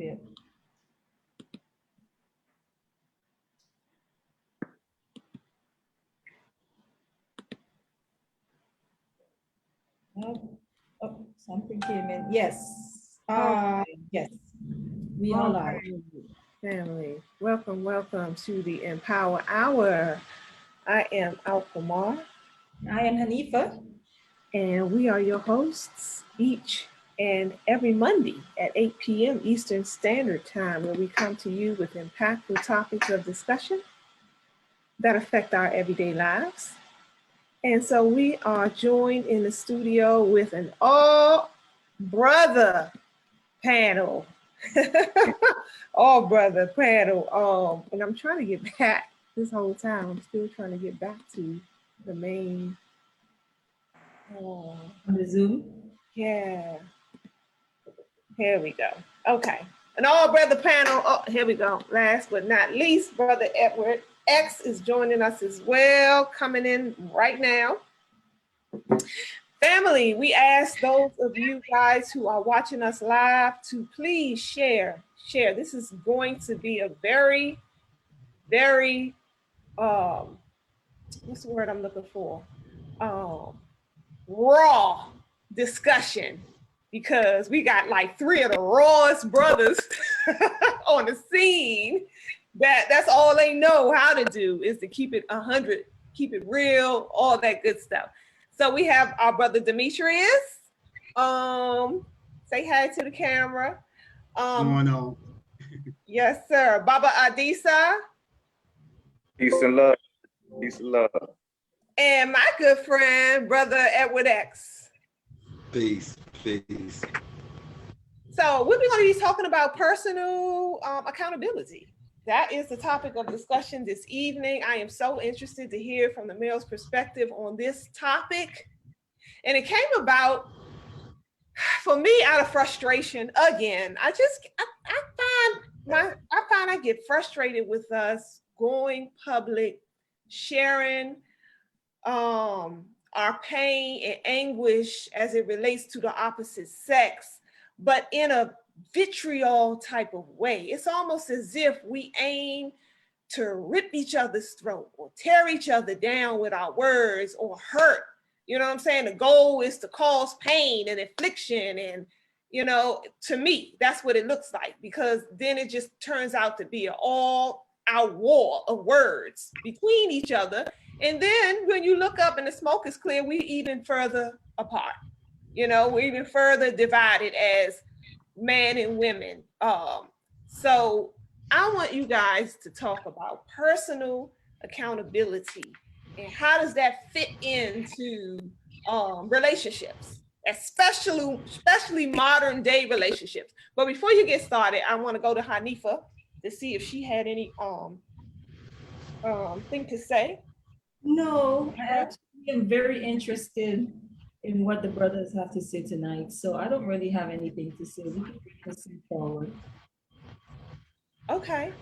it. Oh, oh, something came in. Yes. Yes. We are live. Family, welcome to the Empower Hour. I am Alpamar. I am Hanifa. And we are your hosts each and every Monday at 8 p.m. Eastern Standard Time, where we come to you with impactful topics of discussion that affect our everyday lives. And so we are joined in the studio with an all-brother panel. All-brother panel. And I'm trying to get back this whole time. I'm still trying to get back to the main. On the Zoom? Yeah. Here we go. Okay. An all-brother panel. Oh, here we go. Last but not least, Brother Edward X is joining us as well, coming in right now. Family, we ask those of you guys who are watching us live to please share. This is going to be a very, very, what's the word I'm looking for? Raw discussion, because we got like 3 of the rawest brothers on the scene. That's all they know how to do, is to keep it 100, keep it real, all that good stuff. So we have our brother Demetrius. Say hi to the camera. Going on. Yes, sir. Baba Adisa. Peace and love. Peace and love. And my good friend, Brother Edward X. Peace. So we're going to be talking about personal accountability. That is the topic of discussion this evening. I am so interested to hear from the male's perspective on this topic. And it came about, for me, out of frustration. Again, I find I get frustrated with us going public, sharing our pain and anguish as it relates to the opposite sex, but in a vitriol type of way. It's almost as if we aim to rip each other's throat or tear each other down with our words, or hurt. You know what I'm saying? The goal is to cause pain and affliction. And, you know, to me, that's what it looks like, because then it just turns out to be an all-out war of words between each other. And then when you look up and the smoke is clear, we even further apart. You know, we're even further divided as men and women. So I want you guys to talk about personal accountability and how does that fit into relationships, especially modern day relationships. But before you get started, I want to go to Hanifa to see if she had any thing to say. No, I actually am very interested in what the brothers have to say tonight. So I don't really have anything to say. We can proceed forward. Okay.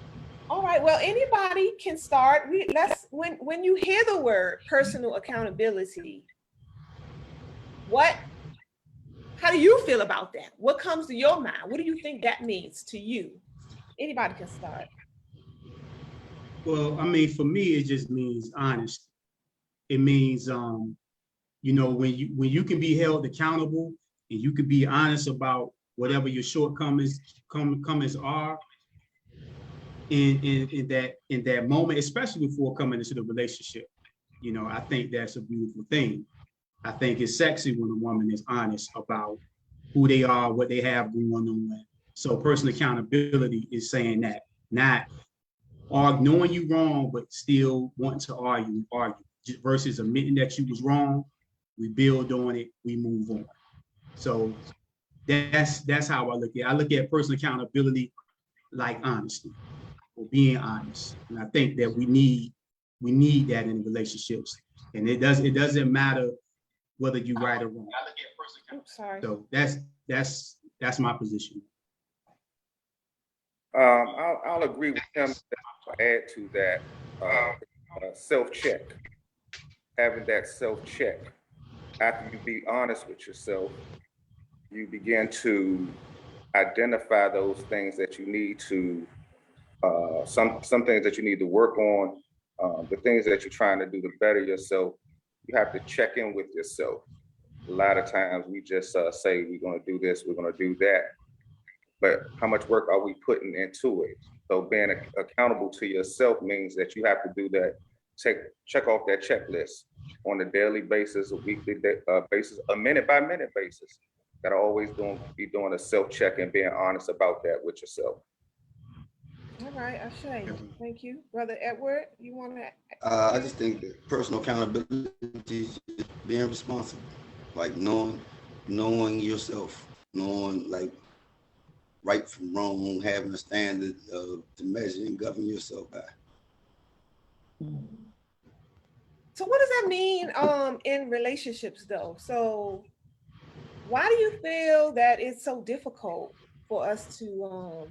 All right. Well, anybody can start. When you hear the word personal accountability, how do you feel about that? What comes to your mind? What do you think that means to you? Anybody can start. Well, I mean, for me, it just means honesty. It means, you know, when you can be held accountable and you can be honest about whatever your shortcomings are in that moment, especially before coming into the relationship. You know, I think that's a beautiful thing. I think it's sexy when a woman is honest about who they are, what they have going on. So personal accountability is saying that, not knowing you wrong, but still wanting to argue, versus admitting that you was wrong. We build on it, we move on. So that's how I look at it. I look at personal accountability like honesty, or being honest. And I think that we need that in relationships. And it doesn't matter whether you right or wrong. Oops, sorry. So that's my position. I'll agree with him. I'll add to that self-check. Having that self-check. After you be honest with yourself, you begin to identify those things that you need to, some things that you need to work on, the things that you're trying to do to better yourself. You have to check in with yourself. A lot of times we just say we're going to do this, we're going to do that, but how much work are we putting into it? So being accountable to yourself means that you have to do that, check off that checklist on a daily basis, a weekly basis, a minute by minute basis. Gotta always be doing a self-check and being honest about that with yourself. All right, Ashay, thank you. Brother Edward, you want to? I just think that personal accountability is being responsible, like knowing yourself, knowing like right from wrong, having a standard to measure and govern yourself by. So what does that mean in relationships though? So why do you feel that it's so difficult for us to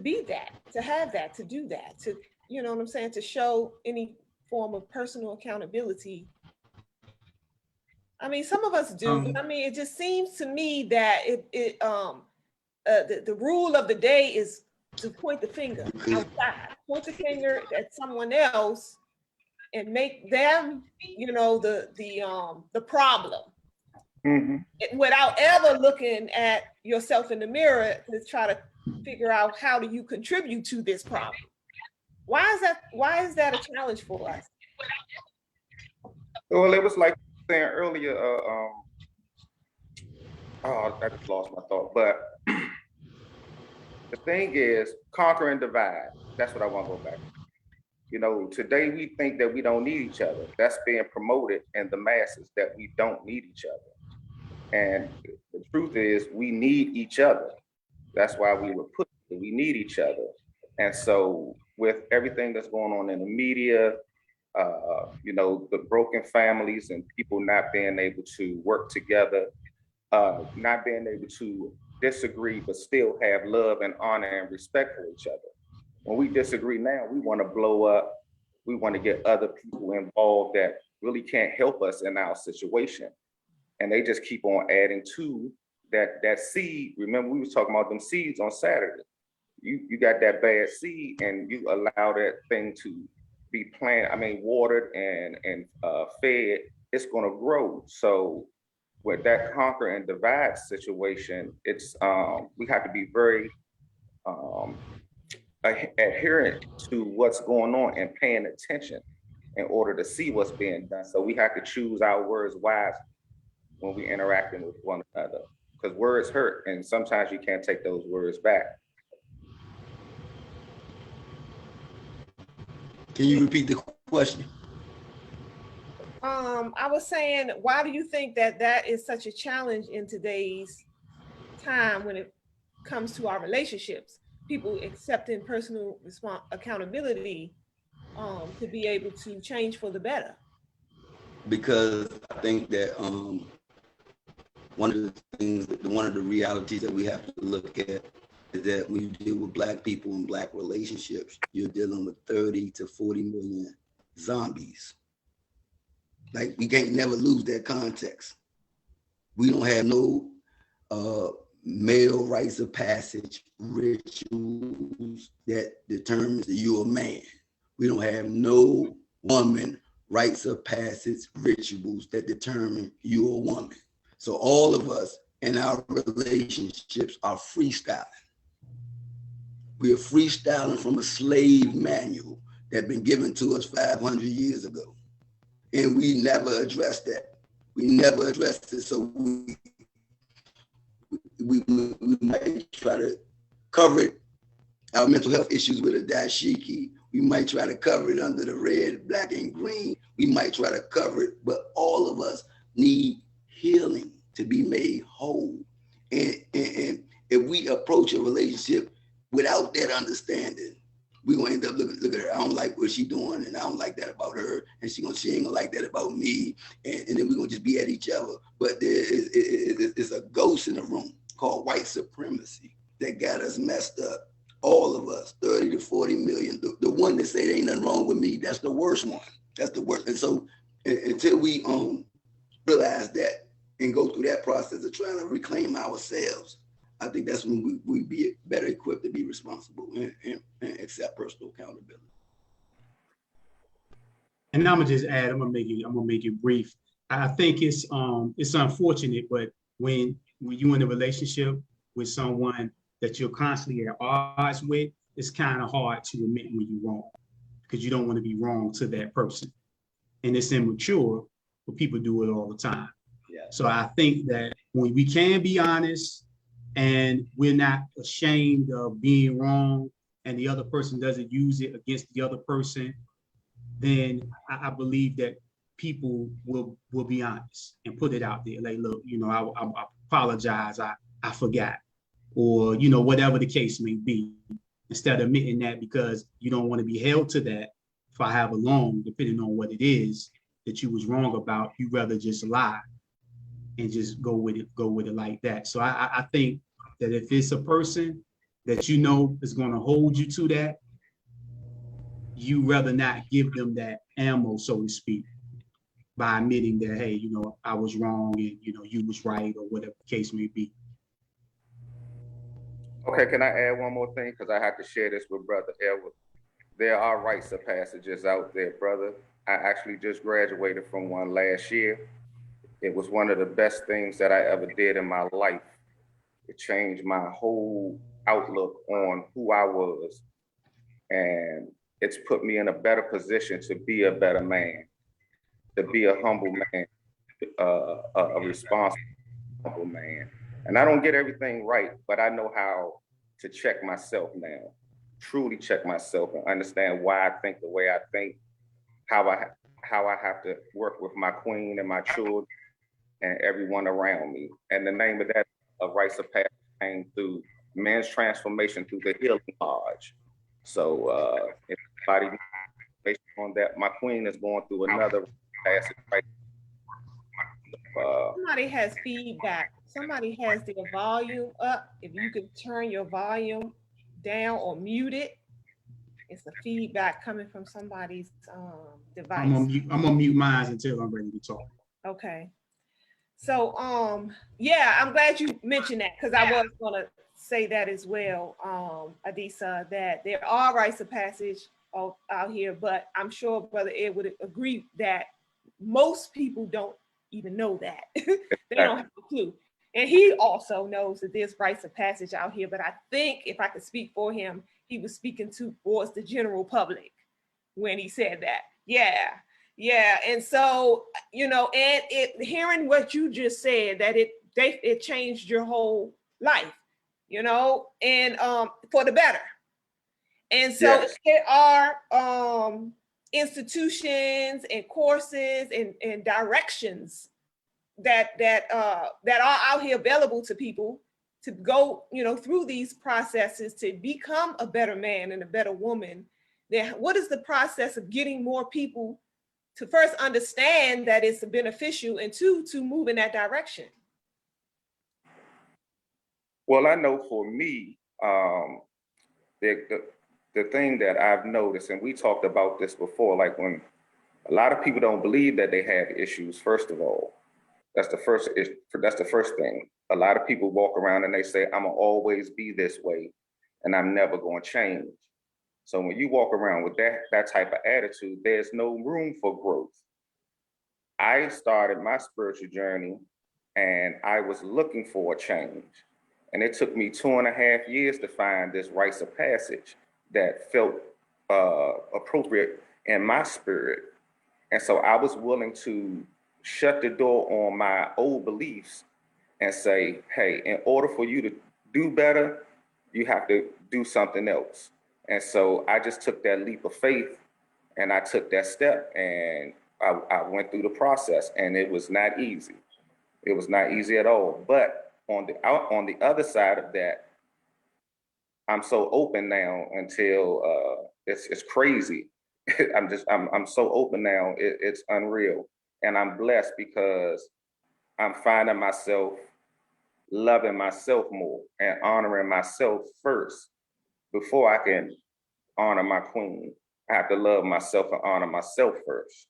be that, to have that, to do that, to, you know what I'm saying, to show any form of personal accountability? I mean, some of us do, but I mean, it just seems to me that the rule of the day is to point the finger outside, point the finger at someone else and make them, you know, the problem. Mm-hmm. Without ever looking at yourself in the mirror to try to figure out how do you contribute to this problem. Why is that a challenge for us? Well, it was like saying earlier, I just lost my thought, but the thing is conquer and divide. That's what I want to go back to. You know, today we think that we don't need each other. That's being promoted in the masses, that we don't need each other. And the truth is we need each other. That's why we were put, we need each other. And so with everything that's going on in the media, you know, the broken families and people not being able to work together, not being able to disagree, but still have love and honor and respect for each other. When we disagree now, we want to blow up. We want to get other people involved that really can't help us in our situation. And they just keep on adding to that seed. Remember, we was talking about them seeds on Saturday. You got that bad seed and you allow that thing to be planted, watered and fed, it's going to grow. So with that conquer and divide situation, it's we have to be very adherent to what's going on and paying attention in order to see what's being done. So we have to choose our words wisely when we interacting with one another, because words hurt and sometimes you can't take those words back. Can you repeat the question? I was saying, why do you think that is such a challenge in today's time when it comes to our relationships? People accepting personal accountability to be able to change for the better. Because I think that one of the realities that we have to look at is that when you deal with Black people and Black relationships, you're dealing with 30 to 40 million zombies. Like, we can't never lose that context. We don't have no male rites of passage rituals that determines that you're a man. We don't have no woman rites of passage rituals that determine you're a woman. So all of us in our relationships are freestyling. We are freestyling from a slave manual that been given to us 500 years ago. And we never addressed that. We never addressed it. So we might try to cover it, our mental health issues with a dashiki. We might try to cover it under the red, black, and green. We might try to cover it, but all of us need healing to be made whole. And if we approach a relationship without that understanding, we're gonna end up looking at her. I don't like what she's doing, and I don't like that about her, and she ain't gonna like that about me, and then we're gonna just be at each other. But there is a ghost in the room called white supremacy that got us messed up. All of us, 30 to 40 million. The one that say there ain't nothing wrong with me, that's the worst one. That's the worst. And so until we realize that and go through that process of trying to reclaim ourselves, I think that's when we be better equipped to be responsible and accept personal accountability. And I'm gonna just add, I'm gonna make it brief. I think it's unfortunate, but when you're in a relationship with someone that you're constantly at odds with, it's kind of hard to admit when you're wrong because you don't want to be wrong to that person. And it's immature, but people do it all the time. Yeah. So I think that when we can be honest and we're not ashamed of being wrong and the other person doesn't use it against the other person, then I believe that people will be honest and put it out there. Like, look, you know, I apologize, I forgot, or, you know, whatever the case may be, instead of admitting that because you don't want to be held to that for however long, depending on what it is that you was wrong about, you rather just lie and just go with it like that. So I think that if it's a person that you know is going to hold you to that, you rather not give them that ammo, so to speak, by admitting that, hey, you know, I was wrong and, you know, you was right or whatever the case may be. Okay, can I add one more thing? Because I have to share this with Brother Edward. There are rites of passages out there, brother. I actually just graduated from one last year. It was one of the best things that I ever did in my life. It changed my whole outlook on who I was. And it's put me in a better position to be a better man, to be a humble man, a responsible humble man. And I don't get everything right, but I know how to check myself now, truly check myself and understand why I think the way I think, how I have to work with my queen and my children and everyone around me. And the name of that rites of passage came through Men's Transformation through the Healing Lodge. So if anybody based on that, my queen is going through another passage right. Somebody has feedback. Somebody has their volume up. If you could turn your volume down or mute it, it's the feedback coming from somebody's device. I'm gonna mute mine until I'm ready to talk. Okay. So yeah, I'm glad you mentioned that because I was gonna say that as well, Adisa, that there are rites of passage out here, but I'm sure Brother Ed would agree that most people don't even know that. They don't have a clue. And he also knows that there's rites of passage out here, but I think if I could speak for him, he was speaking towards the general public when he said that. Yeah. And so, you know, and hearing what you just said, that it changed your whole life, you know, and for the better. And so yes, there are institutions and courses and directions that are out here available to people to go, you know, through these processes to become a better man and a better woman. Then what is the process of getting more people to first understand that it's beneficial and two, to move in that direction? Well, I know for me, the thing that I've noticed, and we talked about this before, like when a lot of people don't believe that they have issues, first of all, that's the first thing. A lot of people walk around and they say, I'm gonna always be this way and I'm never gonna change. So when you walk around with that type of attitude, there's no room for growth. I started my spiritual journey and I was looking for a change. And it took me 2.5 years to find this rites of passage that felt appropriate in my spirit. And so I was willing to shut the door on my old beliefs and say, hey, in order for you to do better, you have to do something else. And so I just took that leap of faith and I took that step and I went through the process, and it was not easy. It was not easy at all. But on the other side of that, I'm so open now until it's crazy. I'm so open now. It's unreal. And I'm blessed because I'm finding myself loving myself more and honoring myself first before I can honor my queen. I have to love myself and honor myself first.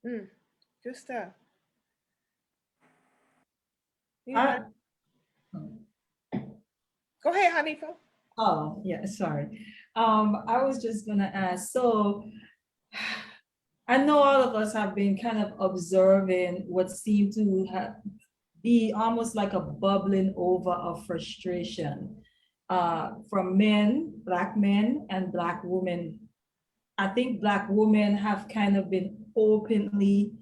Good stuff. I- Go ahead, Hanifa. Oh, yeah, sorry. I was just gonna ask, so I know all of us have been kind of observing what seemed to be almost like a bubbling over of frustration from men, Black men and Black women. I think Black women have kind of been openly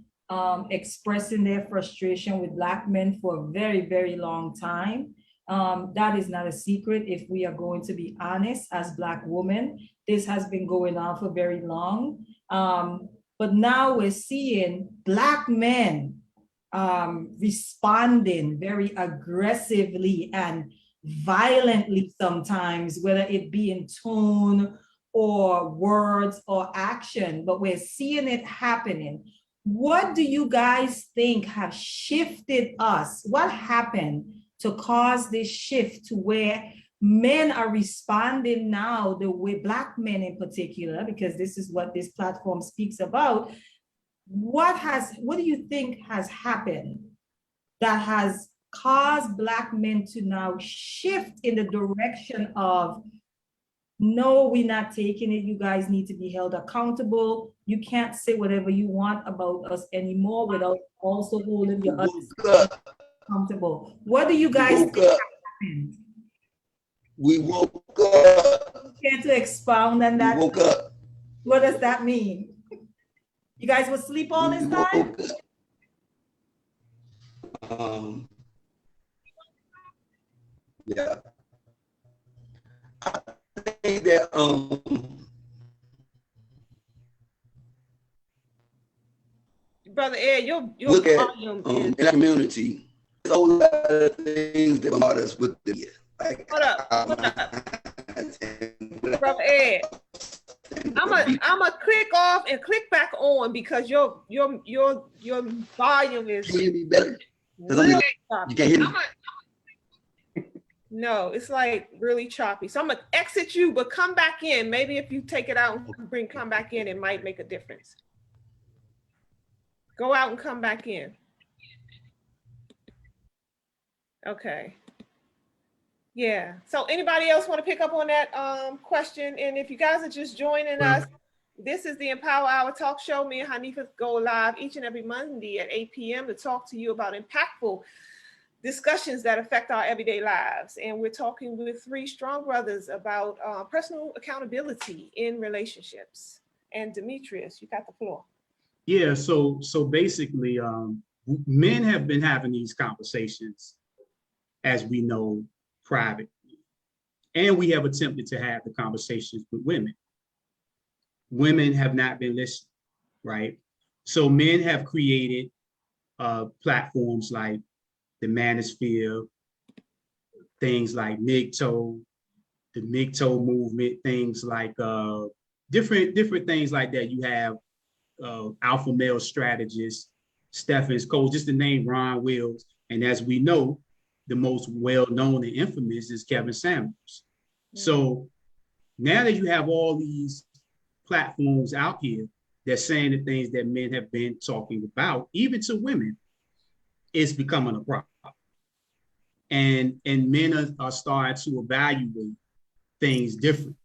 expressing their frustration with Black men for a very, very long time. That is not a secret if we are going to be honest as Black women. This has been going on for very long. But now we're seeing Black men responding very aggressively and violently sometimes, whether it be in tone or words or action, but we're seeing it happening. What do you guys think have shifted us? What happened to cause this shift to where men are responding now the way, Black men in particular, because this is what this platform speaks about. What do you think has happened that has caused Black men to now shift in the direction of, no, we're not taking it. You guys need to be held accountable. You can't say whatever you want about us anymore without also holding your others accountable. What do you guys think happened? We woke up. Care to expound on that? We woke up. What does that mean? You guys would sleep all this time? Yeah. I think that Brother Ed, your look at volume in is. our community, there's a whole lot of things that brought us with the like. Hold up. Brother Ed, I'm a click off and click back on because your volume is Can you hear me better? really You choppy. can't hear me. No, it's like really choppy. So I'm gonna exit you, but come back in. Maybe if you take it out and come back in, it might make a difference. Go out and come back in. Okay. Yeah. So anybody else want to pick up on that question? And if you guys are just joining us, this is the Empower Hour talk show. Me and Hanifa go live each and every Monday at 8 p.m. to talk to you about impactful discussions that affect our everyday lives. And we're talking with three strong brothers about personal accountability in relationships. And Demetrius, you got the floor. Yeah, so basically, men have been having these conversations, as we know, privately. And we have attempted to have the conversations with women. Women have not been listening, right? So men have created platforms like the Manosphere, things like MGTOW, the MGTOW movement, things like different things like that. You have alpha male strategists, Stephens Cole, just to name Ron Wills. And as we know, the most well-known and infamous is Kevin Samuels. So now that you have all these platforms out here that saying the things that men have been talking about, even to women, it's becoming a problem. And men are starting to evaluate things different,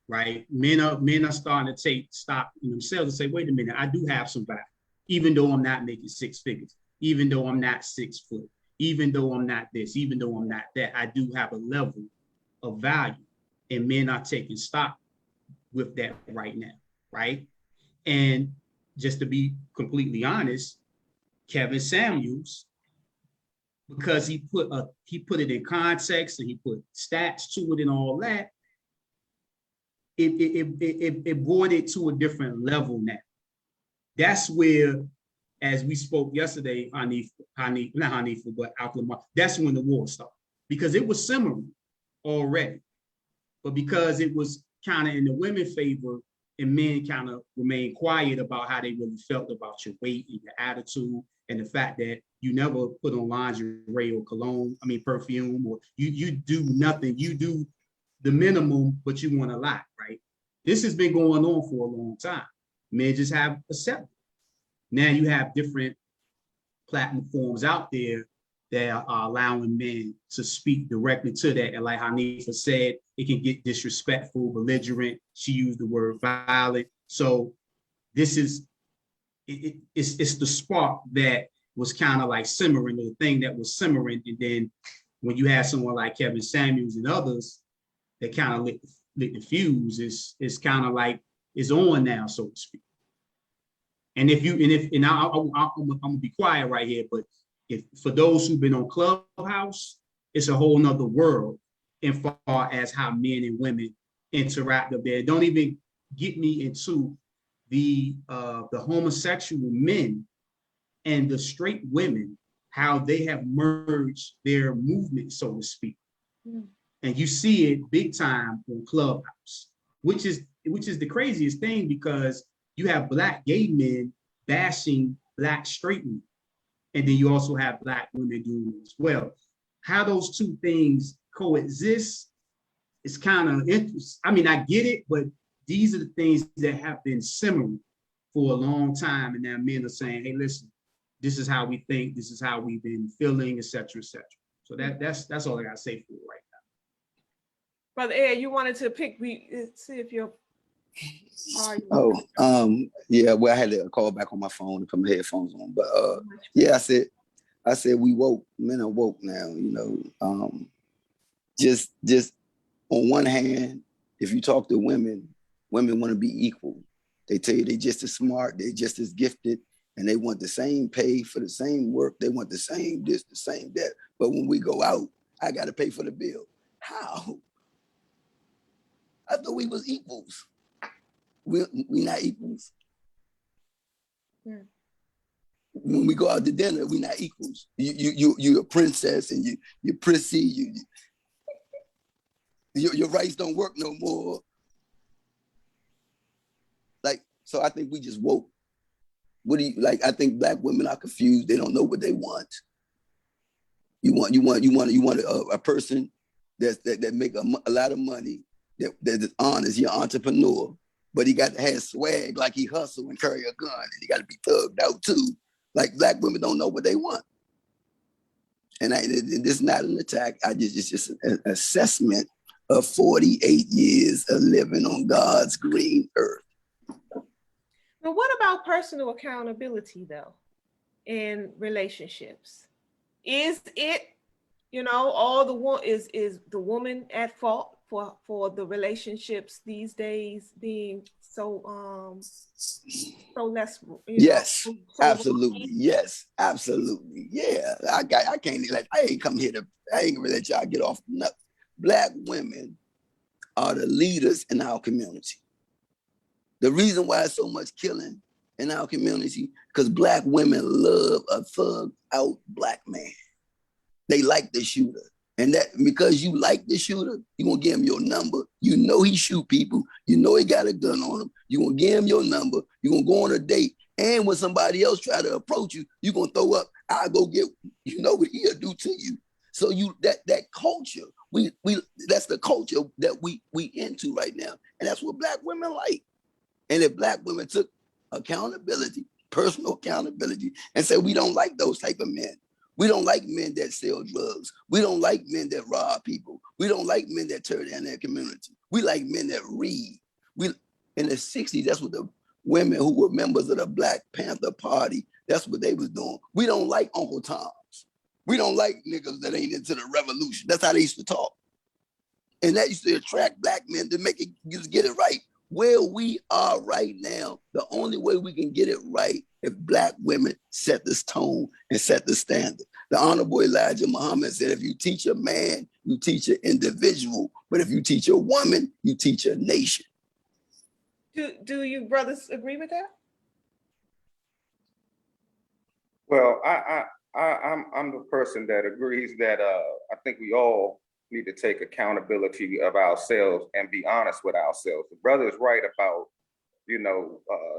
right? Men are starting to take stock in themselves and say, wait a minute, I do have some value, even though I'm not making six figures, even though I'm not 6 foot, even though I'm not this, even though I'm not that, I do have a level of value. And men are taking stock with that right now, right? And just to be completely honest, Kevin Samuels, because he put it in context and he put stats to it and all that, it brought it to a different level now. That's where, as we spoke yesterday, not Hanifa, but Alclamar, that's when the war started. Because it was simmering already. But because it was kind of in the women's favor and men kind of remained quiet about how they really felt about your weight and your attitude and the fact that you never put on lingerie or cologne, perfume, or you do nothing. You do the minimum, but you want a lot, right? This has been going on for a long time. Men just have accepted. Now you have different platforms out there that are allowing men to speak directly to that. And like Hanifa said, it can get disrespectful, belligerent. She used the word violent. So this is, it's the spark that was kind of like simmering, the thing that was simmering. And then when you have someone like Kevin Samuels and others that kind of lit the fuse, it's kind of like it's on now, so to speak. And I'm gonna be quiet right here, but if for those who've been on Clubhouse, it's a whole nother world in far as how men and women interact up there. Don't even get me into the homosexual men and the straight women, how they have merged their movement, so to speak. Mm. And you see it big time on Clubhouse, which is the craziest thing, because you have Black gay men bashing Black straight men. And then you also have Black women doing it as well. How those two things coexist is kind of interesting. I mean, I get it, but these are the things that have been simmering for a long time. And now men are saying, hey, listen, this is how we think, this is how we've been feeling, et cetera, et cetera. So that's all I gotta say for it right now. Brother Ed, you wanted to pick, see if you're. Yeah, well, I had to call back on my phone and put my headphones on, but yeah, I said we woke, men are woke now, you know. Just on one hand, if you talk to women want to be equal. They tell you they just as smart, they just as gifted, and they want the same pay for the same work. They want the same this, the same that. But when we go out, I got to pay for the bill. How? I thought we was equals. We not equals. Yeah. When we go out to dinner, we not equals. You're a princess and you're prissy. Your rights don't work no more. Like, so I think we just woke. What do you like? I think Black women are confused. They don't know what they want. You want a person that make a lot of money, that is honest. You're an entrepreneur, but he got to have swag, like he hustle and carry a gun, and he got to be thugged out too. Like, Black women don't know what they want. And this is not an attack. It's just an assessment of 48 years of living on God's green earth. But what about personal accountability, though, in relationships? Is it, all is the woman at fault for the relationships these days being so less? Yes, absolutely. Yes, absolutely. Yeah, I ain't come here I ain't gonna let y'all get off. No. Black women are the leaders in our community. The reason why it's so much killing in our community, because Black women love a thugged out Black man. They like the shooter. And that because you like the shooter, you're gonna give him your number. You know he shoot people. You know he got a gun on him. You're gonna give him your number. You're gonna go on a date. And when somebody else try to approach you, you're gonna throw up, I'll go get, what he'll do to you. So that culture, we that's the culture that we into right now. And that's what Black women like. And if Black women took accountability, personal accountability, and said, we don't like those type of men. We don't like men that sell drugs. We don't like men that rob people. We don't like men that tear down their community. We like men that read. In the 60s, that's what the women who were members of the Black Panther Party, that's what they was doing. We don't like Uncle Toms. We don't like niggas that ain't into the revolution. That's how they used to talk. And that used to attract Black men to make it, just get it right. Where we are right now, the only way we can get it right if Black women set this tone and set the standard. The Honorable Elijah Muhammad said, if you teach a man, you teach an individual. But if you teach a woman, you teach a nation. Do you brothers agree with that? Well, I'm the person that agrees that I think we all need to take accountability of ourselves and be honest with ourselves. The brother is right about,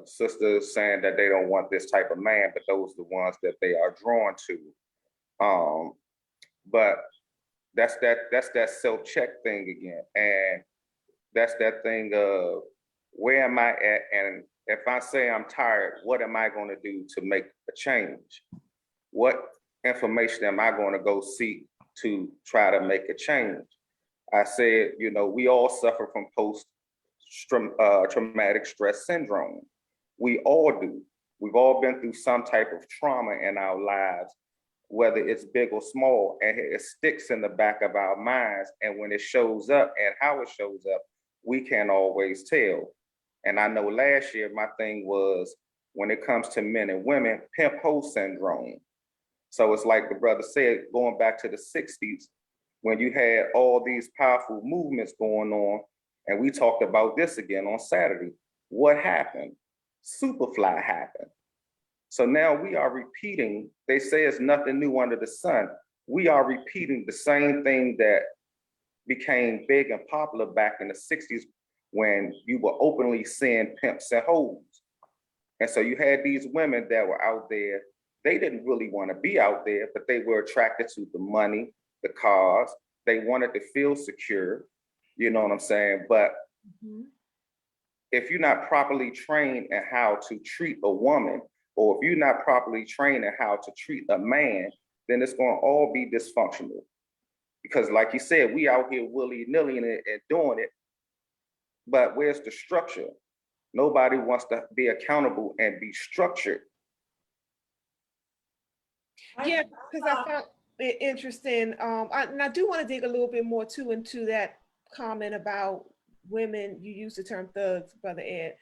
sisters saying that they don't want this type of man, but those are the ones that they are drawn to. But that's that self-check thing again. And that's that thing of where am I at? And if I say I'm tired, what am I going to do to make a change? What information am I going to go seek to try to make a change? I said, you know, we all suffer from post-traumatic stress syndrome. We all do. We've all been through some type of trauma in our lives, whether it's big or small, and it sticks in the back of our minds. And when it shows up and how it shows up, we can't always tell. And I know last year my thing was, when it comes to men and women, pimp hoe syndrome. So it's like the brother said, going back to the 60s, when you had all these powerful movements going on, and we talked about this again on Saturday, what happened? Superfly happened. So now we are repeating, they say it's nothing new under the sun. We are repeating the same thing that became big and popular back in the 60s when you were openly seeing pimps and hoes. And so you had these women that were out there, they didn't really want to be out there, but they were attracted to the money, the cars, they wanted to feel secure, you know what I'm saying? But if you're not properly trained in how to treat a woman, or if you're not properly trained in how to treat a man, then it's going to all be dysfunctional. Because like you said, we out here willy-nilly and doing it, but where's the structure? Nobody wants to be accountable and be structured. Yeah, because I found it interesting. And I do want to dig a little bit more too into that comment about women. You use the term thugs, Brother Ed.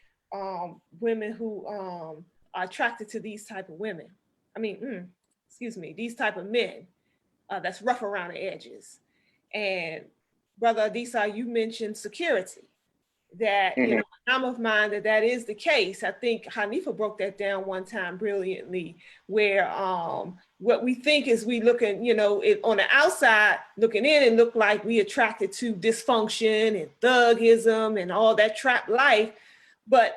Women who are attracted to these type of women. I mean, excuse me, these type of men that's rough around the edges. And Brother Adisa, you mentioned security. That, you know, I'm of mind that is the case. I think Hanifa broke that down one time brilliantly, where what we think is we looking, you know, on the outside looking in and look like we attracted to dysfunction and thugism and all that trap life. But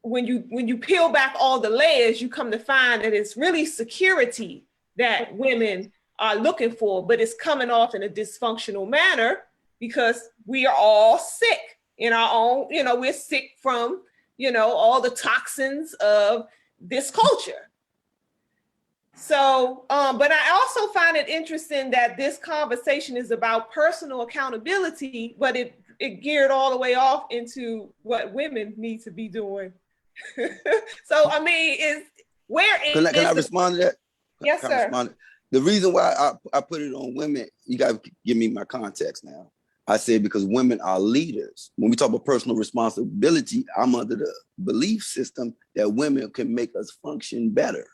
when you peel back all the layers, you come to find that it's really security that women are looking for, but it's coming off in a dysfunctional manner. Because we are all sick in our own, you know, we're sick from, you know, all the toxins of this culture. So, but I also find it interesting that this conversation is about personal accountability, but it geared all the way off into what women need to be doing. So, I mean, can I respond to that? Yes, sir. The reason why I put it on women, you got to give me my context now. I said because women are leaders. When we talk about personal responsibility, I'm under the belief system that women can make us function better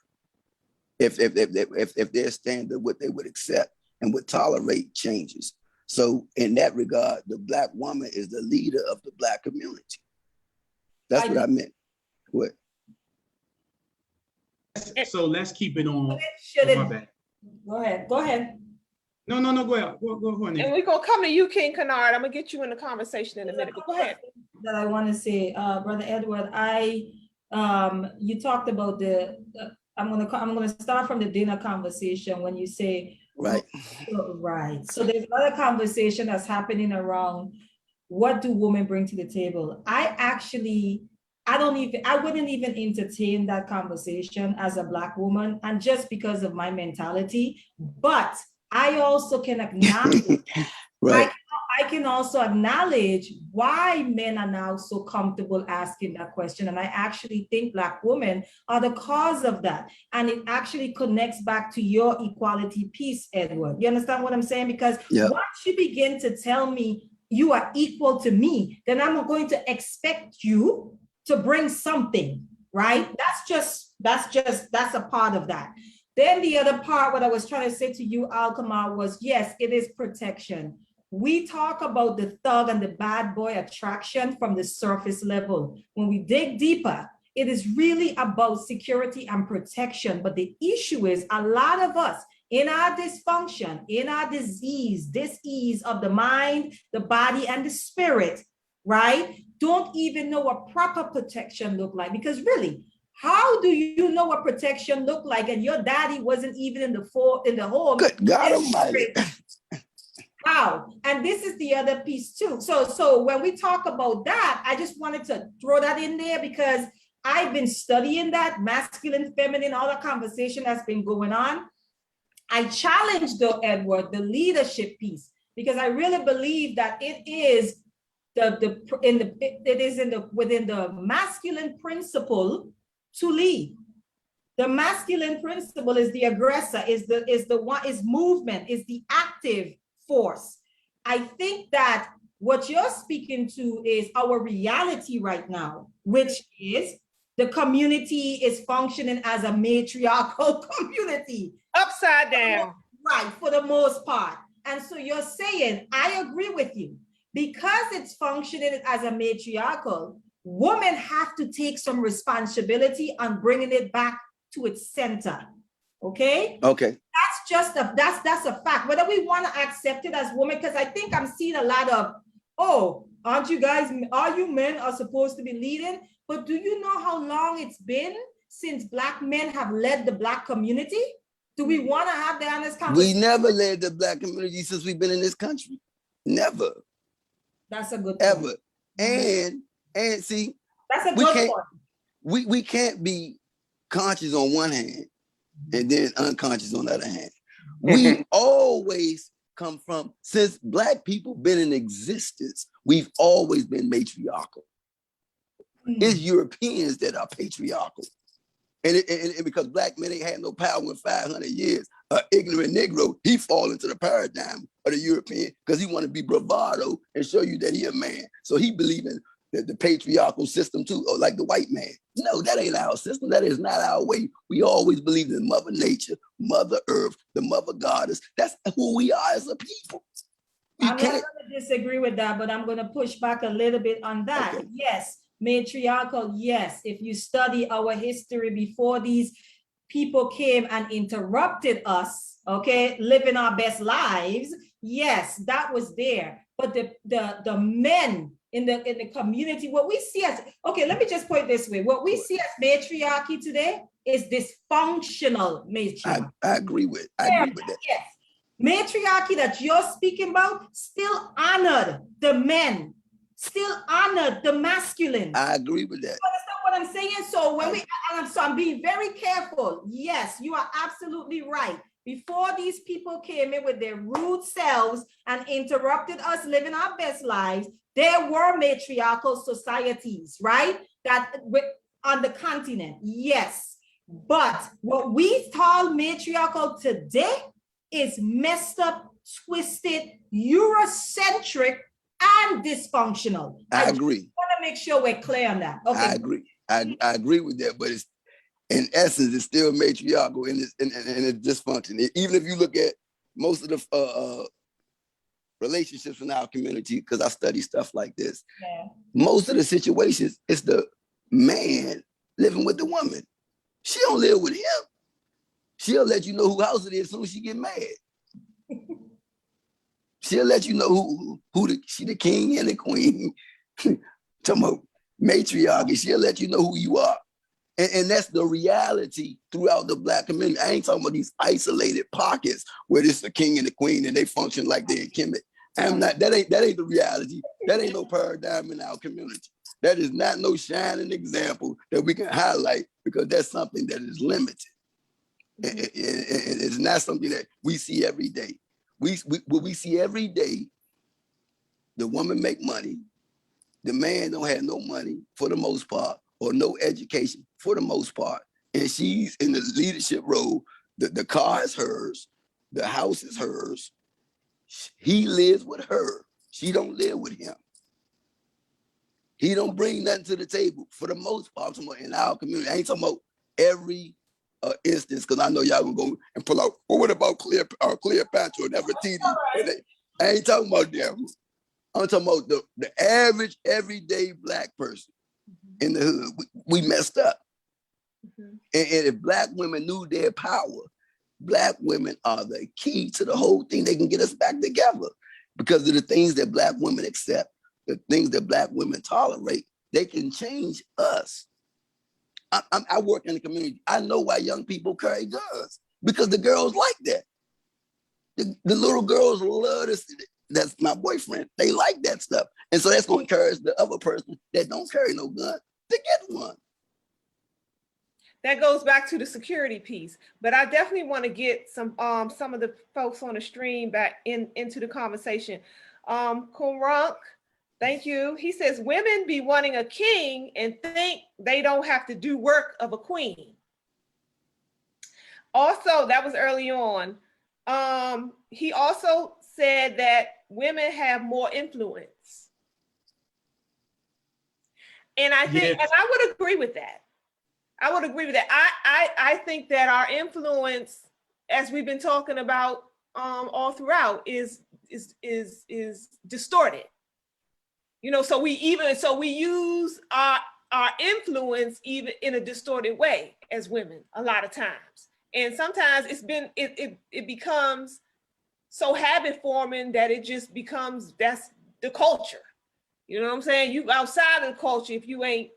if their standard what they would accept and would tolerate changes. So in that regard, the Black woman is the leader of the Black community. That's what I meant. What? So let's keep it on. My bad. Go ahead. No, go ahead. Go ahead. And we're going to come to you, King Kennard. I'm going to get you in the conversation in a minute. Go ahead. That I want to say, Brother Edward, you talked about I'm going to start from the dinner conversation when you say, right. Right. So there's another conversation that's happening around what do women bring to the table? I wouldn't even entertain that conversation as a Black woman, and just because of my mentality, but I also can acknowledge, right. I can also acknowledge why men are now so comfortable asking that question. And I actually think Black women are the cause of that. And it actually connects back to your equality piece, Edward. You understand what I'm saying? Because once you begin to tell me you are equal to me, then I'm going to expect you to bring something, right? That's a part of that. Then the other part, what I was trying to say to you, Alkema, was yes, it is protection. We talk about the thug and the bad boy attraction from the surface level. When we dig deeper, it is really about security and protection. But the issue is a lot of us in our dysfunction, in our dis-ease of the mind, the body, and the spirit, right? Don't even know what proper protection look like. Because really, how do you know what protection look like? And your daddy wasn't even in the home. Good God Almighty. Wow. And this is the other piece too. So when we talk about that, I just wanted to throw that in there because I've been studying that masculine, feminine, all the conversation that's been going on. I challenge though, Edward, the leadership piece, because I really believe that it is within the masculine principle to lead. The masculine principle is the aggressor, is movement, is the active force. I think that what you're speaking to is our reality right now, which is the community is functioning as a matriarchal community. Upside down. Right, for the most part. And so you're saying, I agree with you. Because it's functioning as a matriarchal, women have to take some responsibility on bringing it back to its center. Okay? Okay. That's a fact. Whether we want to accept it as women, because I think I'm seeing a lot of, oh, are you men are supposed to be leading? But do you know how long it's been since Black men have led the Black community? Do we want to have the honest conversation? We never led the Black community since we've been in this country. Never. That's a good point. Ever. And see, that's a good point. We can't be conscious on one hand and then unconscious on the other hand. We always come from, since Black people been in existence, we've always been matriarchal. It's Europeans that are patriarchal. And because Black men ain't had no power in 500 years, an ignorant Negro, he fall into the paradigm of the European because he want to be bravado and show you that he a man. So he believe in the patriarchal system too, or like the white man. No, that ain't our system. That is not our way. We always believe in Mother Nature, Mother Earth, the Mother Goddess. That's who we are as a people. I'm not going to disagree with that, but I'm going to push back a little bit on that. Okay. Yes, matriarchal, yes. If you study our history before these people came and interrupted us, okay, living our best lives, yes, that was there. But the men in the community, what we see as, okay, let me just put it this way. What we see as matriarchy today is dysfunctional matriarchy. I agree with that. Yes. Matriarchy that you're speaking about still honored the men, still honored the masculine. I agree with that. You understand what I'm saying? So I'm being very careful. Yes, you are absolutely right. Before these people came in with their rude selves and interrupted us living our best lives, there were matriarchal societies, right? On the continent, yes. But what we call matriarchal today is messed up, twisted, Eurocentric, and dysfunctional. I agree. I want to make sure we're clear on that. Okay. I agree. I agree with that, but it's, in essence, it's still matriarchal and it's dysfunction. Even if you look at most of the relationships in our community, because I study stuff like this, most of the situations, it's the man living with the woman. She don't live with him. She'll let you know whose house it is as soon as she get mad. She'll let you know she the king and the queen. Talking about matriarchy, she'll let you know who you are. And that's the reality throughout the Black community. I ain't talking about these isolated pockets where it's the king and the queen and they function like they're in Kemet. That ain't the reality. That ain't no paradigm in our community. That is not no shining example that we can highlight because that's something that is limited. It's not something that we see every day. What we see every day, the woman make money, the man don't have no money for the most part, or no education for the most part. And she's in the leadership role. The car is hers, the house is hers. He lives with her. She don't live with him. He don't bring nothing to the table for the most part in our community. I ain't talking about every instance, because I know y'all gonna go and pull out, well, what about Cleopatra or Nefertiti? I ain't talking about them. I'm talking about the average, everyday Black person in the hood. We messed up. And if Black women knew their power, Black women are the key to the whole thing. They can get us back together because of the things that Black women accept, the things that Black women tolerate. They can change us. I work in the community. I know why young people carry guns, because the girls like that. The little girls love this. That's my boyfriend. They like that stuff. And so that's going to encourage the other person that don't carry no gun to get one. that goes back to the security piece. But I definitely want to get some of the folks on the stream back into the conversation. Kumrunk, thank you. He says women be wanting a king and think they don't have to do work of a queen. Also, that was early on. He also said that women have more influence. And I think, Yes. and I would agree with that. I would agree with that. I think that our influence, as we've been talking about all throughout, is distorted. You know, so we use our influence even in a distorted way as women a lot of times. And sometimes it becomes so habit forming that it just becomes, that's the culture. You know what I'm saying? You outside of the culture if you ain't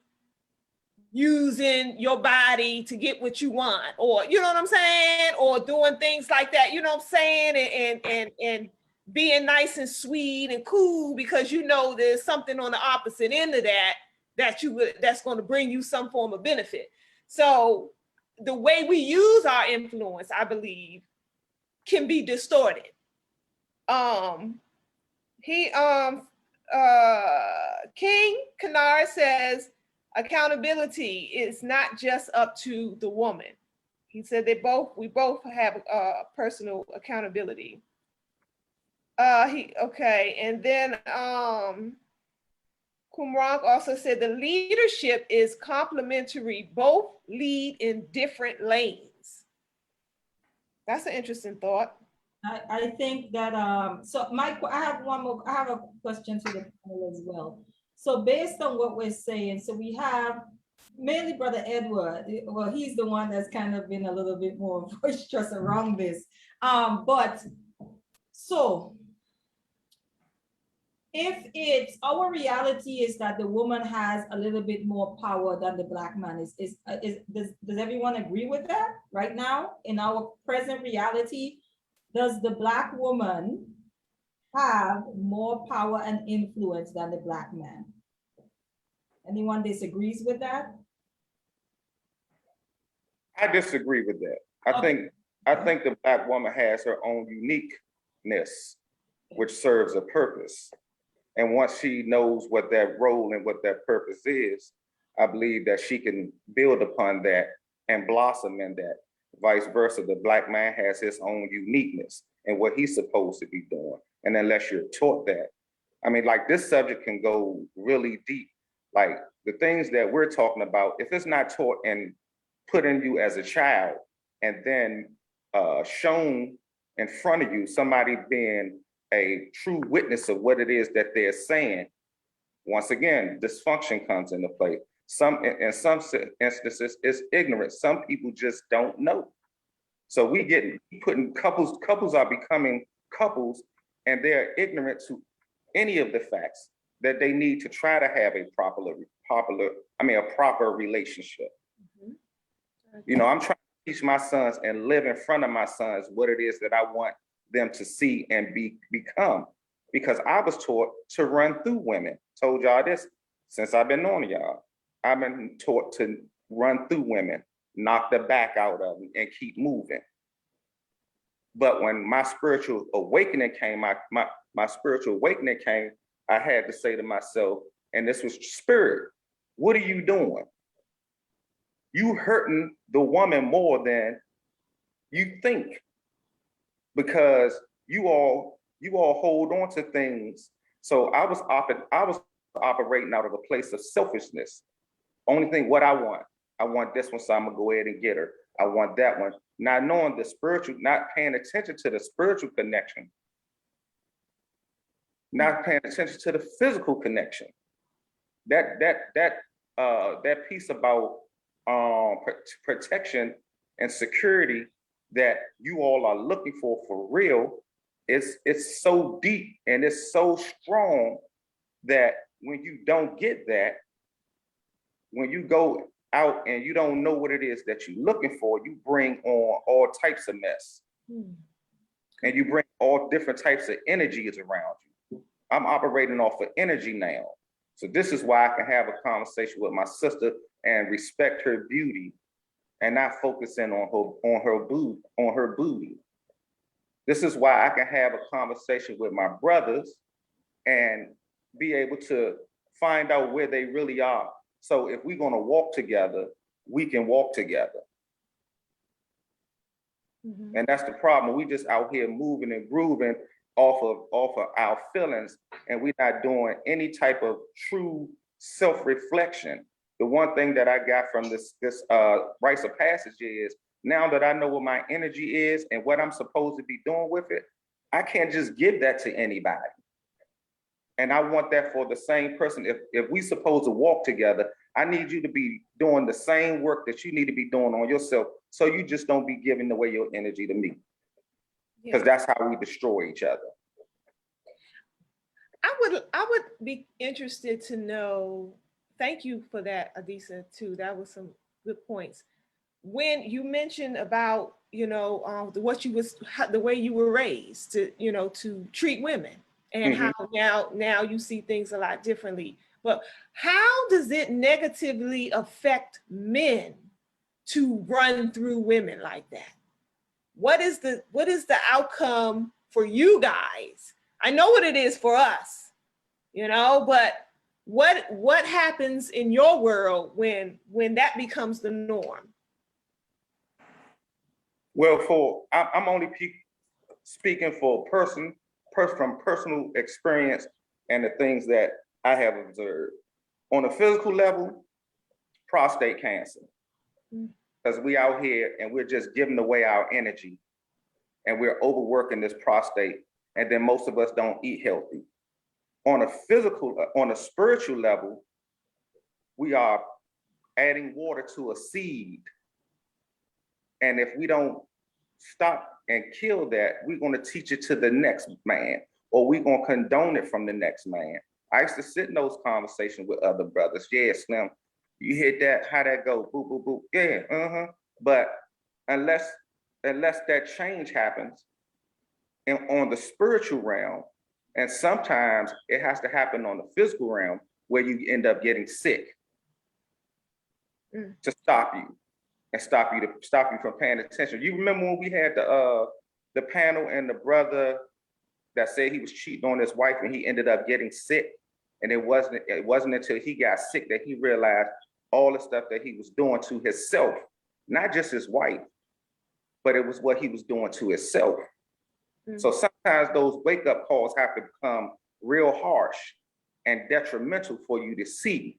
using your body to get what you want, or you know what I'm saying, or doing things like that, you know what I'm saying, and being nice and sweet and cool because you know there's something on the opposite end of that that's going to bring you some form of benefit. So the way we use our influence, I believe, can be distorted. King Kennard says accountability is not just up to the woman. He said we both have personal accountability. And then Kumrank also said the leadership is complementary, both lead in different lanes. That's an interesting thought. I think that, so Mike, I have a question to the panel as well. So based on what we're saying, so we have mainly Brother Edward, well, he's the one that's kind of been a little bit more boisterous around this. But so if it's, our reality is that the woman has a little bit more power than the Black man, does everyone agree with that right now in our present reality? Does the Black woman have more power and influence than the Black man? Anyone disagrees with that? I disagree with that. I think the Black woman has her own uniqueness, which serves a purpose. And once she knows what that role and what that purpose is, I believe that she can build upon that and blossom in that. Vice versa, the Black man has his own uniqueness and what he's supposed to be doing. And unless you're taught that, I mean, like this subject can go really deep. Like the things that we're talking about, if it's not taught and put in you as a child and then shown in front of you, somebody being a true witness of what it is that they're saying, once again, dysfunction comes into play. In some instances, it's ignorance. Some people just don't know. So couples are becoming couples and they're ignorant to any of the facts that they need to try to have a proper relationship. Mm-hmm. You know, I'm trying to teach my sons and live in front of my sons what it is that I want them to see and become, because I was taught to run through women. Told y'all this since I've been knowing y'all. I've been taught to run through women, knock the back out of them and keep moving. But when my spiritual awakening came, my spiritual awakening came, I had to say to myself, and this was spirit, what are you doing? You hurting the woman more than you think, because you all hold on to things. So I was operating out of a place of selfishness. Only thing, what I want this one, so I'm gonna go ahead and get her. I want that one. Not knowing the spiritual, not paying attention to the spiritual connection, not paying attention to the physical connection. That piece about protection and security that you all are looking for real, it's so deep and it's so strong that when you don't get that, when you go out and you don't know what it is that you're looking for, you bring on all types of mess. And you bring all different types of energies around you. I'm operating off of energy now. So this is why I can have a conversation with my sister and respect her beauty and not focusing on her booty. This is why I can have a conversation with my brothers and be able to find out where they really are. So if we're gonna walk together, we can walk together. Mhm. And that's the problem. We just out here moving and grooving off of our feelings, and we're not doing any type of true self-reflection. The one thing that I got from this rites of passage is, now that I know what my energy is and what I'm supposed to be doing with it, I can't just give that to anybody. And I want that for the same person. If we supposed to walk together, I need you to be doing the same work that you need to be doing on yourself, so you just don't be giving away your energy to me. Because Yeah. that's how we destroy each other. I would be interested to know, thank you for that, Adisa, too. That was some good points. When you mentioned about, the way you were raised to treat women, and how now you see things a lot differently. But how does it negatively affect men to run through women like that? What is the outcome for you guys? I know what it is for us, but what happens in your world when that becomes the norm? Well, I'm only speaking for from personal experience and the things that I have observed. On a physical level, prostate cancer. Because we out here and we're just giving away our energy, and we're overworking this prostate, and then most of us don't eat healthy. On a spiritual level, we are adding water to a seed. And if we don't stop and kill that, we're going to teach it to the next man, or we're going to condone it from the next man. I used to sit in those conversations with other brothers. Yeah, Slim, you hit that, how that go? Boop, boop, boop. Yeah, But unless that change happens on the spiritual realm, and sometimes it has to happen on the physical realm, where you end up getting sick to stop you and stop you from paying attention. You remember when we had the panel and the brother that said he was cheating on his wife and he ended up getting sick, and it wasn't until he got sick that he realized all the stuff that he was doing to himself, not just his wife, but it was what he was doing to himself. So sometimes those wake-up calls have to become real harsh and detrimental for you to see.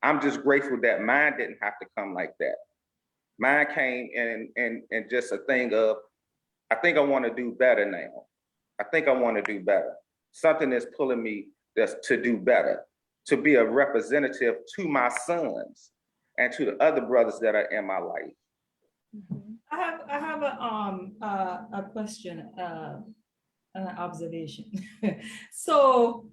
I'm just grateful that mine didn't have to come like that. Mine came in just a thing of, I think I want to do better now. I think I want to do better. Something is pulling me to do better, to be a representative to my sons and to the other brothers that are in my life. I have a question, an observation. So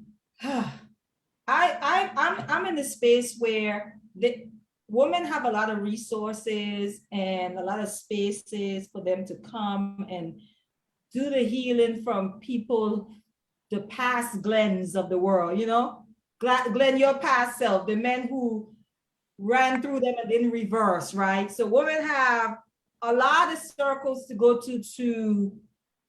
I'm in the space where the women have a lot of resources and a lot of spaces for them to come and do the healing from people, the past Glens of the world, Glenn, your past self, the men who ran through them and didn't reverse, right? So women have a lot of circles to go to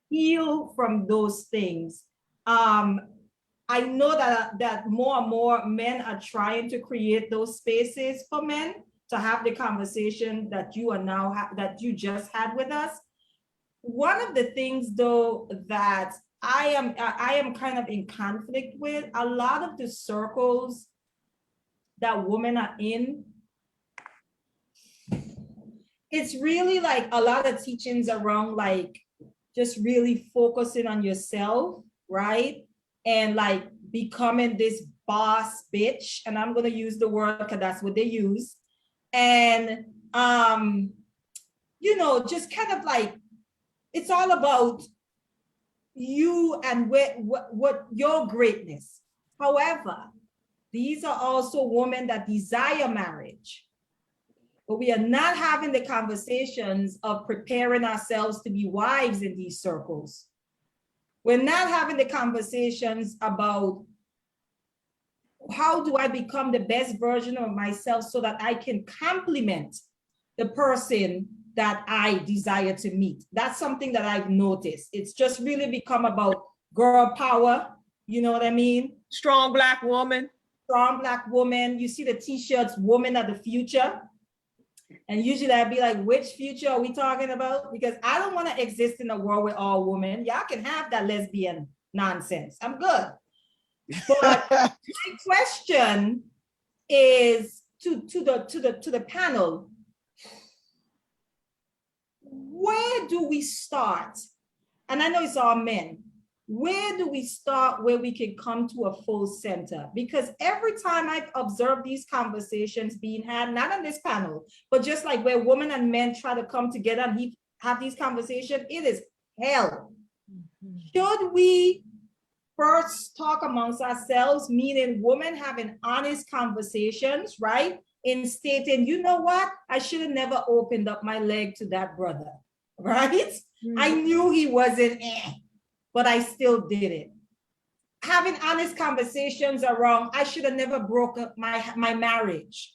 heal from those things. I know that more and more men are trying to create those spaces for men to have the conversation that you are now that you just had with us. One of the things, though, that I am kind of in conflict with, a lot of the circles that women are in, it's really like a lot of teachings around like just really focusing on yourself, right? And like becoming this boss bitch, and I'm gonna use the word because that's what they use. And just kind of like, it's all about you and what your greatness. However, these are also women that desire marriage, but we are not having the conversations of preparing ourselves to be wives in these circles. We're not having the conversations about how do I become the best version of myself so that I can complement the person that I desire to meet. That's something that I've noticed. It's just really become about girl power. You know what I mean? Strong Black woman. Strong Black woman. You see the t-shirts, woman of the future. And usually I'd be like, which future are we talking about? Because I don't want to exist in a world with all women. Y'all can have that lesbian nonsense. I'm good. But my question is to the panel. Where do we start? And I know it's all men. Where do we start where we can come to a full center? Because every time I've observed these conversations being had, not on this panel, but just like where women and men try to come together and have these conversations, it is hell. Should we first talk amongst ourselves, meaning women having honest conversations, right? In stating, you know what? I should have never opened up my leg to that brother, right? I knew he wasn't, but I still did it. Having honest conversations around, I should have never broke up my marriage.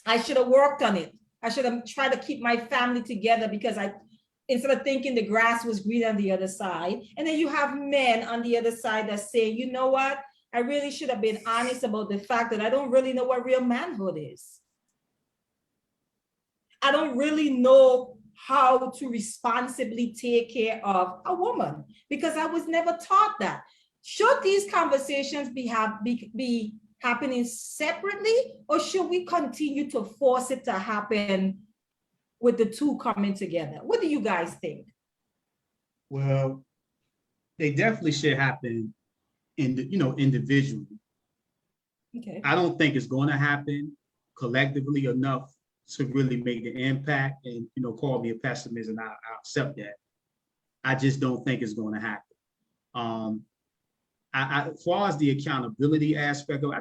I should have worked on it. I should have tried to keep my family together because instead of thinking the grass was green on the other side. And then you have men on the other side that say, you know what? I really should have been honest about the fact that I don't really know what real manhood is. I don't really know how to responsibly take care of a woman because I was never taught that. Should these conversations be happening separately, or should we continue to force it to happen with the two coming together? What do you guys think? Well, they definitely should happen individually. Okay. I don't think it's going to happen collectively enough to really make the impact. And call me a pessimist, and I'll accept that. I just don't think it's going to happen. As far as the accountability aspect of it,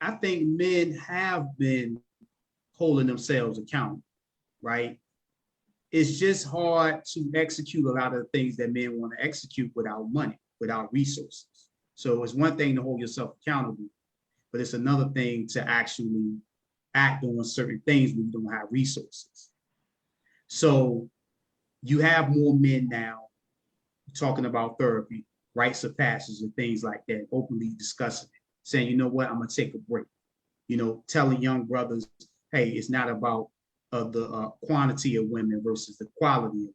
I think men have been holding themselves accountable, right? It's just hard to execute a lot of the things that men want to execute without money, without resources. So it's one thing to hold yourself accountable, but it's another thing to actually act on certain things when you don't have resources. So you have more men now talking about therapy, rites of passage and things like that, openly discussing it, saying, you know what, I'm gonna take a break. Telling young brothers, hey, it's not about the quantity of women versus the quality of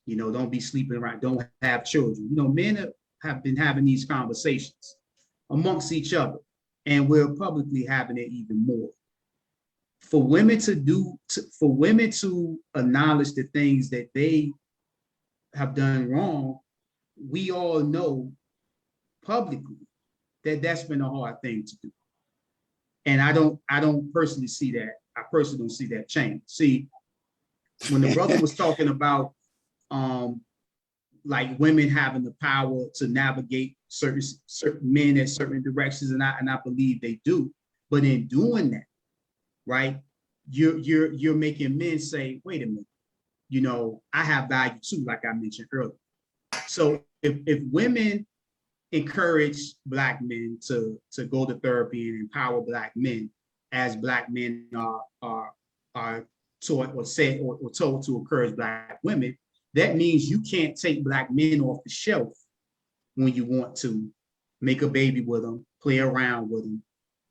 women. Don't be sleeping around, don't have children. Men have been having these conversations amongst each other, and we're publicly having it even more. For women to acknowledge the things that they have done wrong, we all know publicly that that's been a hard thing to do. And I don't personally see that. I personally don't see that change. See, when the brother was talking about like women having the power to navigate certain men in certain directions, and I believe they do. But in doing that, right, you're making men say, wait a minute, I have value too, like I mentioned earlier. So if women encourage Black men to go to therapy and empower Black men, as Black men are taught or said or told to encourage Black women, that means you can't take Black men off the shelf when you want to make a baby with them, play around with them.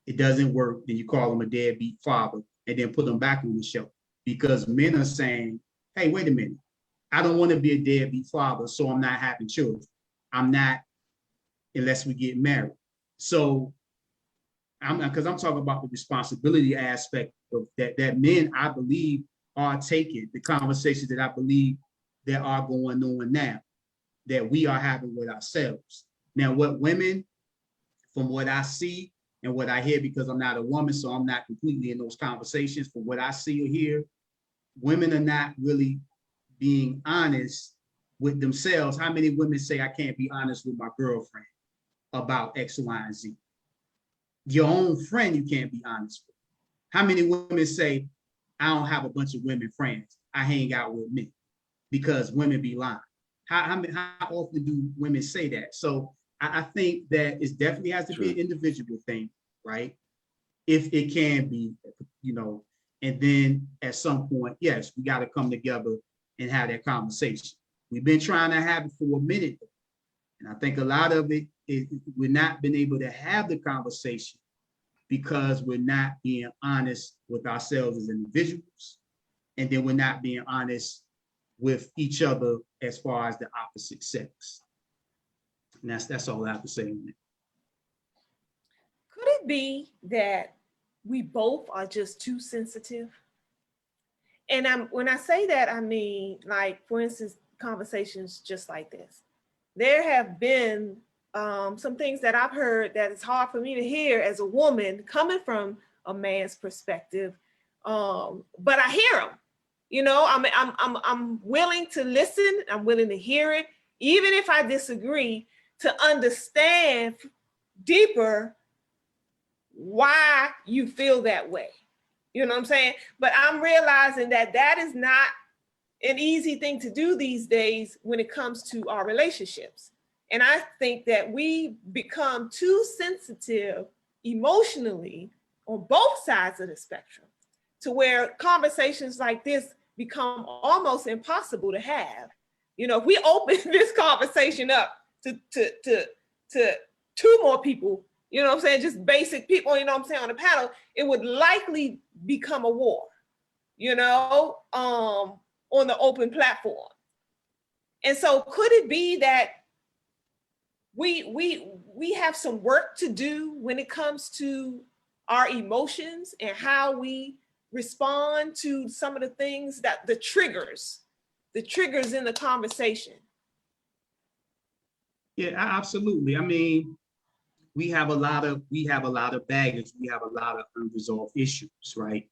It doesn't work, then you call them a deadbeat father and then put them back on the shelf, because men are saying, hey, wait a minute, I don't want to be a deadbeat father, so I'm not having children. I'm not, unless we get married. So because I'm talking about the responsibility aspect of that men, I believe, are taking, the conversations that I believe that are going on now, that we are having with ourselves. Now, what women, from what I see and what I hear, because I'm not a woman, so I'm not completely in those conversations, from what I see or hear, women are not really being honest with themselves. How many women say, I can't be honest with my girlfriend about X, Y, and Z? Your own friend, you can't be honest with. How many women say, I don't have a bunch of women friends, I hang out with men, because women be lying? How often do women say that? So I think that it definitely has to be an individual thing, right? If it can be, And then at some point, yes, we got to come together and have that conversation. We've been trying to have it for a minute. And I think a lot of it is we're not been able to have the conversation because we're not being honest with ourselves as individuals. And then we're not being honest with each other as far as the opposite sex. And that's all I have to say on it. Could it be that we both are just too sensitive? And when I say that, I mean, like, for instance, conversations just like this. There have been some things that I've heard that it's hard for me to hear as a woman coming from a man's perspective, but I hear them. You know, I'm willing to listen. I'm willing to hear it, even if I disagree, to understand deeper why you feel that way. You know what I'm saying? But I'm realizing that that is not an easy thing to do these days when it comes to our relationships. And I think that we become too sensitive emotionally on both sides of the spectrum to where conversations like this become almost impossible to have. You know, if we open this conversation up to two more people, you know what I'm saying, just basic people, you know what I'm saying, on the panel, it would likely become a war, you know, on the open platform. And so could it be that we have some work to do when it comes to our emotions and how we respond to some of the things that the triggers in the conversation? Yeah, absolutely. I mean, we have a lot of baggage. We have a lot of unresolved issues, right?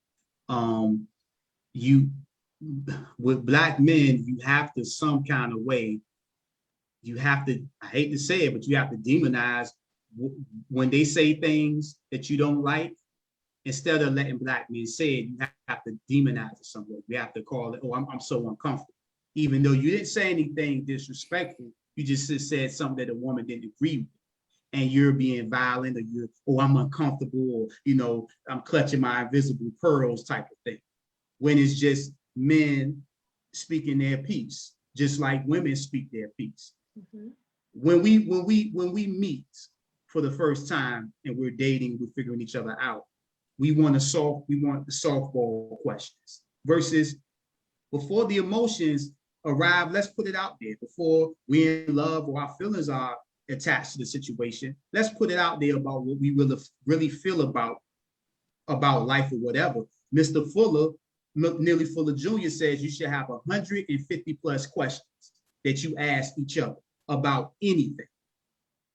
With Black men, you have to some kind of way, you have to, I hate to say it, but you have to demonize when they say things that you don't like. Instead of letting Black men say it, you have to demonize it some way. You have to call it, oh, I'm so uncomfortable. Even though you didn't say anything disrespectful, you just said something that a woman didn't agree with. And you're being violent, or you're, oh, I'm uncomfortable, or, you know, I'm clutching my invisible pearls type of thing. When it's just men speaking their piece, just like women speak their piece. Mm-hmm. When we meet for the first time and we're dating, we're figuring each other out, we want the softball questions versus before the emotions arrive, let's put it out there. Before we're in love or our feelings are attached to the situation, let's put it out there about what we really feel about life or whatever. Mr. Fuller, Nearly Fuller Jr. says you should have 150 plus questions that you ask each other about anything.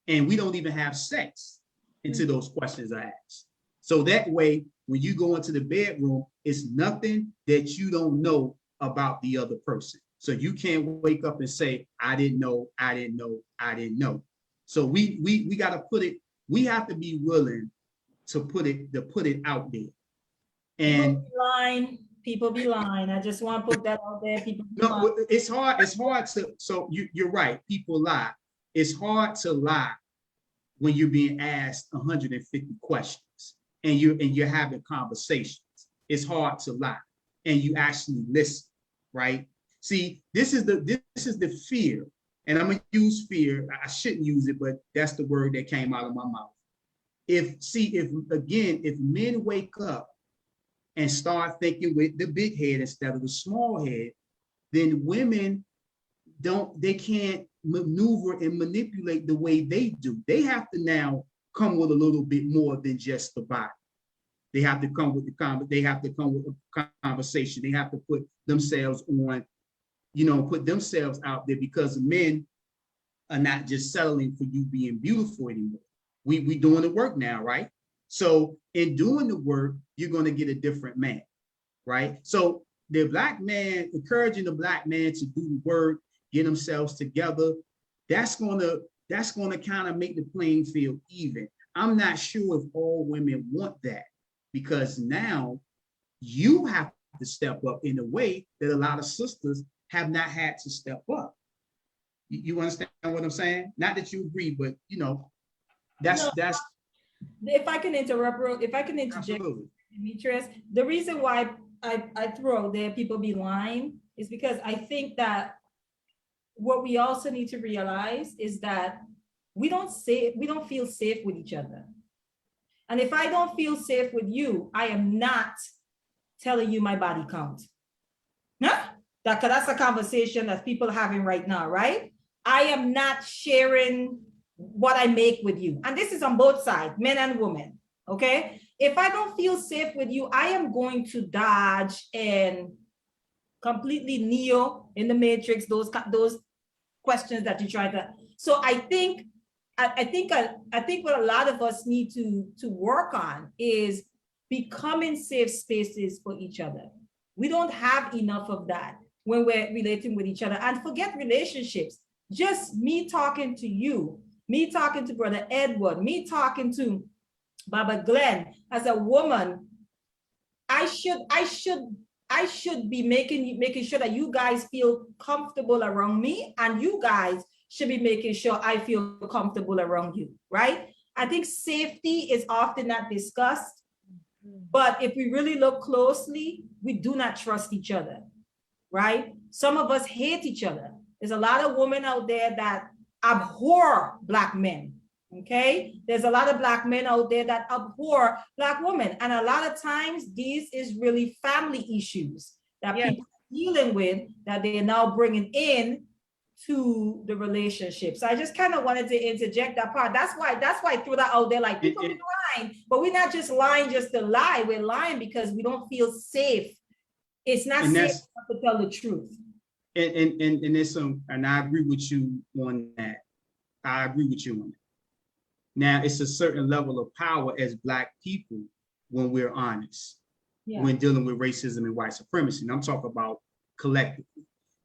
And we don't even have sex until those questions are asked. So that way, when you go into the bedroom, it's nothing that you don't know about the other person. So you can't wake up and say, I didn't know. So we got to put it, we have to be willing to put it out there. And people be lying. I just want to put that out there. People be lying. It's hard to, so you're right, people lie. It's hard to lie when you're being asked 150 questions and you're having conversations. It's hard to lie and you actually listen, right? See, this is the fear. And I'm gonna use fear. I shouldn't use it, but that's the word that came out of my mouth. If men wake up and start thinking with the big head instead of the small head, then women can't maneuver and manipulate the way they do. They have to now come with a little bit more than just the body. They have to come with a conversation. They have to put themselves on, put themselves out there, because men are not just settling for you being beautiful anymore. We doing the work now, right? So in doing the work, you're going to get a different man, right? So the Black man, encouraging the Black man to do the work, get themselves together, that's going to kind of make the playing field even. I'm not sure if all women want that, because now you have to step up in a way that a lot of sisters have not had to step up. You understand what I'm saying? Not that you agree, but that's. If I can interject, Absolutely. Demetrius, the reason why I throw out there people be lying is because I think that what we also need to realize is that we don't feel safe with each other. And if I don't feel safe with you, I am not telling you my body count. Huh? That's a conversation that people are having right now, right? I am not sharing what I make with you. And this is on both sides, men and women, okay? If I don't feel safe with you, I am going to dodge and completely Neo in the matrix, those questions that you try to. So I think what a lot of us need to work on is becoming safe spaces for each other. We don't have enough of that when we're relating with each other. And forget relationships. Just me talking to you, me talking to Brother Edward, me talking to Baba Glenn. As a woman, I should be making sure that you guys feel comfortable around me, and you guys should be making sure I feel comfortable around you, right? I think safety is often not discussed, but if we really look closely, we do not trust each other, right? Some of us hate each other. There's a lot of women out there that abhor Black men, okay? There's a lot of Black men out there that abhor Black women. And a lot of times, these is really family issues that people are dealing with that they are now bringing in to the relationship. So I just kind of wanted to interject that part. That's why I threw that out there, like people be lying, but we're not just lying just to lie. We're lying because we don't feel safe. It's not safe to tell the truth. And there's some, and I agree with you on that. I agree with you on that. Now, it's a certain level of power as Black people when we're honest, when dealing with racism and white supremacy. And I'm talking about collectively.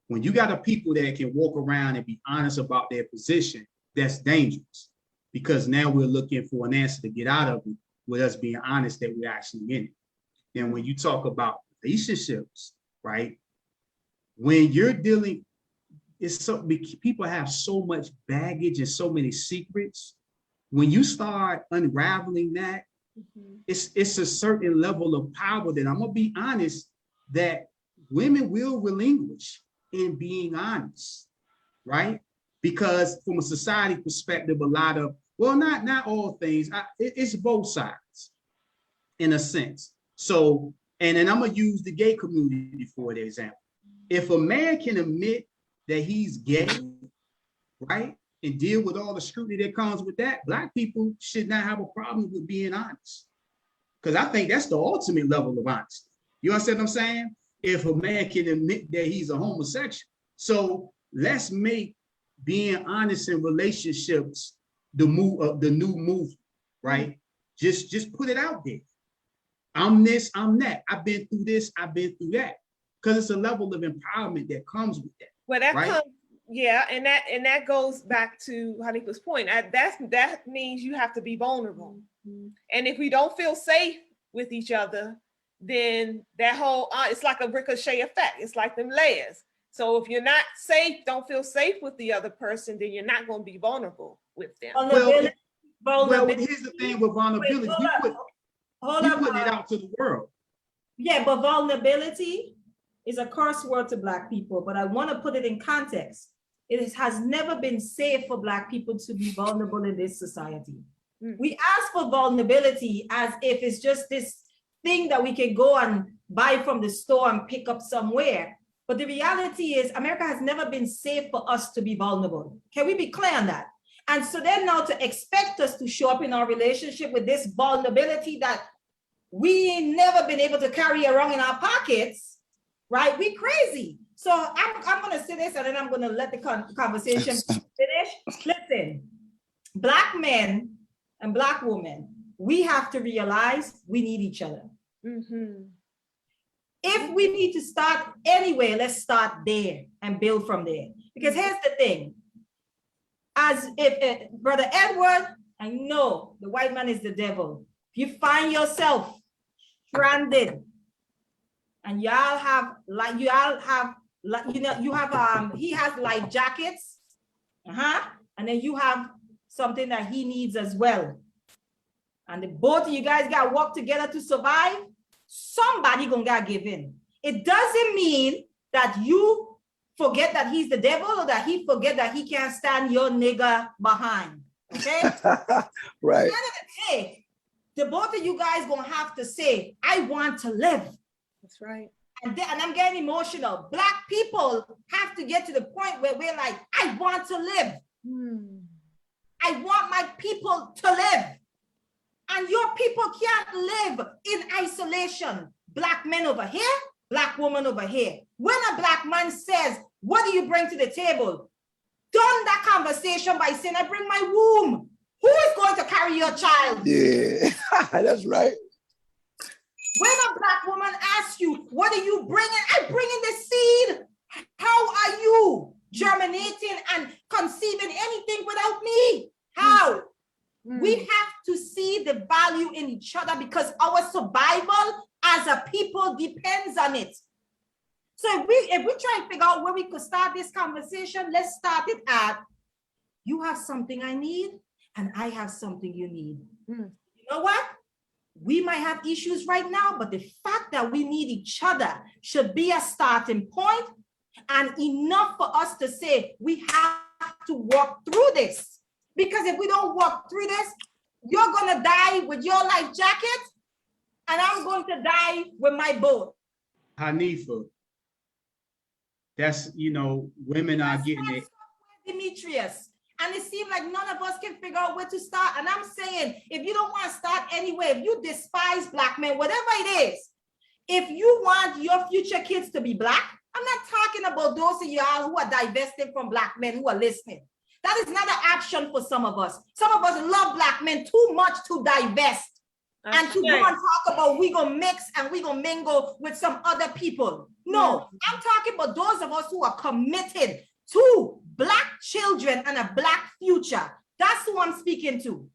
When you got a people that can walk around and be honest about their position, that's dangerous, because now we're looking for an answer to get out of it with us being honest that we're actually in it. And when you talk about relationships, right? When you're dealing, it's so people have so much baggage and so many secrets. When you start unraveling that, it's a certain level of power that I'm gonna be honest that women will relinquish in being honest, right? Because from a society perspective, a lot of, well, not all things, it's both sides in a sense. So, and then I'm gonna use the gay community for the example. If a man can admit that he's gay, right, and deal with all the scrutiny that comes with that, Black people should not have a problem with being honest. Because I think that's the ultimate level of honesty. You understand what I'm saying? If a man can admit that he's a homosexual. So let's make being honest in relationships the new movement, right? Just put it out there. I'm this, I'm that. I've been through this, I've been through that. Because it's a level of empowerment that comes with that. Well, that right? comes, yeah, and that goes back to Hanika's point. That means you have to be vulnerable. And if we don't feel safe with each other, then that whole, it's like a ricochet effect. It's like them layers. So if you're not safe, don't feel safe with the other person, then you're not going to be vulnerable with them. Well, here's the thing with vulnerability. We putting it out to the world. Yeah, but vulnerability is a curse word to Black people, but I want to put it in context. It has never been safe for Black people to be vulnerable in this society. We ask for vulnerability as if it's just this thing that we can go and buy from the store and pick up somewhere. But the reality is America has never been safe for us to be vulnerable. Can we be clear on that? And so then now to expect us to show up in our relationship with this vulnerability that we ain't never been able to carry around in our pockets, right? We crazy. So I'm gonna say this and then I'm gonna let the conversation finish. Listen, Black men and Black women, we have to realize we need each other. If we need to start anywhere, let's start there and build from there. Because here's the thing. As if Brother Edward, I know the white man is the devil. If you find yourself stranded and y'all have he has life jackets, and then you have something that he needs as well. And the both of you guys got to work together to survive. somebody gonna gotta give in. It doesn't mean that you forget that he's the devil or that he forget that he can't stand your nigga behind. Okay? Right. At the end of the day, the both of you guys gonna have to say, I want to live. That's right. And I'm getting emotional. Black people have to get to the point where we're like, I want to live. I want my people to live. And your people can't live in isolation. Black men over here, black woman over here. When a black man says, what do you bring to the table? Done that conversation by saying, I bring my womb. Who is going to carry your child? Yeah, that's right. When a black woman asks you, what are you bringing? I bring in the seed. How are you germinating and conceiving anything without me? How? We have to see the value in each other because our survival as a people depends on it. So if we try and figure out where we could start this conversation, let's start it at, you have something I need and I have something you need. You know what? We might have issues right now, but the fact that we need each other should be a starting point and enough for us to say we have to walk through this. Because if we don't walk through this, you're going to die with your life jacket and I'm going to die with my boat. Hanifa, that's, women are getting it. Demetrius. And it seems like none of us can figure out where to start. And I'm saying, if you don't want to start anywhere, if you despise black men, whatever it is, if you want your future kids to be black, I'm not talking about those of y'all who are divested from black men who are listening. That is not an option for some of us. Some of us love black men too much to divest and to go and talk about we gonna mix and we gonna mingle with some other people. No, I'm talking about those of us who are committed to black children and a black future. That's who I'm speaking to.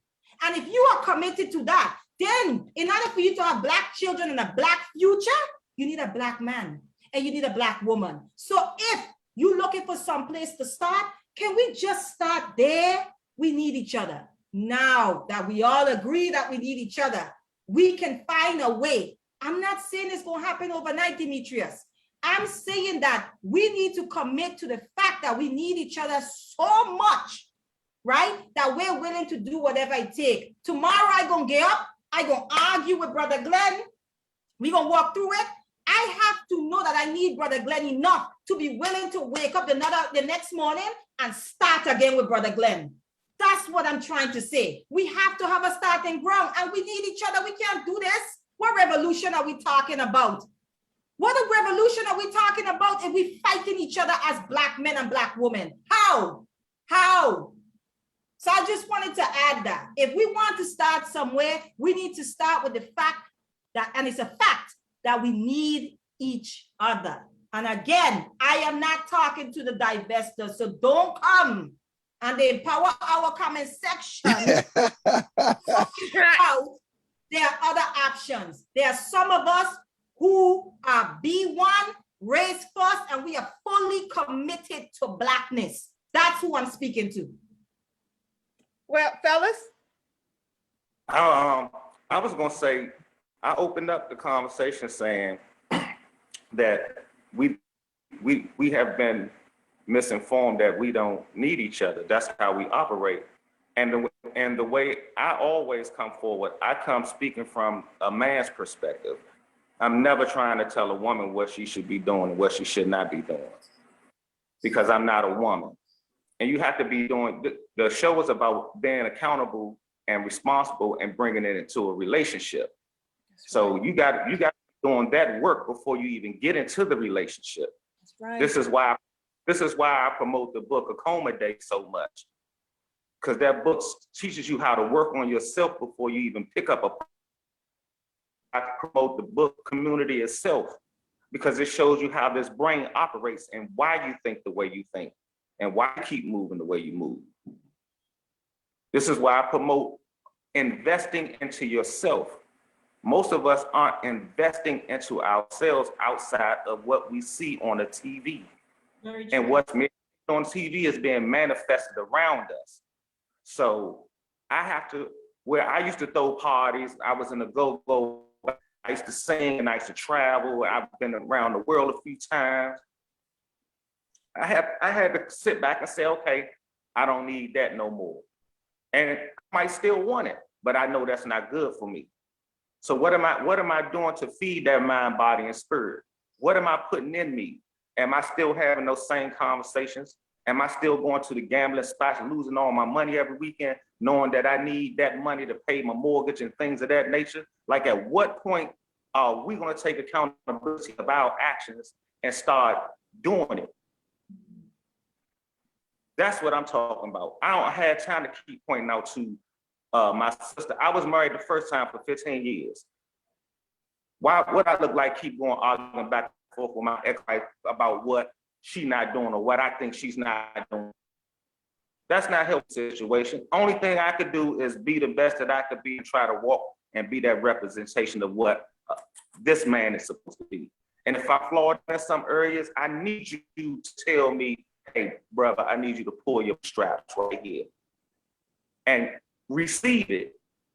And if you are committed to that, then in order for you to have black children and a black future, you need a black man and you need a black woman. So if you're looking for some place to start, can we just start there? We need each other. Now that we all agree that we need each other, we can find a way. I'm not saying it's going to happen overnight, Demetrius. I'm saying that we need to commit to the fact that we need each other so much, right? That we're willing to do whatever it takes. Tomorrow I gonna get up, I gonna argue with Brother Glenn. We gonna walk through it. I have to know that I need Brother Glenn enough to be willing to wake up the next morning and start again with Brother Glenn. That's what I'm trying to say. We have to have a starting ground and we need each other. We can't do this. What revolution are we talking about? What a revolution are we talking about if we fighting each other as black men and black women? How? How? So I just wanted to add that. If we want to start somewhere, we need to start with the fact that, and it's a fact, that we need each other. And again, I am not talking to the divestors, so don't come and the Empower Hour comment section. There are other options. There are some of us who are B1, raised first, and we are fully committed to blackness. That's who I'm speaking to. Well, fellas. I was gonna say, I opened up the conversation saying that we have been misinformed that we don't need each other. That's how we operate. And the way I always come forward, I come speaking from a man's perspective. I'm never trying to tell a woman what she should be doing and what she should not be doing, because I'm not a woman. And you have to be doing, the show is about being accountable and responsible and bringing it into a relationship. So you got to be doing that work before you even get into the relationship. That's right. This is why I promote the book Accommodate so much, because that book teaches you how to work on yourself before you even pick up a. I promote the book Community Itself, because it shows you how this brain operates and why you think the way you think and why you keep moving the way you move. This is why I promote investing into yourself. Most of us aren't investing into ourselves outside of what we see on the TV. And what's on TV is being manifested around us. So I have to, where I used to throw parties, I was in a go-go, I used to sing and I used to travel. I've been around the world a few times. I had to sit back and say, okay, I don't need that no more. And I might still want it, but I know that's not good for me. So what am I doing to feed that mind, body, and spirit? What am I putting in me? Am I still having those same conversations? Am I still going to the gambling spots and losing all my money every weekend, knowing that I need that money to pay my mortgage and things of that nature? Like, at what point are we going to take accountability of our actions and start doing it? That's what I'm talking about. I don't have time to keep pointing out to my sister. I was married the first time for 15 years. Why would I look like keep going arguing back and forth with my ex-wife about what she not doing or what I think she's not doing? That's not a healthy situation. Only thing I could do is be the best that I could be and try to walk and be that representation of what this man is supposed to be. And if I flawed in some areas, I need you to tell me, hey, brother, I need you to pull your straps right here and receive it.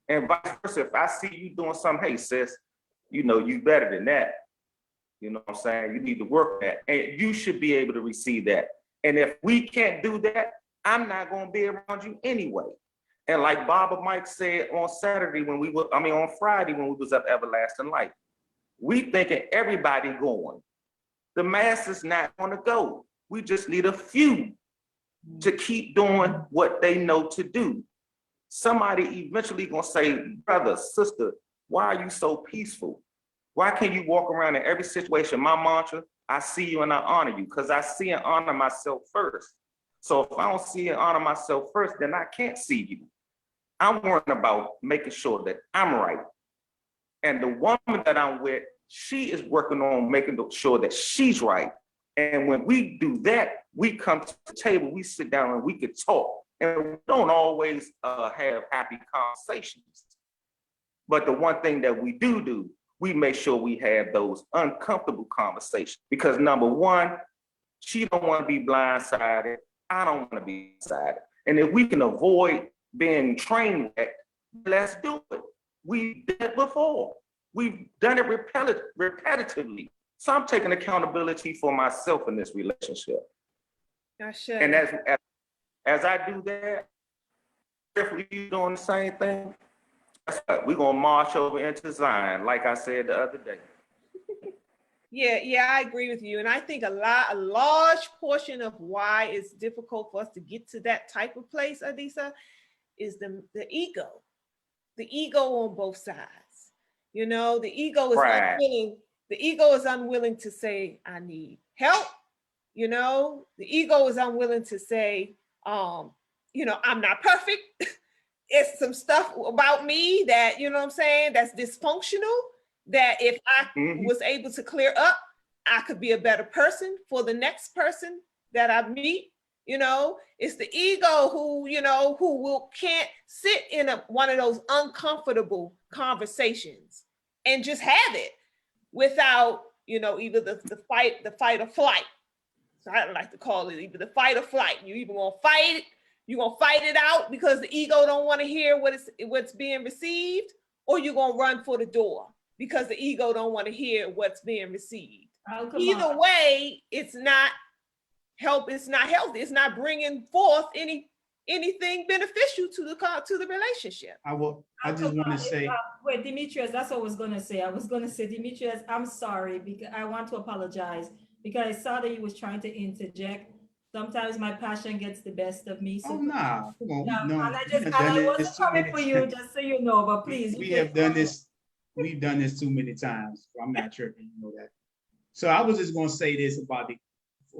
And vice versa, if I see you doing something, hey, sis, you know, you better than that. You know what I'm saying? You need to work that. And you should be able to receive that. And if we can't do that, I'm not going to be around you anyway. And like Bob and Mike said on Saturday when on Friday when we was up Everlasting Light, we thinking everybody going. The masses not going to go. We just need a few to keep doing what they know to do. Somebody eventually going to say, brother, sister, why are you so peaceful? Why can't you walk around in every situation? My mantra, I see you and I honor you, because I see and honor myself first. So if I don't see and honor myself first, then I can't see you. I'm worrying about making sure that I'm right. And the woman that I'm with, she is working on making sure that she's right. And when we do that, we come to the table, we sit down and we can talk. And we don't always have happy conversations. But the one thing that we do, we make sure we have those uncomfortable conversations. Because number one, she don't want to be blindsided. I don't want to be blindsided. And if we can avoid being train wrecked, let's do it. We did it before. We've done it repetitively. So I'm taking accountability for myself in this relationship. I should. And as I do that, if you doing the same thing, we're gonna march over into Zion, like I said the other day. Yeah, I agree with you. And I think a large portion of why it's difficult for us to get to that type of place, Adisa, is the ego. The ego on both sides. You know, the ego is unwilling. The ego is unwilling to say, I need help. You know, the ego is unwilling to say, you know, I'm not perfect. It's some stuff about me that, you know what I'm saying, that's dysfunctional, that if I was able to clear up, I could be a better person for the next person that I meet. You know, it's the ego who, you know, can't sit in one of those uncomfortable conversations and just have it without, you know, either the fight or flight. So I like to call it either the fight or flight. You either gonna fight it, you're gonna fight it out because the ego don't want to hear what's being received, or you're gonna run for the door because the ego don't want to hear what's being received. Either way, it's not healthy. It's not bringing forth anything beneficial to the relationship. I just want to say. Wait, Demetrius, that's what I was going to say. I was going to say, Demetrius, I'm sorry, because I want to apologize because I saw that you was trying to interject. Sometimes my passion gets the best of me. So Nah, come on. and I wasn't coming for you, just so you know, but please. We have done this. We've done this too many times. I'm not tripping, you know that. So I was just going to say this about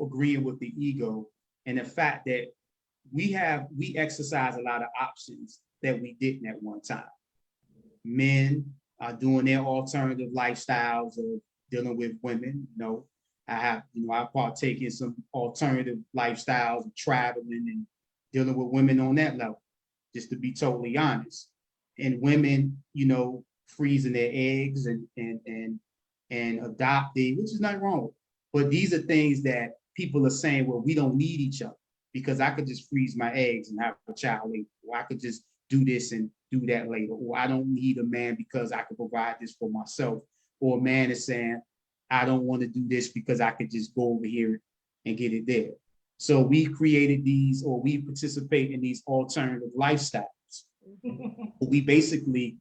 agreeing with the ego and the fact that we exercise a lot of options that we didn't at one time. Men are doing their alternative lifestyles of dealing with women. I partake in some alternative lifestyles of traveling and dealing with women on that level, just to be totally honest. And women, freezing their eggs and adopting, which is not wrong. But these are things that people are saying, well, we don't need each other because I could just freeze my eggs and have a child later, or I could just do this and do that later, or I don't need a man because I can provide this for myself. or a man is saying, I don't want to do this because I could just go over here and get it there. So we created these, or we participate in these alternative lifestyles. We basically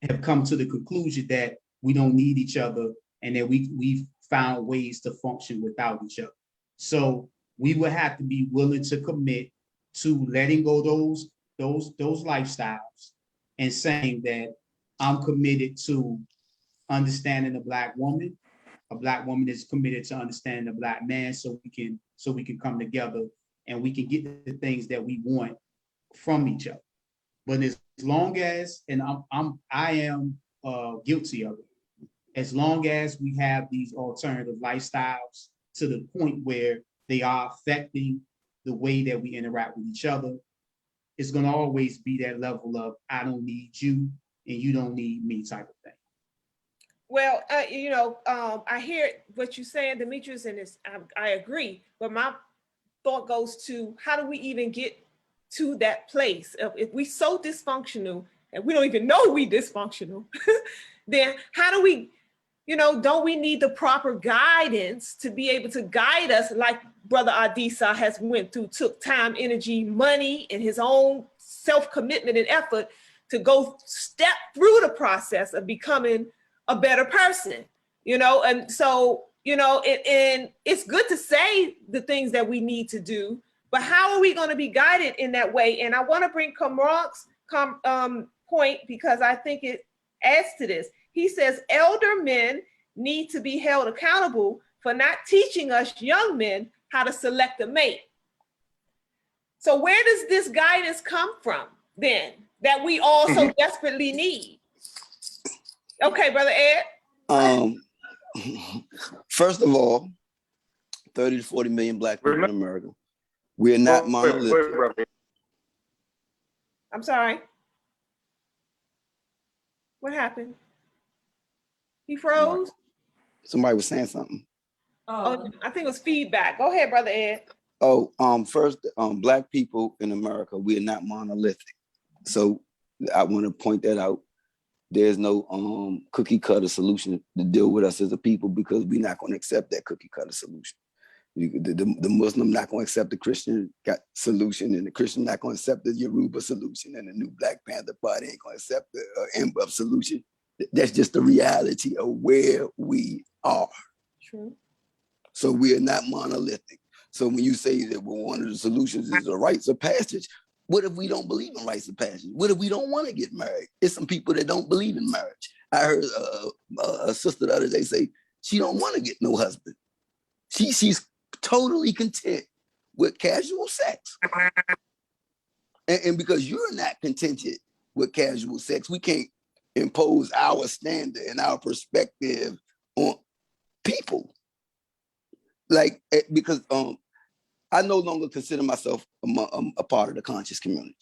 have come to the conclusion that we don't need each other and that we've found ways to function without each other. So we would have to be willing to commit to letting go those lifestyles and saying that I'm committed to understanding the Black woman. A Black woman is committed to understanding the Black man, so we can come together and we can get the things that we want from each other. But as long as, and I am guilty of it, as long as we have these alternative lifestyles to the point where they are affecting the way that we interact with each other, it's going to always be that level of I don't need you and you don't need me type of thing. Well, I hear what you're saying, Demetrius, and I agree. But my thought goes to how do we even get to that place of if we so dysfunctional and we don't even know we dysfunctional, then how do we, don't we need the proper guidance to be able to guide us like Brother Adisa has went through, took time, energy, money, and his own self-commitment and effort to go step through the process of becoming a better person, and so, and it's good to say the things that we need to do, but how are we going to be guided in that way? And I want to bring Kamrak's point because I think it adds to this. He says, elder men need to be held accountable for not teaching us young men how to select a mate. So where does this guidance come from then that we all so desperately need? Okay, Brother Ed. First of all, 30 to 40 million Black people in America. We are not monolithic. I'm sorry. What happened? He froze? Somebody was saying something. Oh, I think it was feedback. Go ahead, Brother Ed. First, Black people in America, we are not monolithic. So I want to point that out. There's no cookie cutter solution to deal with us as a people because we're not going to accept that cookie cutter solution. The Muslim not going to accept the Christian solution, and the Christian not going to accept the Yoruba solution, and the new Black Panther Party ain't going to accept the MBUF solution. That's just the reality of where we are. True. So we are not monolithic. So when you say that one of the solutions is the rites of passage, what if we don't believe in rites of passage? What if we don't want to get married? It's some people that don't believe in marriage. I heard a sister the other day say she don't want to get no husband. She's totally content with casual sex. And because you're not contented with casual sex, we can't impose our standard and our perspective on people. Like, because I no longer consider myself a part of the conscious community.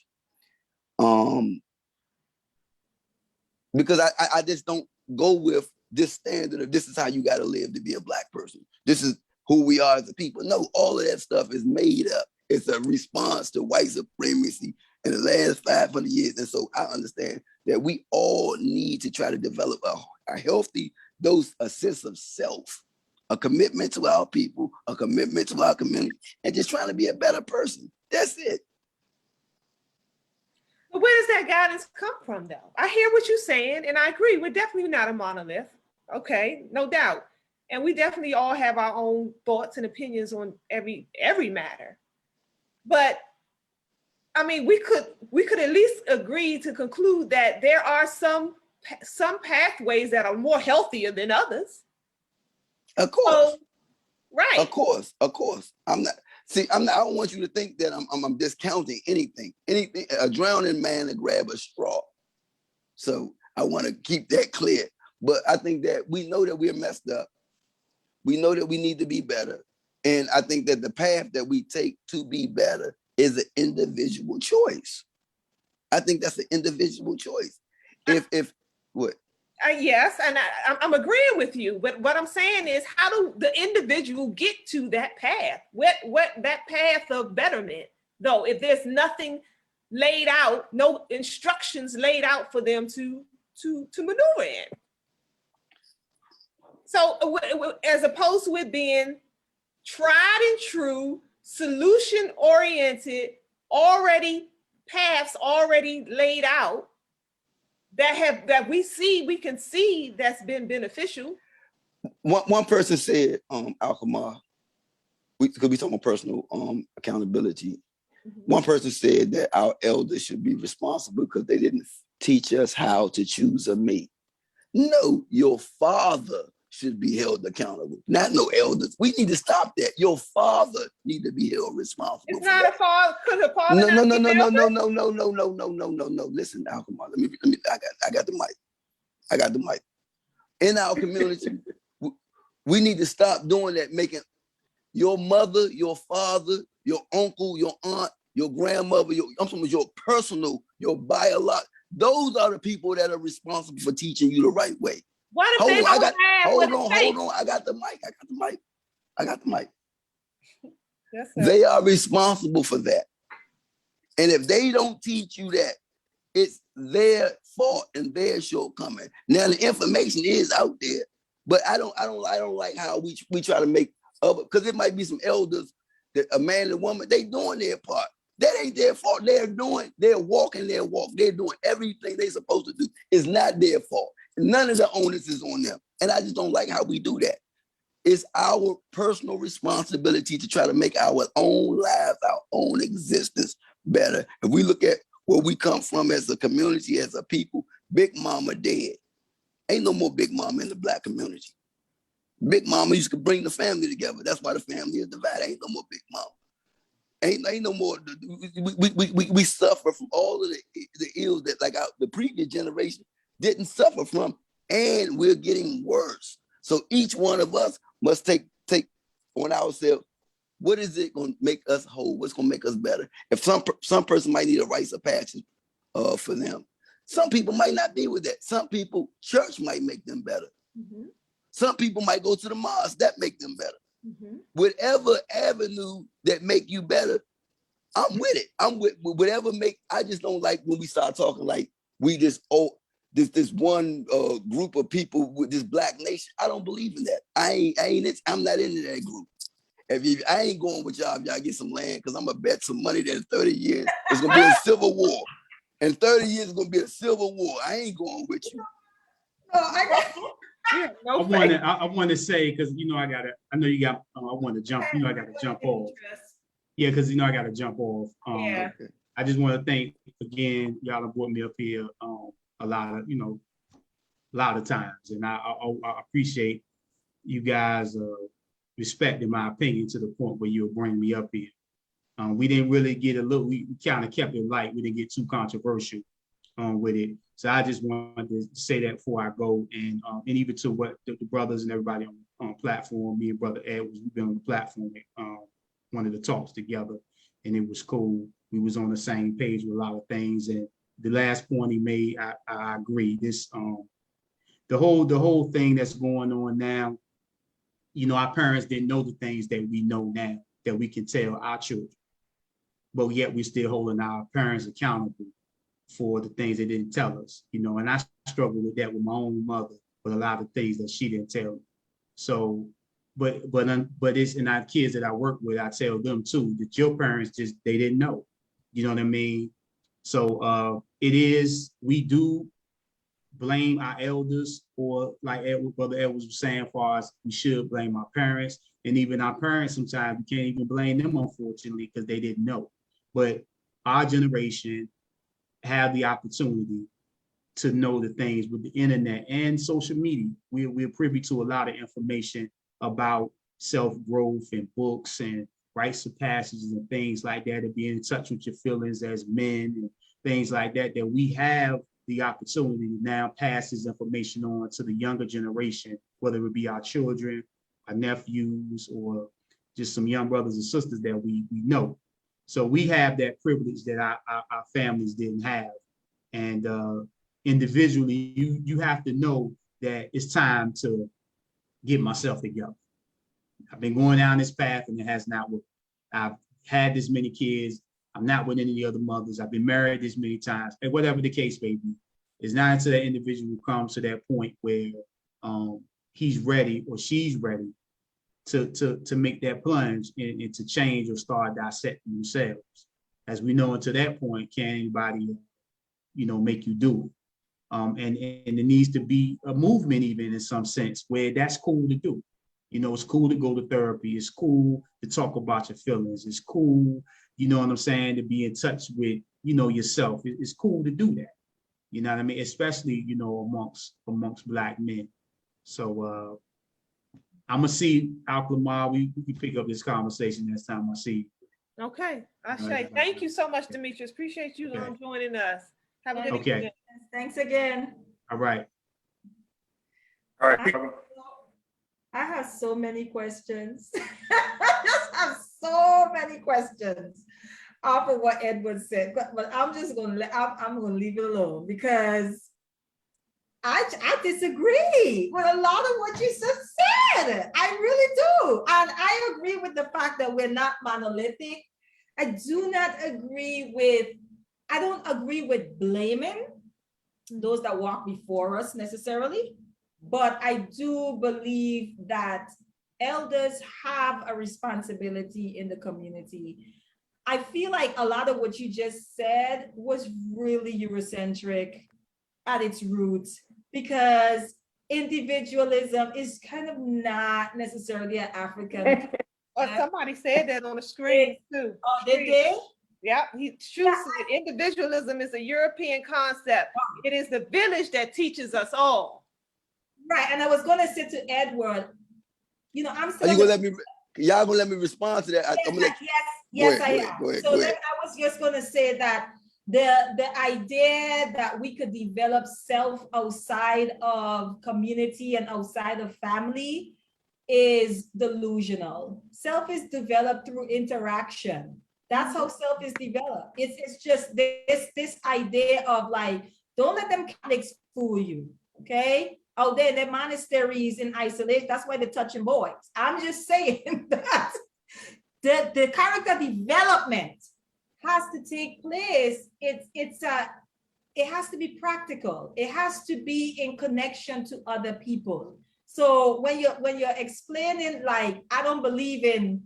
Because I just don't go with this standard of this is how you got to live to be a Black person. This is who we are as a people. No, all of that stuff is made up. It's a response to white supremacy in the last 500 years. And so I understand that we all need to try to develop a healthy dose, a sense of self, a commitment to our people, a commitment to our community, and just trying to be a better person. That's it. But where does that guidance come from, though? I hear what you're saying, and I agree. We're definitely not a monolith. Okay, no doubt. And we definitely all have our own thoughts and opinions on every matter. But I mean, we could at least agree to conclude that there are some pathways that are more healthier than others. Of course. So, right. Of course. I don't want you to think that I'm discounting anything. A drowning man to grab a straw. So I want to keep that clear. But I think that we know that we're messed up. We know that we need to be better. And I think that the path that we take to be better is an individual choice. I think that's an individual choice. What? Yes, and I'm agreeing with you. But what I'm saying is, how do the individual get to that path? What that path of betterment, though, if there's nothing laid out, no instructions laid out for them to maneuver in? So as opposed to it being tried and true, solution oriented, already paths already laid out that we can see that's been beneficial. One person said, Alkamar, we could be talking about personal accountability. One person said that our elders should be responsible because they didn't teach us how to choose a mate. No, your father should be held accountable, not no elders. We need to stop that. Your father need to be held responsible. It's not a father. Could a father No. Listen, Alkamar. Let me. I got the mic. I got the mic. In our community, we need to stop doing that, making your mother, your father, your uncle, your aunt, your grandmother, I'm talking about your personal, your biological. Those are the people that are responsible for teaching you the right way. What if they don't have hold on. I got the mic. Yes, they are responsible for that. And if they don't teach you that, it's their fault and their shortcoming. Now the information is out there, but I don't like how we try to make other, because it might be some elders that a man and a woman, they doing their part. That ain't their fault. They're walking their walk. They're doing everything they're supposed to do. It's not their fault. None of the onus is on them. And I just don't like how we do that. It's our personal responsibility to try to make our own lives, our own existence better. If we look at where we come from as a community, as a people, Big Mama dead. Ain't no more Big Mama in the Black community. Big Mama used to bring the family together. That's why the family is divided. Ain't no more Big Mama. Ain't no more. We suffer from all of the ills that like the previous generation didn't suffer from, and we're getting worse. So each one of us must take on ourselves. What is it going to make us whole? What's going to make us better? If some person might need a rites of passage for them, some people might not be with that. Some people, church might make them better. Mm-hmm. Some people might go to the mosque, that make them better. Mm-hmm. Whatever avenue that make you better, I'm with it. I'm with whatever I just don't like when we start talking like we just this one group of people with this Black nation. I don't believe in that. I'm not into that group. I ain't going with y'all if y'all get some land, because I'm gonna bet some money that in 30 years it's gonna be a civil war. In 30 years it's gonna be a civil war. I ain't going with you. I want to say, because I know you got. I want to jump. I got to jump off. Yeah, because I got to jump off. Okay. I just want to thank again. Y'all have brought me up here a lot of times, and I appreciate you guys respecting my opinion to the point where you'll bring me up here. We didn't really get we kind of kept it light. We didn't get too controversial with it. So I just wanted to say that before I go, and even to what the brothers and everybody on platform, me and Brother Ed, we've been on the platform, one of the talks together, and it was cool. We was on the same page with a lot of things, and the last point he made, I agree. This the whole thing that's going on now, our parents didn't know the things that we know now that we can tell our children, but yet we're still holding our parents accountable for the things they didn't tell us, and I struggle with that with my own mother, with a lot of things that she didn't tell me. So, but it's in our kids that I work with, I tell them too, that your parents they didn't know, you know what I mean? So we do blame our elders, or like Brother Edwards was saying, for us, we should blame our parents, and even our parents sometimes we can't even blame them, unfortunately, because they didn't know. But our generation have the opportunity to know the things with the internet and social media. We're privy to a lot of information about self-growth and books and rites of passages and things like that, to be in touch with your feelings as men and things like that, that we have the opportunity to now pass this information on to the younger generation, whether it be our children, our nephews, or just some young brothers and sisters that we know. So we have that privilege that our families didn't have. And individually, you have to know that it's time to get myself together. I've been going down this path and it has not worked. I've had this many kids. I'm not with any other mothers. I've been married this many times, and whatever the case may be, it's not until that individual comes to that point where he's ready or she's ready to make that plunge and to change or start dissecting themselves. As we know, until that point, can anybody, make you do it? And there needs to be a movement, even in some sense, where that's cool to do. It's cool to go to therapy. It's cool to talk about your feelings. It's cool, you know what I'm saying, to be in touch with, yourself. It's cool to do that. You know what I mean? Especially, amongst Black men. So I'm gonna see Alclamar. We can pick up this conversation next time I see you. Okay, Ashe. Right. Thank you so much, Demetrius. Appreciate you Okay. joining us. Have a good Okay. evening. Thanks again. All right. All right. I have so many questions. I just have so many questions off of what Edward said, but I'm just I'm gonna leave it alone because I disagree with a lot of what you just said. I really do. And I agree with the fact that we're not monolithic. I don't agree with blaming those that walk before us necessarily, but I do believe that elders have a responsibility in the community. I feel like a lot of what you just said was really Eurocentric at its roots, because individualism is kind of not necessarily an African. Somebody said that on the screen too. Oh, did they? Yep, Shu said individualism is a European concept. It is the village that teaches us all. Right, and I was gonna say to Edward, I'm still. Are you gonna let me? Y'all gonna let me respond to that? Yes, I ahead, am. go ahead, So go then ahead. I was just gonna say that the idea that we could develop self outside of community and outside of family is delusional. Self is developed through interaction. That's how self is developed. It's just this idea of like, don't let them Catholics fool you, okay? Out there in their monasteries in isolation, that's why they're touching boys. I'm just saying that the character development has to take place. It has to be practical. It has to be in connection to other people. So when you're explaining, like, I don't believe in,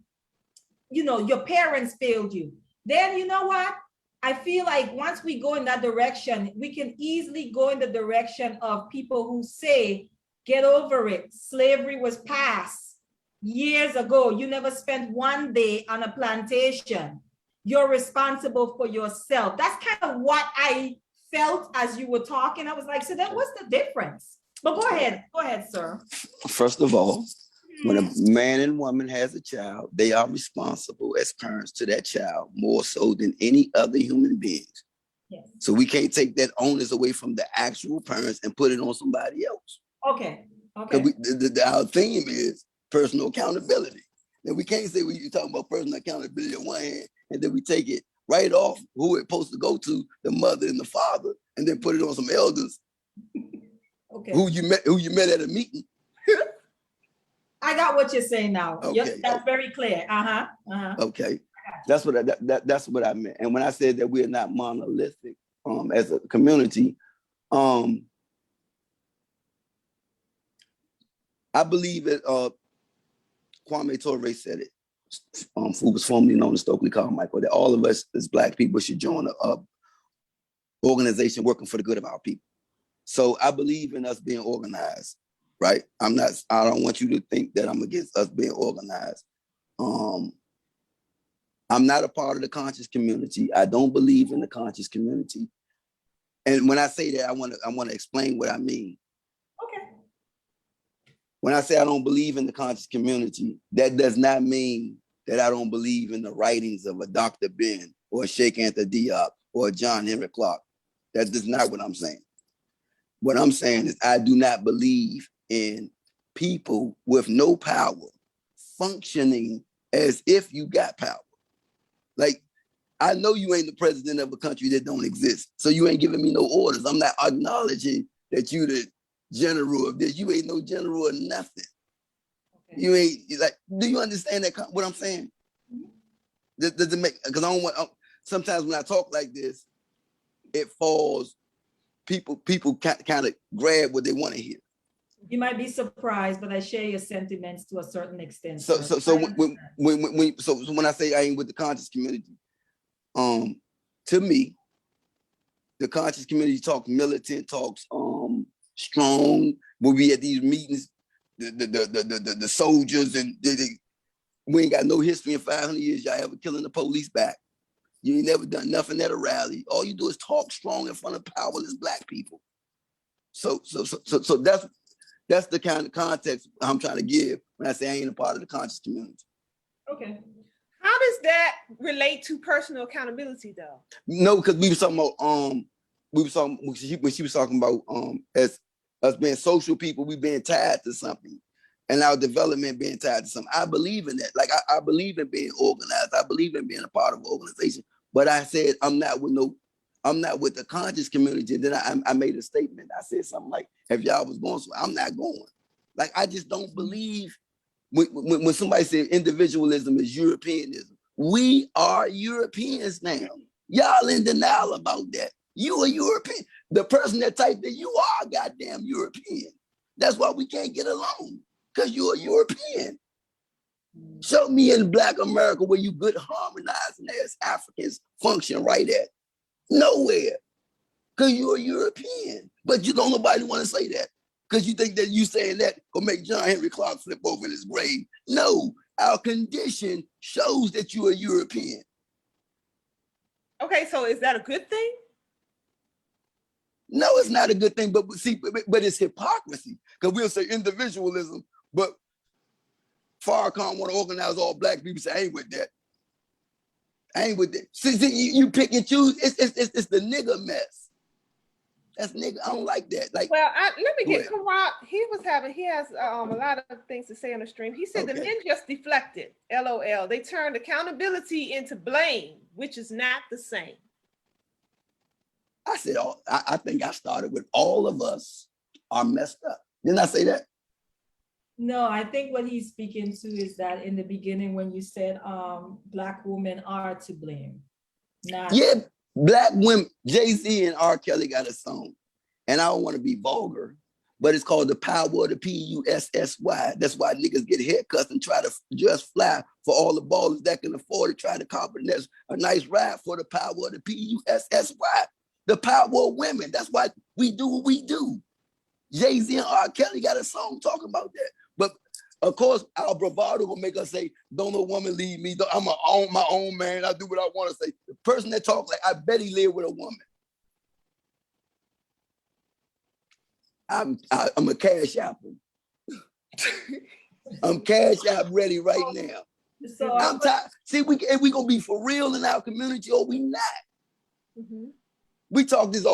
your parents failed you, then you know what? I feel like once we go in that direction, we can easily go in the direction of people who say, get over it. Slavery was passed years ago. You never spent one day on a plantation. You're responsible for yourself. That's kind of what I felt as you were talking. I was like, so then what's the difference? But go ahead, sir. First of all, when a man and woman has a child, they are responsible as parents to that child more so than any other human beings. Yes. So we can't take that onus away from the actual parents and put it on somebody else. Okay. Our theme is personal accountability. And we can't say you're talking about personal accountability on one hand, and then we take it right off who it's supposed to go to, the mother and the father, and then put it on some elders Okay. who you met at a meeting. I got what you're saying now. Okay. Yep, that's very clear. Okay, that's what I meant. And when I said that we're not monolithic as a community, I believe that Kwame Ture said it, who was formerly known as Stokely Carmichael, that all of us as Black people should join a organization working for the good of our people. So I believe in us being organized, right? I don't want you to think that I'm against us being organized. I'm not a part of the conscious community. I don't believe in the conscious community. And when I say that, I want to explain what I mean. Okay. When I say I don't believe in the conscious community, that does not mean that I don't believe in the writings of a Dr. Ben or a Sheikh Anta Diop or a John Henry Clark. That is not what I'm saying. What I'm saying is I do not believe in people with no power functioning as if you got power. Like, I know you ain't the president of a country that don't exist, so you ain't giving me no orders. I'm not acknowledging that you the general of this. You ain't no general of nothing. Okay. You ain't like. Do you understand that? What I'm saying? Does it make? Because I don't want. Sometimes when I talk like this, it falls. People kind of grab what they want to hear. You might be surprised, but I share your sentiments to a certain extent. So sir. so I when I say I ain't with the conscious community, to me, the conscious community talks militant, talks strong. When we at these meetings, the soldiers and we ain't got no history in 500 years. Y'all ever killing the police back? You ain't never done nothing at a rally. All you do is talk strong in front of powerless Black people. So that's the kind of context I'm trying to give when I say I ain't a part of the conscious community. Okay. How does that relate to personal accountability though? No, because we were talking about when she was talking about as us being social people, we being tied to something, and our development being tied to something. I believe in that. Like I believe in being organized. I believe in being a part of an organization. But I said I'm not with the conscious community. And then I made a statement. I said something like, if y'all was going, so I'm not going. Like I just don't believe when somebody said individualism is Europeanism. We are Europeans now. Y'all in denial about that. You are European. The person that typed that you are goddamn European. That's why we can't get along, because you're a European. Show me in Black America where you good harmonizing as Africans function right at. Nowhere. Because you're a European. But you don't nobody want to say that. Because you think that you saying that will make John Henry Clark flip over in his grave. No, our condition shows that you are European. Okay, so is that a good thing? No, it's not a good thing, but see, but it's hypocrisy. Because we'll say individualism, but Farrakhan want to organize all Black people. Say, I ain't with that. I ain't with that. See, you pick and choose. It's the nigga mess. That's nigga. I don't like that. Like, Well, let me get Go Karat. He has a lot of things to say on the stream. He said the Okay. men just deflected. LOL. They turned accountability into blame, which is not the same. I said, I think I started with all of us are messed up. Didn't I say that? No, I think what he's speaking to is that in the beginning when you said Black women are to blame. Not Yeah, Black women, Jay-Z and R. Kelly got a song, and I don't want to be vulgar, but it's called The Power of the P-U-S-S-Y. That's why niggas get haircuts and try to just fly for all the ballers that can afford to try to cop a nice ride for the power of the P-U-S-S-Y. The power of women. That's why we do what we do. Jay-Z and R. Kelly got a song talking about that. But of course, our bravado will make us say, don't a woman lead me. I'm my own man. I do what I want to say. The person that talks like, I bet he live with a woman. I'm a cash apple. I'm cash app ready right now. so I'm tired. See, we gonna be for real in our community or we not. Mm-hmm. We talk this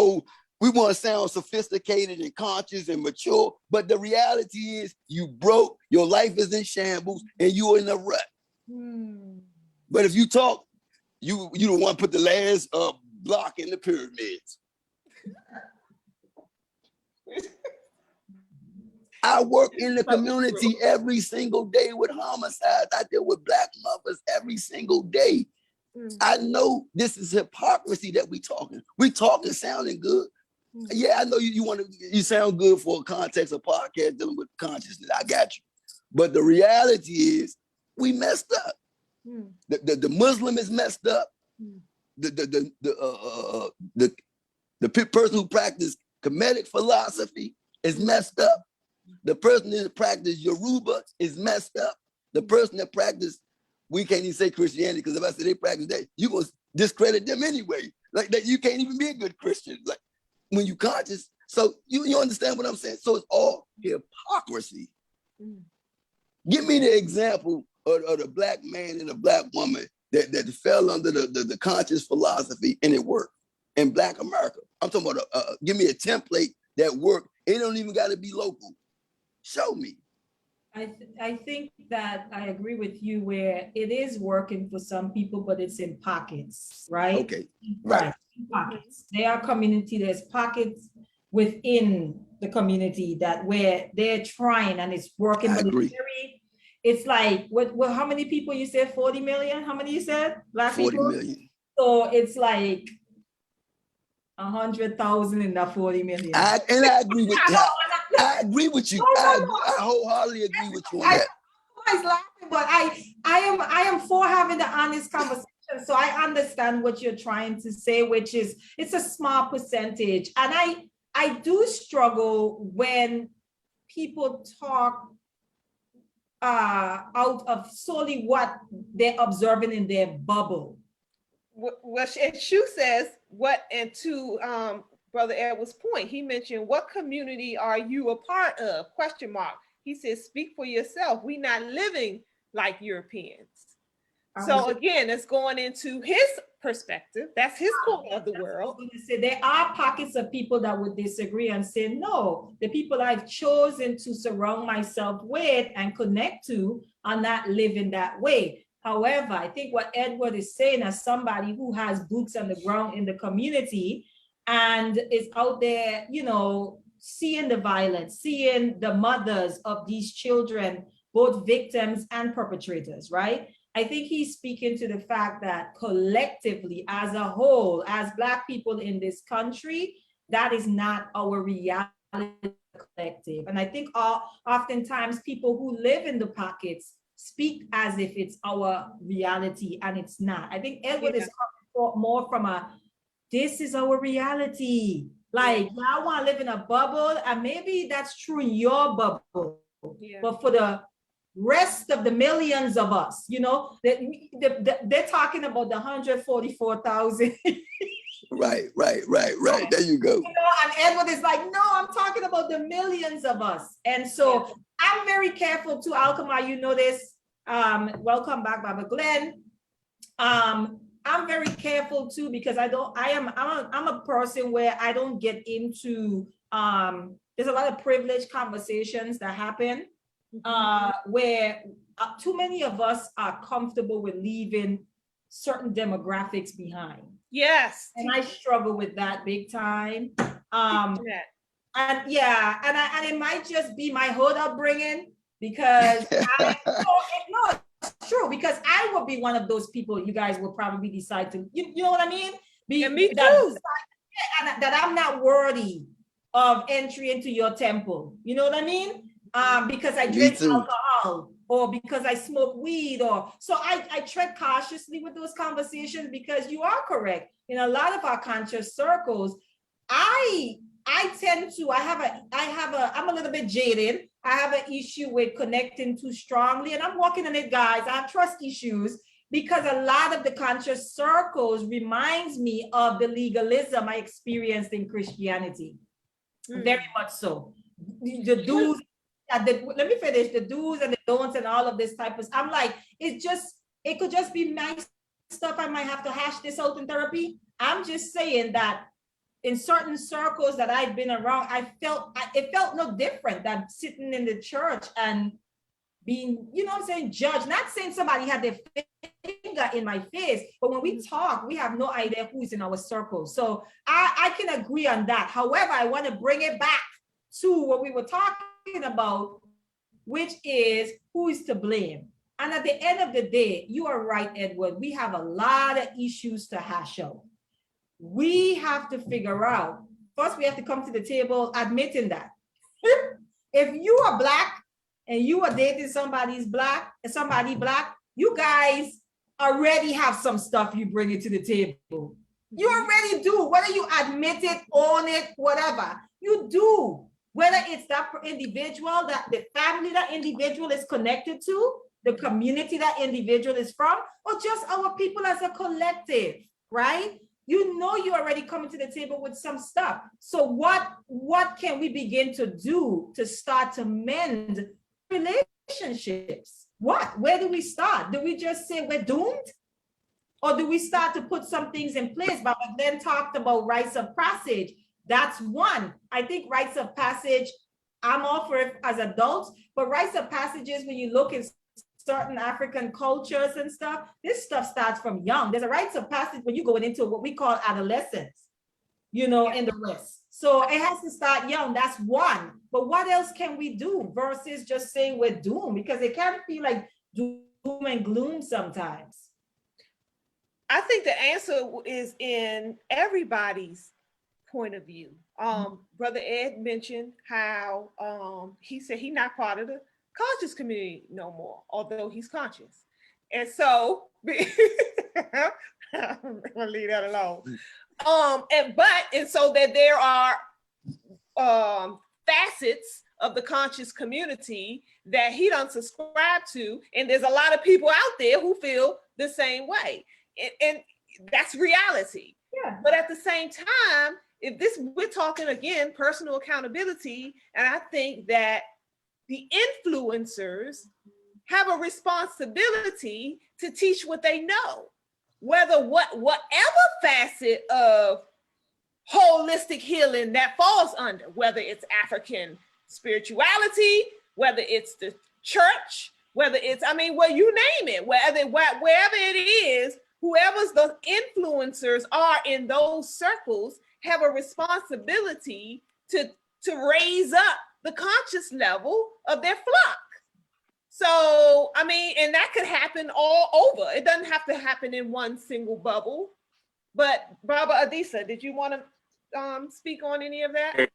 we want to sound sophisticated and conscious and mature, but the reality is you broke, your life is in shambles, and you're in a rut. But if you talk, you don't want to put the last block in the pyramids. I work in the community every single day with homicides. I deal with Black mothers every single day. I know this is hypocrisy that we talking. We talking sounding good. Yeah, I know you sound good for a context of podcast dealing with consciousness. I got you. But the reality is we messed up. The Muslim is messed up. The person who practiced Kemetic philosophy is messed up. The person that practiced Yoruba is messed up. The person that practiced, we can't even say Christianity, because if I say they practice that, you're going to discredit them anyway. Like that, you can't even be a good Christian. Like when you conscious. So you understand what I'm saying? So it's all hypocrisy. Give me the example of the Black man and the Black woman that fell under the conscious philosophy and it worked in Black America. I'm talking about, give me a template that worked. It don't even got to be local. Show me. I think that I agree with you where it is working for some people, but it's in pockets, right? Okay, right. In pockets. There are community, there's pockets within the community that where they're trying and it's working, I but agree. it's like, what, how many people you said? 40 million? How many you said? Black 40 people? million. So it's like 100,000 in that 40 million. I agree with that. I agree with you. No, I no, agree. no. I wholeheartedly agree with you on I that. always laughing, but I am for having the honest conversation. So I understand what you're trying to say, which is it's a small percentage. And I do struggle when people talk out of solely what they're observing in their bubble. Well, and Shu says what, and to Brother Edward's point, he mentioned, what community are you a part of? Question mark. He says, speak for yourself. We not living like Europeans. So again, it's going into his perspective. That's his corner of the world. I was gonna say, there are pockets of people that would disagree and say, no, the people I've chosen to surround myself with and connect to are not living that way. However, I think what Edward is saying, as somebody who has boots on the ground in the community and is out there, you know, seeing the violence, seeing the mothers of these children, both victims and perpetrators, right? I think he's speaking to the fact that collectively, as a whole, as Black people in this country, that is not our reality collective. And I think oftentimes people who live in the pockets speak as if it's our reality, and it's not. I think Edward is coming more from a, this is our reality. Like, y'all want to live in a bubble, and maybe that's true in your bubble, but for the rest of the millions of us, you know, they're talking about the 144,000. Right. There you go. You know, and Edward is like, no, I'm talking about the millions of us. And so I'm very careful too, Alkema, you know this. Welcome back, Baba Glenn. I'm very careful too, because I'm a person where I don't get into, there's a lot of privileged conversations that happen where too many of us are comfortable with leaving certain demographics behind. Yes. And I struggle with that big time. And it might just be my hood upbringing, because no, it's true, because I will be one of those people you guys will probably decide to, you know what I mean? Me too. That I'm not worthy of entry into your temple. You know what I mean? Because I drink alcohol, or because I smoke weed, or so I tread cautiously with those conversations, because you are correct. In a lot of our conscious circles, I'm a little bit jaded. I have an issue with connecting too strongly, and I'm working on it, guys. I have trust issues, because a lot of the conscious circles reminds me of the legalism I experienced in Christianity. Very much so. The do's, let me finish, the do's and the don'ts and all of this type of, I'm like, it could just be nice stuff. I might have to hash this out in therapy. I'm just saying that in certain circles that I've been around, it felt no different than sitting in the church and being, you know what I'm saying, judged. Not saying somebody had their finger in my face, but when we talk, we have no idea who's in our circle. So I can agree on that. However, I want to bring it back to what we were talking about, which is who is to blame. And at the end of the day, you are right, Edward. We have a lot of issues to hash out. We have to figure out, first we have to come to the table admitting that if you are Black and you are dating somebody Black, you guys already have some stuff you bring it to the table. You already do, whether you admit it, own it, whatever, you do. Whether it's that individual, that the family that individual is connected to, the community that individual is from, or just our people as a collective, right? You know, you're already coming to the table with some stuff. So what can we begin to do to start to mend relationships? Where do we start? Do we just say we're doomed? Or do we start to put some things in place? But then talked about rites of passage. That's one. I think rites of passage, I'm all for it as adults, but rites of passages, when you look at certain African cultures and stuff, this stuff starts from young. There's a rites of passage when you're going into what we call adolescence, you know, in the West. So it has to start young. That's one. But what else can we do versus just saying we're doomed? Because it can feel like doom and gloom sometimes. I think the answer is in everybody's point of view. Brother Ed mentioned how he said he's not part of the conscious community no more, although he's conscious. And so I'm gonna leave that alone. And so that there are facets of the conscious community that he don't subscribe to, and there's a lot of people out there who feel the same way, and that's reality. Yeah. But at the same time, we're talking again personal accountability, and I think that the influencers have a responsibility to teach what they know, whatever facet of holistic healing that falls under, whether it's African spirituality, whether it's the church, whether it's, well, you name it, wherever it is, whoever's the influencers are in those circles have a responsibility to raise up the conscious level of their flock. So, and that could happen all over. It doesn't have to happen in one single bubble. But Baba Adisa, did you want to speak on any of that?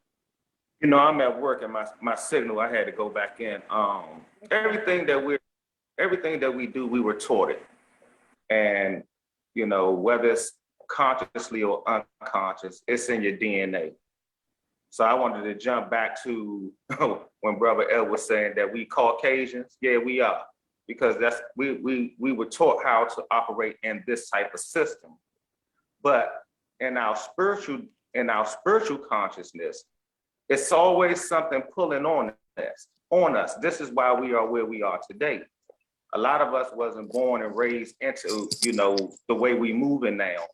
You know, I'm at work and my signal, I had to go back in. Everything that we do, we were taught it. And, you know, whether it's consciously or unconscious, it's in your DNA. So I wanted to jump back to when Brother Ed was saying that we Caucasians. Yeah, we are, because we were taught how to operate in this type of system. But in our spiritual consciousness, it's always something pulling on us. This is why we are where we are today. A lot of us wasn't born and raised into, you know, the way we moving now.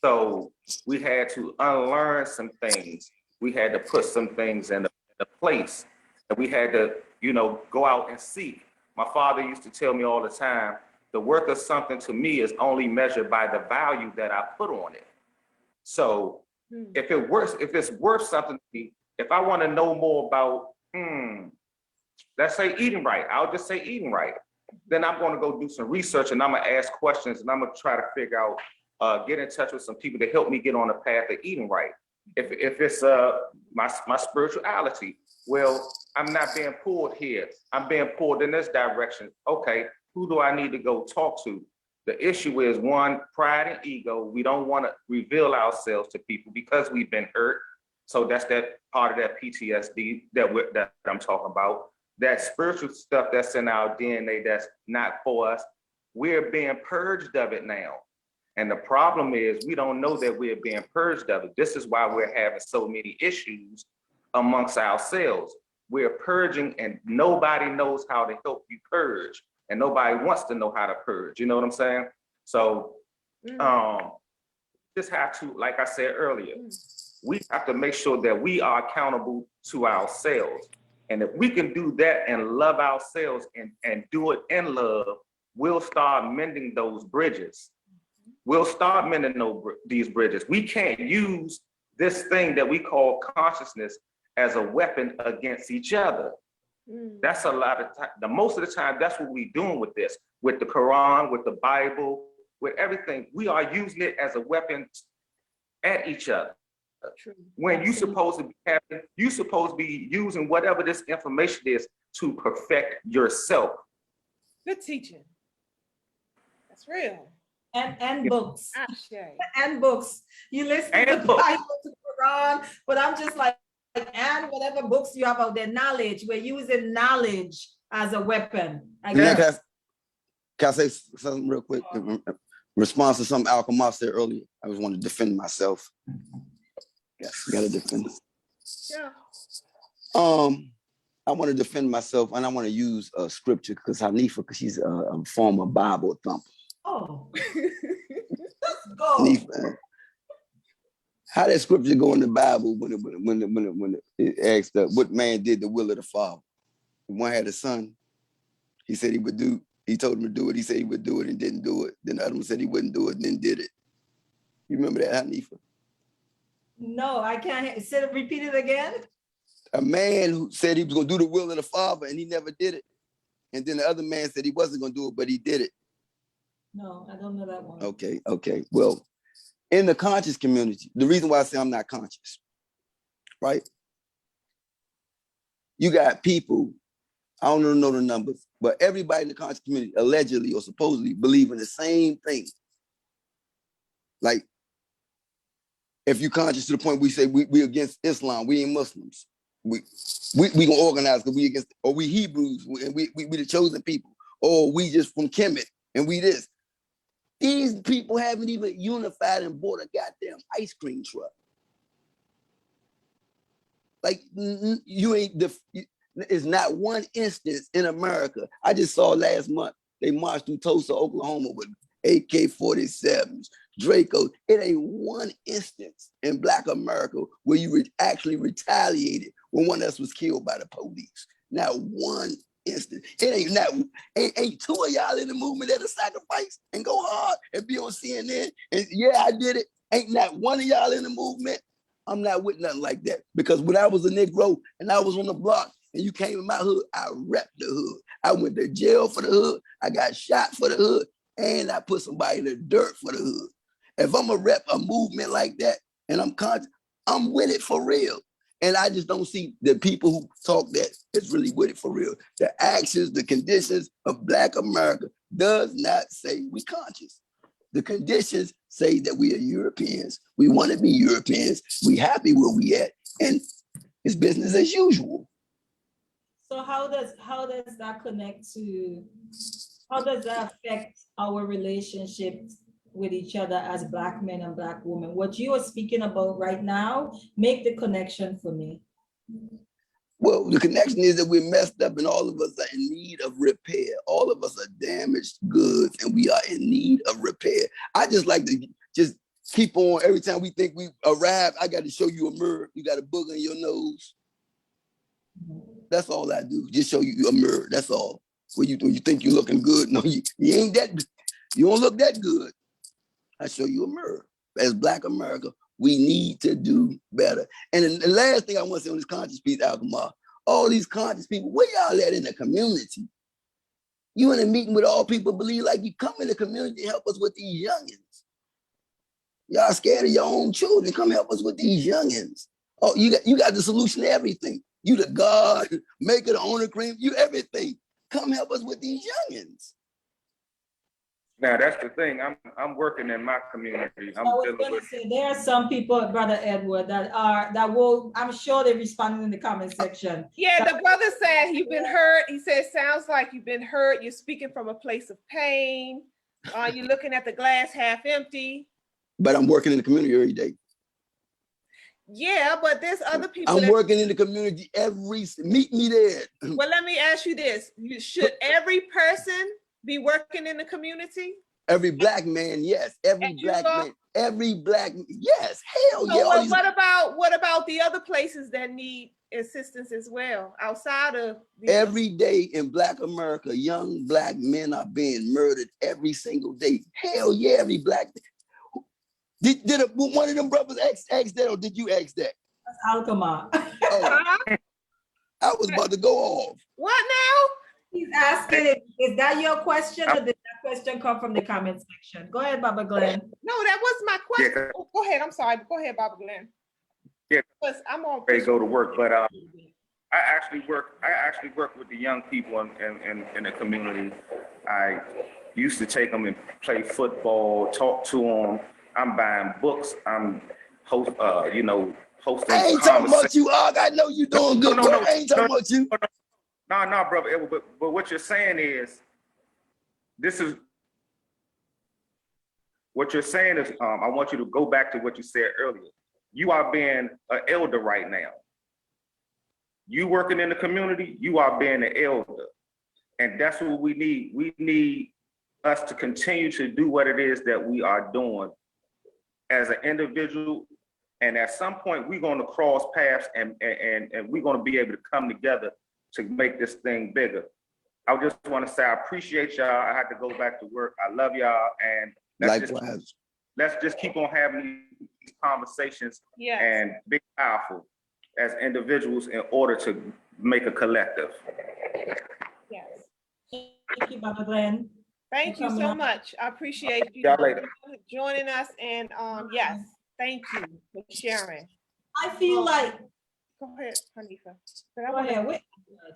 So we had to unlearn some things. We had to put some things in a place, and we had to, you know, go out and seek. My father used to tell me all the time, the worth of something to me is only measured by the value that I put on it. So if it's worth something to me, if I want to know more about, let's say eating right, I'll just say eating right. Then I'm going to go do some research, and I'm going to ask questions, and I'm going to try to figure out, get in touch with some people to help me get on the path of eating right. If it's my spirituality, well, I'm not being pulled here. I'm being pulled in this direction. Okay, who do I need to go talk to? The issue is, one, pride and ego. We don't want to reveal ourselves to people because we've been hurt. So that's that part of that PTSD that I'm talking about. That spiritual stuff that's in our DNA that's not for us. We're being purged of it now. And the problem is we don't know that we're being purged of it. This is why we're having so many issues amongst ourselves. We're purging, and nobody knows how to help you purge. And nobody wants to know how to purge. You know what I'm saying? So just have to, like I said earlier, we have to make sure that we are accountable to ourselves. And if we can do that and love ourselves and do it in love, we'll start mending those bridges. We'll start mending these bridges. We can't use this thing that we call consciousness as a weapon against each other. That's a lot of time. Most of the time, that's what we're doing with this, with the Quran, with the Bible, with everything. We are using it as a weapon at each other. True. When you're supposed to be using whatever this information is to perfect yourself. Good teaching. That's real. And books. Ashe. And books. You listen to the Bible, to Quran, but I'm just like, and whatever books you have out there, knowledge. We're using knowledge as a weapon. Can I say something real quick? In response to something Al Kamal said earlier, I just want to defend myself. Yes, you gotta defend. Yeah. I want to defend myself, and I want to use a scripture because Hanifa, because she's a former Bible thumper. Oh, let's go. Hanifa, how that scripture go in the Bible when it asked what man did the will of the Father? One had a son. He said he would do. He told him to do it. He said he would do it and didn't do it. Then the other one said he wouldn't do it and then did it. You remember that, Hanifa? No, I can't. Repeat it again. A man who said he was going to do the will of the Father and he never did it. And then the other man said he wasn't going to do it, but he did it. No, I don't know that one. Okay. Well, In the conscious community, the reason why I say I'm not conscious, right? You got people, I don't know the numbers, but everybody in the conscious community allegedly or supposedly believe in the same thing. Like, if you're conscious to the point we say we against Islam, we ain't Muslims. We gonna organize because we against, or we Hebrews, and we the chosen people, or we just from Kemet, and we this. These people haven't even unified and bought a goddamn ice cream truck. Like, you ain't, it's not one instance in America. I just saw last month, they marched through Tulsa, Oklahoma with AK-47s, Draco. It ain't one instance in Black America where you actually retaliated when one of us was killed by the police. Not one instance. Ain't two of y'all in the movement that'll sacrifice and go hard and be on CNN and yeah, I did it. Ain't not one of y'all in the movement. I'm not with nothing like that, because when I was a Negro and I was on the block and you came in my hood, I repped the hood. I went to jail for the hood. I got shot for the hood, and I put somebody in the dirt for the hood. If I'm a rep a movement like that and I'm conscious, I'm with it for real. And I just don't see the people who talk that is really with it for real. The actions, the conditions of Black America does not say we conscious. The conditions say that we are Europeans. We want to be Europeans. We happy where we at, and it's business as usual. So how does that connect to, how does that affect our relationships with each other as Black men and Black women? What you are speaking about right now, make the connection for me. Well, the connection is that we're messed up and all of us are in need of repair. All of us are damaged goods and we are in need of repair. I just like to just keep on, every time we think we arrive, I got to show you a mirror. You got a booger in your nose. That's all I do. Just show you a mirror. That's all. When you think you're looking good, no, you ain't that, you don't look that good. I show you a mirror. As Black America, we need to do better. And the last thing I want to say on this conscious piece, Alkemar, all these conscious people, where y'all at in the community? You in a meeting with all people believe like you come in the community to help us with these youngins. Y'all scared of your own children. Come help us with these youngins. Oh, you got the solution to everything. You the God, maker, the owner, cream, you everything. Come help us with these youngins. Now that's the thing. I'm working in my community. I was dealing gonna with. say, there are some people, Brother Edward, that will, I'm sure they responded in the comment section. Yeah, the brother said you've been hurt. He said, sounds like you've been hurt. You're speaking from a place of pain. You're looking at the glass half empty. But I'm working in the community every day. Yeah, but there's other people. I'm working in the community meet me there. Well, let me ask you this. Should every person be working in the community? Every Black man, yes. Every Black man, yes. Hell So yeah. what about the other places that need assistance as well, outside of every day in Black America, young Black men are being murdered every single day. Hell yeah, every Black. Did one of them brothers ask that, or did you ask that? That's Alkemar. Oh, I was about to go off. What now? He's asking, is that your question, or did that question come from the comment section? Go ahead, Baba Glenn. No, that was my question. Yeah. Oh, go ahead. I'm sorry. Go ahead, Baba Glenn. Yeah. Because I'm on. They go to work, but I actually work with the young people in the community. I used to take them and play football, talk to them. I'm buying books. I'm hosting. I ain't talking about you, Og. I know you doing good work. I ain't talking about you. No, brother. But what you're saying is, what you're saying is, I want you to go back to what you said earlier. You are being an elder right now. You working in the community, you are being an elder. And that's what we need. We need us to continue to do what it is that we are doing as an individual. And at some point, we're going to cross paths and we're going to be able to come together to make this thing bigger. I just want to say I appreciate y'all. I had to go back to work. I love y'all. And let's just keep on having these conversations and be powerful as individuals in order to make a collective. Yes. Thank you, Baba Glenn. Thank you coming so on. much. I appreciate you Y'all later. joining us. And yes, thank you for sharing. I feel like, Go ahead, Hanifa. But I go wanna- ahead,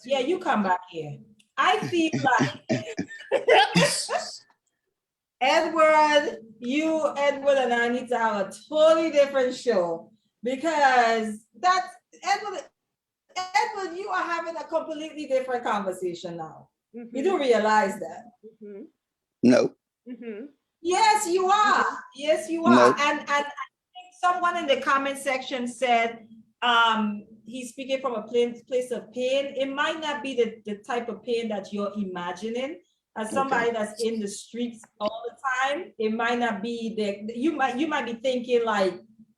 yeah, you come back here. I feel like Edward, and I need to have a totally different show because that's Edward, you are having a completely different conversation now. You do realize that? Mhm, No, mhm. Yes, you are. Yes, you No. are. And I think someone in the comment section said, he's speaking from a place of pain. It might not be the type of pain that you're imagining. As somebody that's in the streets all the time, it might not be you might be thinking like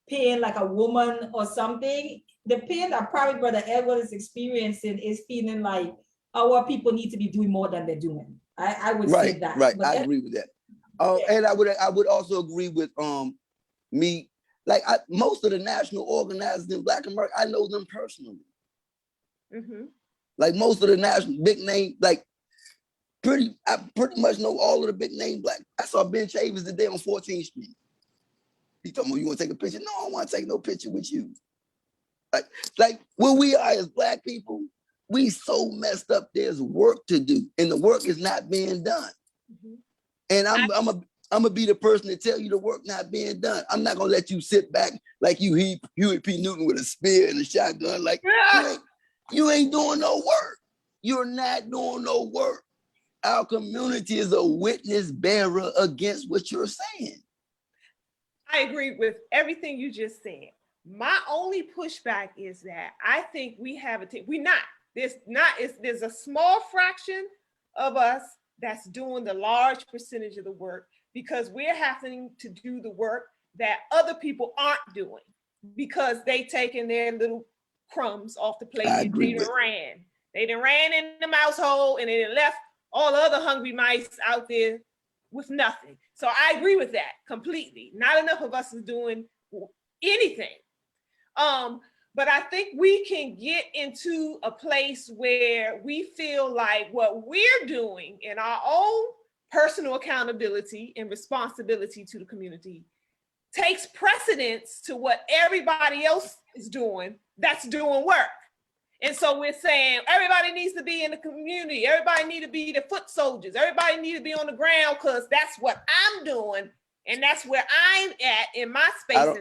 pain like a woman or something. The pain that probably Brother Edward is experiencing is feeling like our people need to be doing more than they're doing. I would say that. right. But I agree with that. And I would also agree with me. Like most of the national organizers in Black America, I know them personally. Mhm. Like most of the national big name, like I pretty much know all of the big name Black. I saw Ben Chavis today on 14th Street. He told me, "You want to take a picture?" No, I don't want to take no picture with you. Like where we are as Black people, we so messed up. There's work to do, and the work is not being done. Mhm. And I'm gonna be the person to tell you the work not being done. I'm not gonna let you sit back like you Huey P. Newton with a spear and a shotgun. Like you ain't doing no work. You're not doing no work. Our community is a witness bearer against what you're saying. I agree with everything you just said. My only pushback is that I think we have there's a small fraction of us that's doing the large percentage of the work because we're having to do the work that other people aren't doing because they taking their little crumbs off the plate I and agree they with done ran. They done ran in the mouse hole and they done left all the other hungry mice out there with nothing. So I agree with that completely. Not enough of us is doing anything. But I think we can get into a place where we feel like what we're doing in our own personal accountability and responsibility to the community takes precedence to what everybody else is doing that's doing work. And so we're saying everybody needs to be in the community. Everybody need to be the foot soldiers. Everybody need to be on the ground because that's what I'm doing. And that's where I'm at in my space. I don't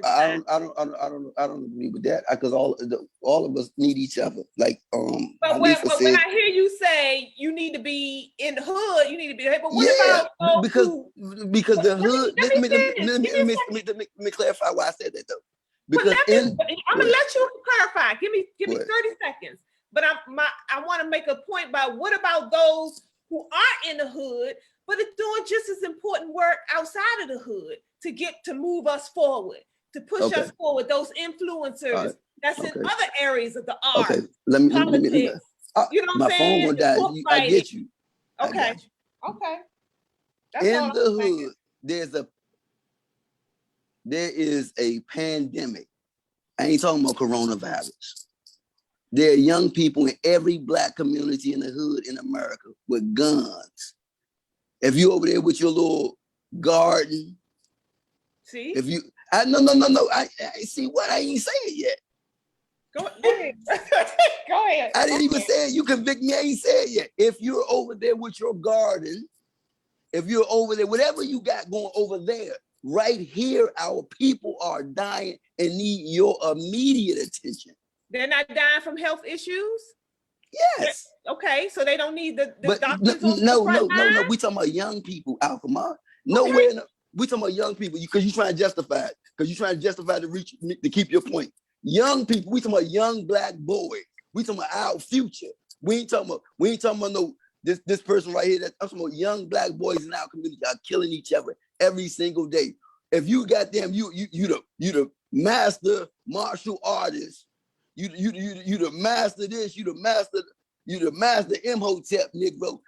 agree with that because all of us need each other. Like but when I hear you say you need to be in the hood, you need to be. But what about because the hood? Let me clarify why I said that though. Because I'm gonna let you clarify. Give me 30 seconds. But I want to make a point about what about those who aren't in the hood, but are doing just as important work outside of the hood to move us forward, to push us forward. Those influencers that's in other areas of the art. Okay, let me. You know what my I'm saying? phone gonna die. I get you. Okay. Okay. That's in the hood, there is a pandemic. I ain't talking about coronavirus. There are young people in every Black community in the hood in America with guns. If you over there with your little garden, see? If you, no. I see what I ain't say it yet. Go ahead. Go ahead. I didn't even say it. You convict me. I ain't say it yet. If you're over there with your garden, if you're over there, whatever you got going over there, right here, our people are dying and need your immediate attention. They're not dying from health issues? Yes. Okay, so they don't need the but doctors. No. We talking about young people, Alphamar. Nowhere. We talking about young people because you're trying to justify it. Because you're trying to justify to keep your point. Young people. We talking about young Black boys. We talking about our future. We ain't talking about no this person right here. I'm talking about young Black boys in our community are killing each other every single day. If you goddamn you the master martial artist. You the master this, you the master Imhotep, Negro.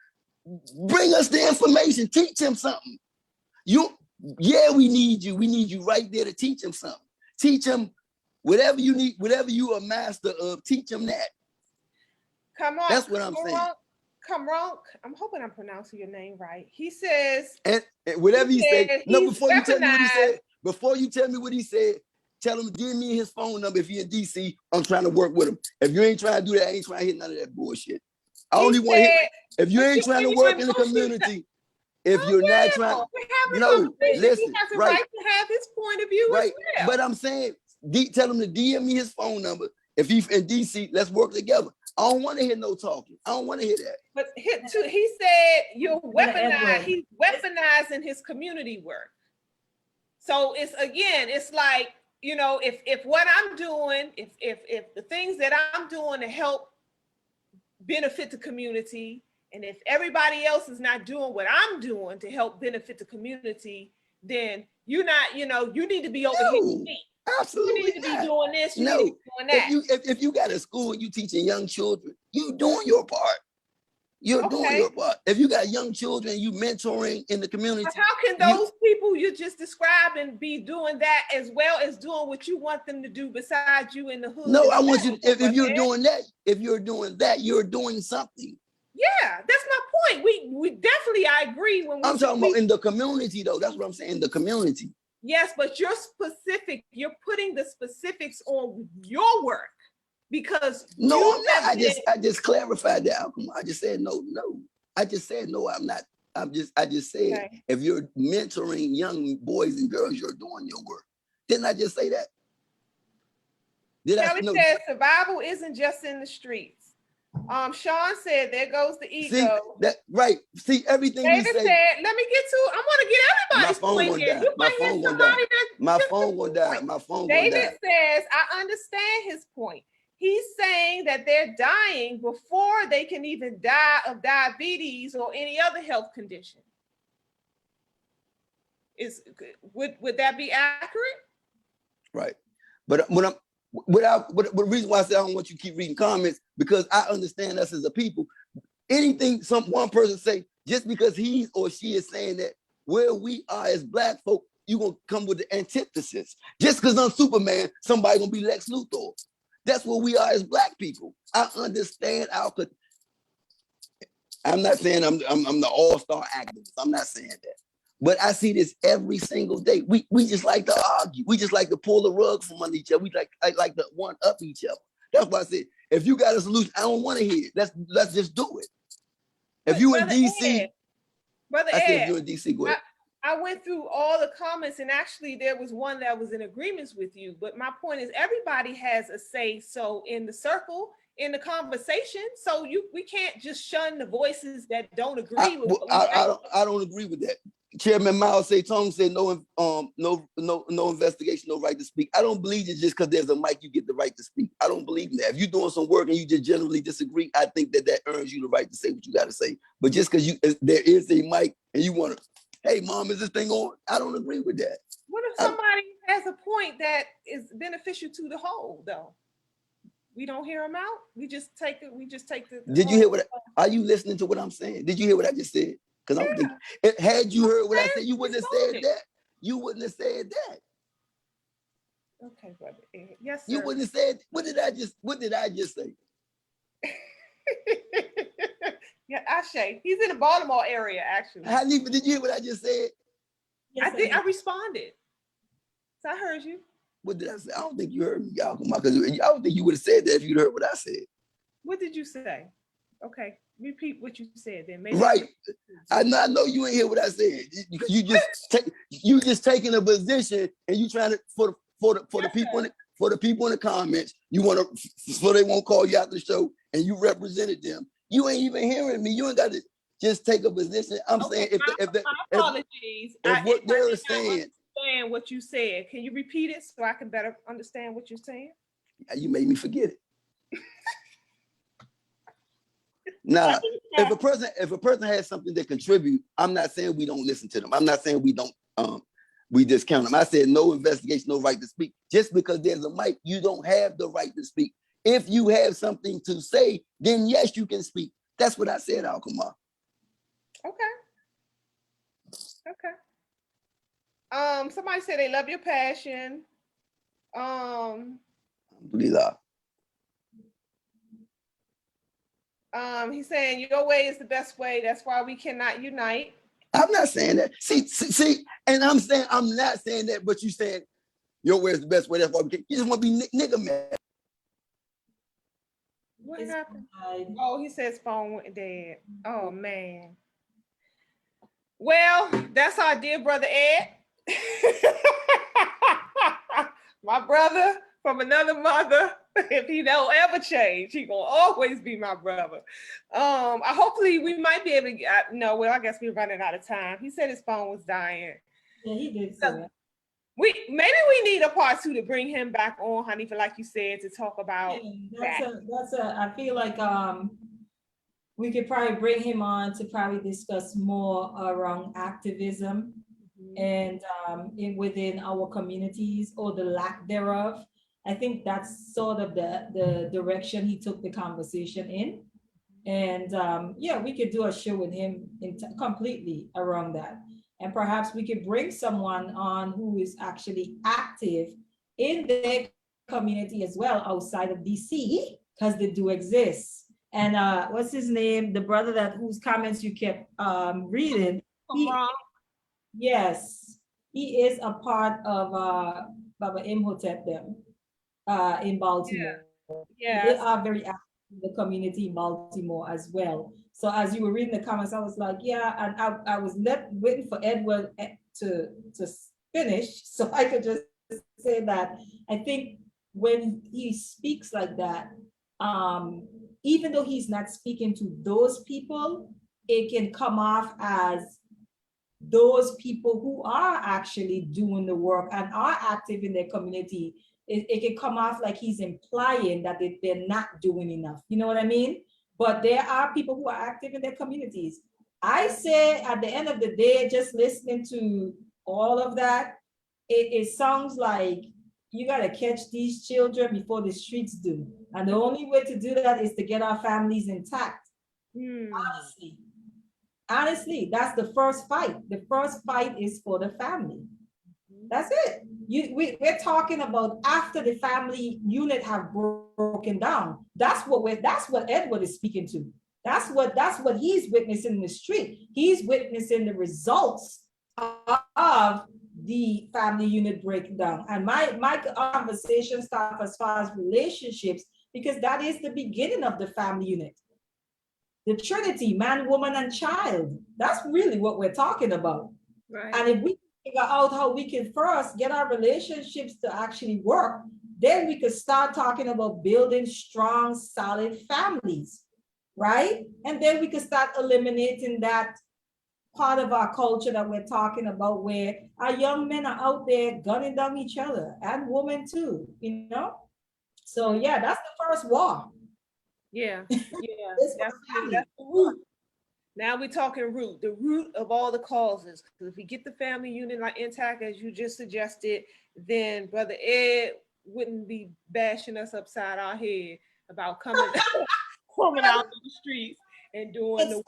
Bring us the information, teach him something. We need you. We need you right there to teach him something. Teach him whatever you need, whatever you are master of, teach him that. Come on. That's what I'm saying. Kamronk, I'm hoping I'm pronouncing your name right. He says, And whatever he said, said no, he's before you tell me what he weaponized. said, before you tell me what he said, tell him, give me his phone number. If you're in DC, I'm trying to work with him. If you ain't trying to do that, I ain't trying to hit none of that bullshit. I He only want to hit, said, if you but ain't trying to you work ain't in the bullshit. community, if Calm you're not down. trying, We're having a no, conversation. listen, He has a right, right to have his point of view right. as well. But I'm saying, tell him to DM me his phone number. If he's in DC, let's work together. I don't want to hear no talking. I don't want to hear that. But he said you're Brother weaponized. Edward. He's weaponizing his community work. So it's like, you know, if what I'm doing, if the things that I'm doing to help benefit the community, and if everybody else is not doing what I'm doing to help benefit the community, then you're not, you know, you need to be over here with No, me. absolutely You need to be not. doing this. You need No, to be doing that. if you got a school and you teaching young children, you doing your part. You're doing Okay. your part. If you got young children, you mentoring in the community. But how can those people you just described and be doing that as well as doing what you want them to do besides you in the hood? No, I want you. If you're Okay? doing that, you're doing something. Yeah, that's my point. We definitely, I agree when we I'm talking about in the community, though. That's what I'm saying. The community. yes, but you're specific. You're putting the specifics on your work because No, you I'm not. have been, I just clarified that outcome. I just said no. I just said no. I'm not. I just said okay. if you're mentoring young boys and girls, you're doing your work. Didn't I just say that? Did I? Kelly No. says survival isn't just in the streets. Sean said there goes the ego. See that right? See everything David we say. said, let me get to, I want to get My everybody's phone point gonna here. die. You My might hear phone gonna somebody die. that My just phone gonna die. point. My phone gonna David die. says, I understand his point. He's saying that they're dying before they can even die of diabetes or any other health condition. Would that be accurate? Right. But when I'm the reason why I say I don't want you to keep reading comments, because I understand us as a people. Anything one person say, just because he or she is saying that where we are as Black folk, you're gonna come with the antithesis. Just because I'm Superman, somebody gonna be Lex Luthor. That's what we are as Black people. I understand I'm not saying I'm the all-star activist. I'm not saying that. But I see this every single day. We just like to argue. We just like to pull the rug from under each other. We like to one up each other. That's why I said, if you got a solution, I don't want to hear it. Let's just do it. If you in DC, Brother I said Ed, if you're in DC, go ahead. I went through all the comments and actually there was one that was in agreements with you. But my point is everybody has a say so in the circle, in the conversation. So we can't just shun the voices that don't agree with what we say. I don't agree with that. Chairman Mao Zedong said no investigation, no right to speak. I don't believe it just because there's a mic you get the right to speak. I don't believe in that. If you're doing some work and you just generally disagree, I think that earns you the right to say what you got to say. But just because there is a mic and you want to, hey mom, is this thing on? I don't agree with that. What if somebody has a point that is beneficial to the whole though? We don't hear them out. We just take it. Did you hear are you listening to what I'm saying? Did you hear what I just said? Because I'm thinking, had you heard what I said, you wouldn't have said that. You wouldn't have said that. Okay, brother. Yes, sir. You wouldn't have said, what did I just say? Yeah, Ashe. He's in the Baltimore area, actually. Did you hear what I just said? Yes, I responded. So I heard you. What did I say? I don't think you heard me, y'all. Because I don't think you would have said that if you'd heard what I said. What did you say? Okay, repeat what you said then. Maybe right. I know you ain't hear what I said. Because you just taking a position and you trying to for the people in the comments, you want to so they won't call you out the show and you represented them. You ain't even hearing me. You ain't got to just take a position. I'm saying apologies. If what they're saying. Understand what you said. Can you repeat it so I can better understand what you're saying? You made me forget it. Now, if a person has something to contribute, I'm not saying we don't listen to them. I'm not saying we don't we discount them. I said no investigation, no right to speak. Just because there's a mic, you don't have the right to speak. If you have something to say, then yes, you can speak. That's what I said, Alkamar. Okay. Somebody said they love your passion. Alhamdulillah. He's saying your way is the best way. That's why we cannot unite. I'm not saying that. See, and I'm saying I'm not saying that, but you saying your way is the best way. That's why we can. You just want to be nigga mad. What It's happened? fine. Oh, he says phone went dead. Oh man. Well, that's our dear brother Ed. My brother from another mother. If he don't ever change, he gonna always be my brother. Hopefully we might be able to get, no, well, I guess we're running out of time. He said his phone was dying. Yeah, he did say that. Maybe we need a part 2 to bring him back on, honey, for like you said, to talk about I feel like we could probably bring him on to probably discuss more around activism and within our communities or the lack thereof. I think that's sort of the direction he took the conversation in. And yeah, we could do a show with him completely around that. And perhaps we could bring someone on who is actually active in their community as well outside of DC, because they do exist. And what's his name? The brother whose comments you kept reading. Yes, he is a part of Baba Imhotep them in Baltimore. Yeah. They are very active in the community in Baltimore as well. So as you were reading the comments, I was like, yeah, and I was waiting for Edward to finish so I could just say that I think when he speaks like that, even though he's not speaking to those people, it can come off as those people who are actually doing the work and are active in their community. It can come off like he's implying that they're not doing enough. You know what I mean? But there are people who are active in their communities. I say at the end of the day, just listening to all of that, it sounds like you got to catch these children before the streets do. And the only way to do that is to get our families intact. Honestly, that's the first fight. The first fight is for the family. That's it. We're talking about after the family unit have broken down. That's what Edward is speaking to. That's what he's witnessing in the street. He's witnessing the results of the family unit breakdown. And my conversation starts as far as relationships, because that is the beginning of the family unit. The Trinity, man, woman, and child. That's really what we're talking about. Right. And if we figure out how we can first get our relationships to actually work, then we could start talking about building strong, solid families, right? And then we could start eliminating that part of our culture that we're talking about, where our young men are out there gunning down each other, and women too, you know? So yeah, that's the first war. Yeah, that's the root. Now we're talking root, the root of all the causes. Because if we get the family unit like intact, as you just suggested, then Brother Ed wouldn't be bashing us upside our head about coming out in the streets and doing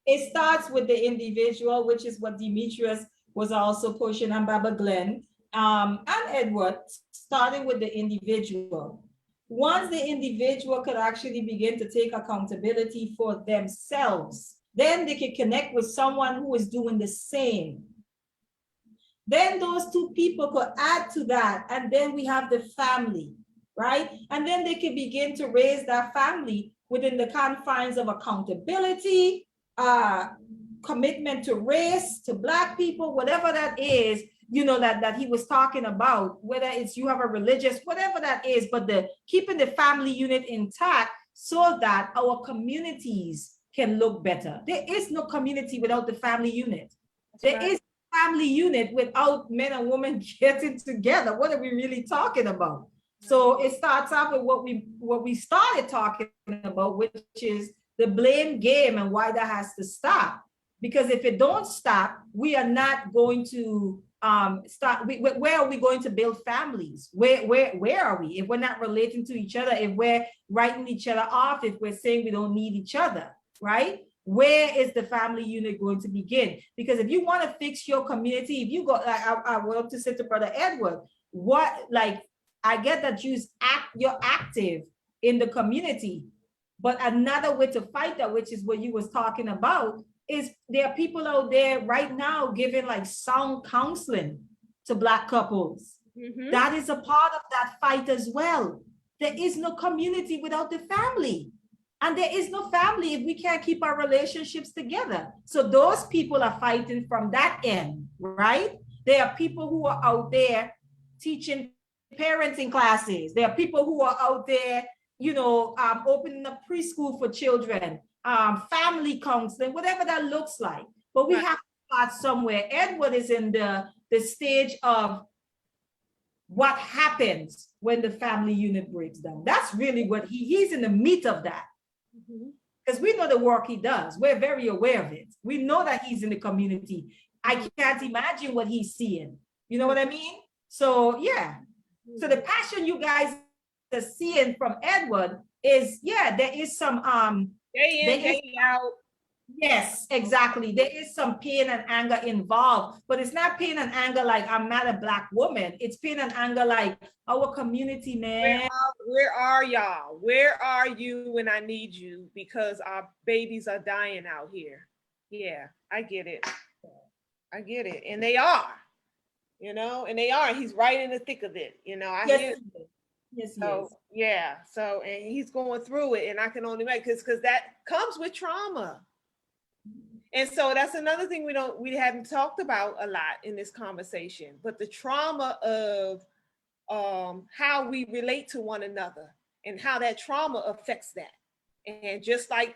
It starts with the individual, which is what Demetrius was also pushing, and Baba Glenn and Edward, starting with the individual. Once the individual could actually begin to take accountability for themselves, then they can connect with someone who is doing the same. Then those two people could add to that, and then we have the family, right? And then they can begin to raise that family within the confines of accountability, commitment to race, to Black people, whatever that is, you know, that he was talking about, whether it's you have a religious, whatever that is, but keeping the family unit intact so that our communities can look better. There is no community without the family unit. There is a family unit without men and women getting together. What are we really talking about? So it starts off with what we started talking about, which is the blame game and why that has to stop. Because if it don't stop, we are not going to where are we going to build families? Where are we? If we're not relating to each other, if we're writing each other off, if we're saying we don't need each other, right? Where is the family unit going to begin? Because if you want to fix your community, if you go, I went up to say to Brother Edward, I get that you're active in the community, But another way to fight that, which is what you was talking about, is there are people out there right now giving like sound counseling to Black couples. Mhm. That is a part of that fight as well. There is no community without the family. And there is no family if we can't keep our relationships together. So those people are fighting from that end, right? There are people who are out there teaching parenting classes. There are people who are out there, opening up preschool for children, family counseling, whatever that looks like. But we have to start somewhere. Edward is in the stage of what happens when the family unit breaks down. That's really what he's in the meat of that. Because we know the work he does. We're very aware of it. We know that he's in the community. I can't imagine what he's seeing. You know what I mean? So yeah. So the passion you guys are seeing from Edward is, there is some Day in, day out. Yes, exactly. There is some pain and anger involved, but it's not pain and anger like I'm not a Black woman. It's pain and anger like our community, man. Where are y'all? Where are you when I need you? Because our babies are dying out here. Yeah, I get it. I get it. And they are, and they are. He's right in the thick of it. I hear it. Yes, so, yeah. So, and he's going through it, and I can only make because that comes with trauma. And so that's another thing we haven't talked about a lot in this conversation, but the trauma of how we relate to one another and how that trauma affects that. And just like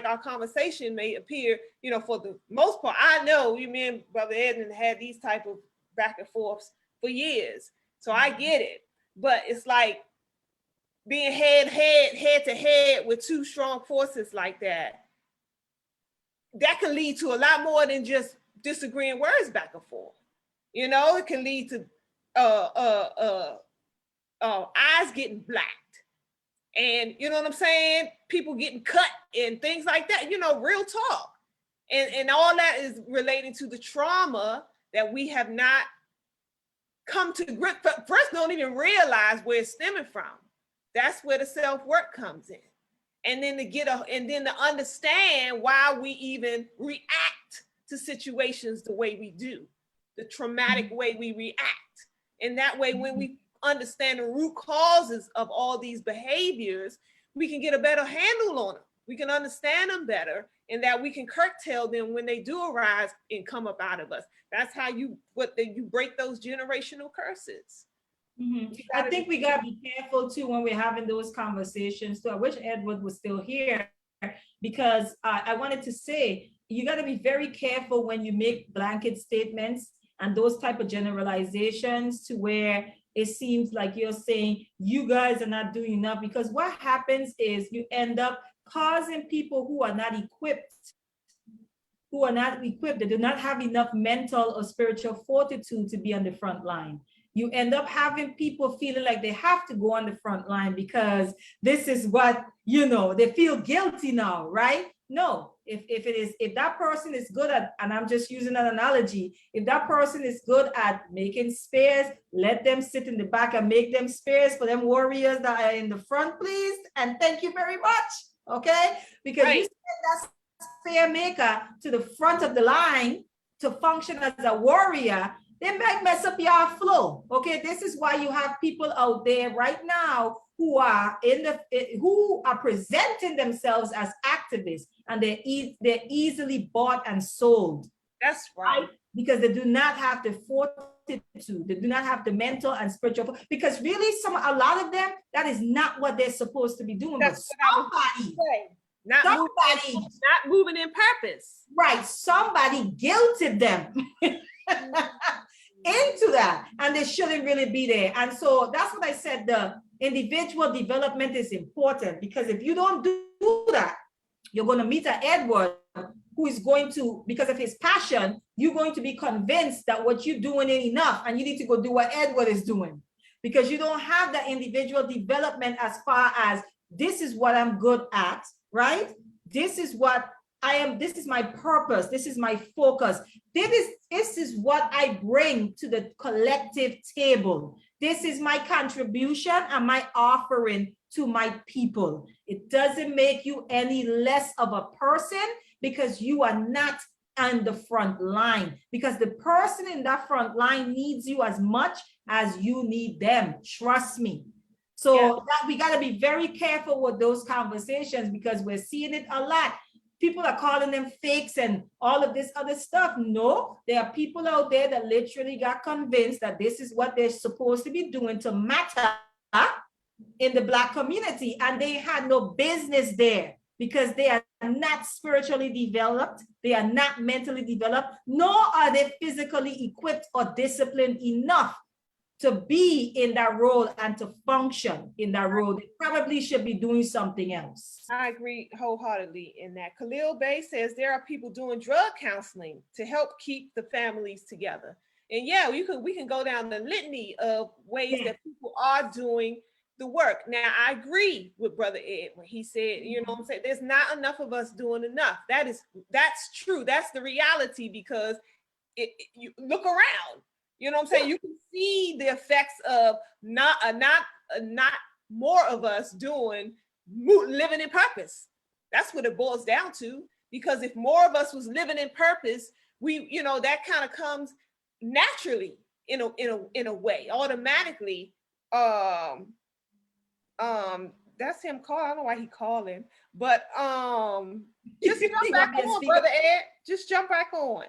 our conversation may appear, for the most part, I know me and Brother Edmund had these type of back and forths for years. So I get it. But it's like being head to head with two strong forces like that. That can lead to a lot more than just disagreeing words back and forth. It can lead to eyes getting blacked, and you know what I'm saying? People getting cut and things like that. Real talk, and all that is relating to the trauma that we have not come to grip. First, don't even realize where it's stemming from. That's where the self-work comes in. And then to understand why we even react to situations the way we do, the traumatic way we react. And that way, when we understand the root causes of all these behaviors, we can get a better handle on them. We can understand them better, and that we can curtail them when they do arise and come up out of us. That's how you break those generational curses. I think we gotta be careful too when we're having those conversations too. I wish Edward was still here, because I wanted to say, you gotta be very careful when you make blanket statements and those type of generalizations to where it seems like you're saying you guys are not doing enough, because what happens is you end up causing people who are not equipped, they do not have enough mental or spiritual fortitude to be on the front line. You end up having people feeling like they have to go on the front line because this is what, they feel guilty now, right? No, if that person is good at, and I'm just using an analogy, if that person is good at making spares, let them sit in the back and make them spares for them warriors that are in the front, please. And thank you very much, okay? Because you send that spare maker to the front of the line to function as a warrior, they might mess up your flow. Okay, this is why you have people out there right now who are presenting themselves as activists, and they're easily bought and sold. That's right. Because they do not have the fortitude, they do not have the mental and spiritual. Because really, a lot of them, that is not what they're supposed to be doing. That's but somebody, not moving in purpose. Right? Somebody guilted them. Into that, and they shouldn't really be there. And so that's what I said, the individual development is important, because if you don't do that, you're going to meet an Edward who is going to, because of his passion, you're going to be convinced that what you're doing ain't enough, and you need to go do what Edward is doing, because you don't have that individual development as far as, this is what I'm good at, right? This is what I am, this is my purpose, this is my focus. This is what I bring to the collective table. This is my contribution and my offering to my people. It doesn't make you any less of a person because you are not on the front line, because the person in that front line needs you as much as you need them. Trust me. So Yeah. that we got to be very careful with those conversations, because we're seeing it a lot. People are calling them fakes and all of this other stuff. No, there are people out there that literally got convinced that this is what they're supposed to be doing to matter in the Black community, and they had no business there, because they are not spiritually developed, they are not mentally developed, nor are they physically equipped or disciplined enough to be in that role and to function in that role. They probably should be doing something else. I agree wholeheartedly in that. Khalil Bay says there are people doing drug counseling to help keep the families together. And yeah, we can go down the litany of ways that people are doing the work. Now, I agree with Brother Ed when he said, you know what I'm saying, there's not enough of us doing enough. That's true. That's the reality, because you look around, you know what I'm saying? You can see the effects of not more of us living in purpose. That's what it boils down to. Because if more of us was living in purpose, that kind of comes naturally in a way, automatically. That's him calling. I don't know why he calling, but just jump back on, Brother Ed. Just jump back on.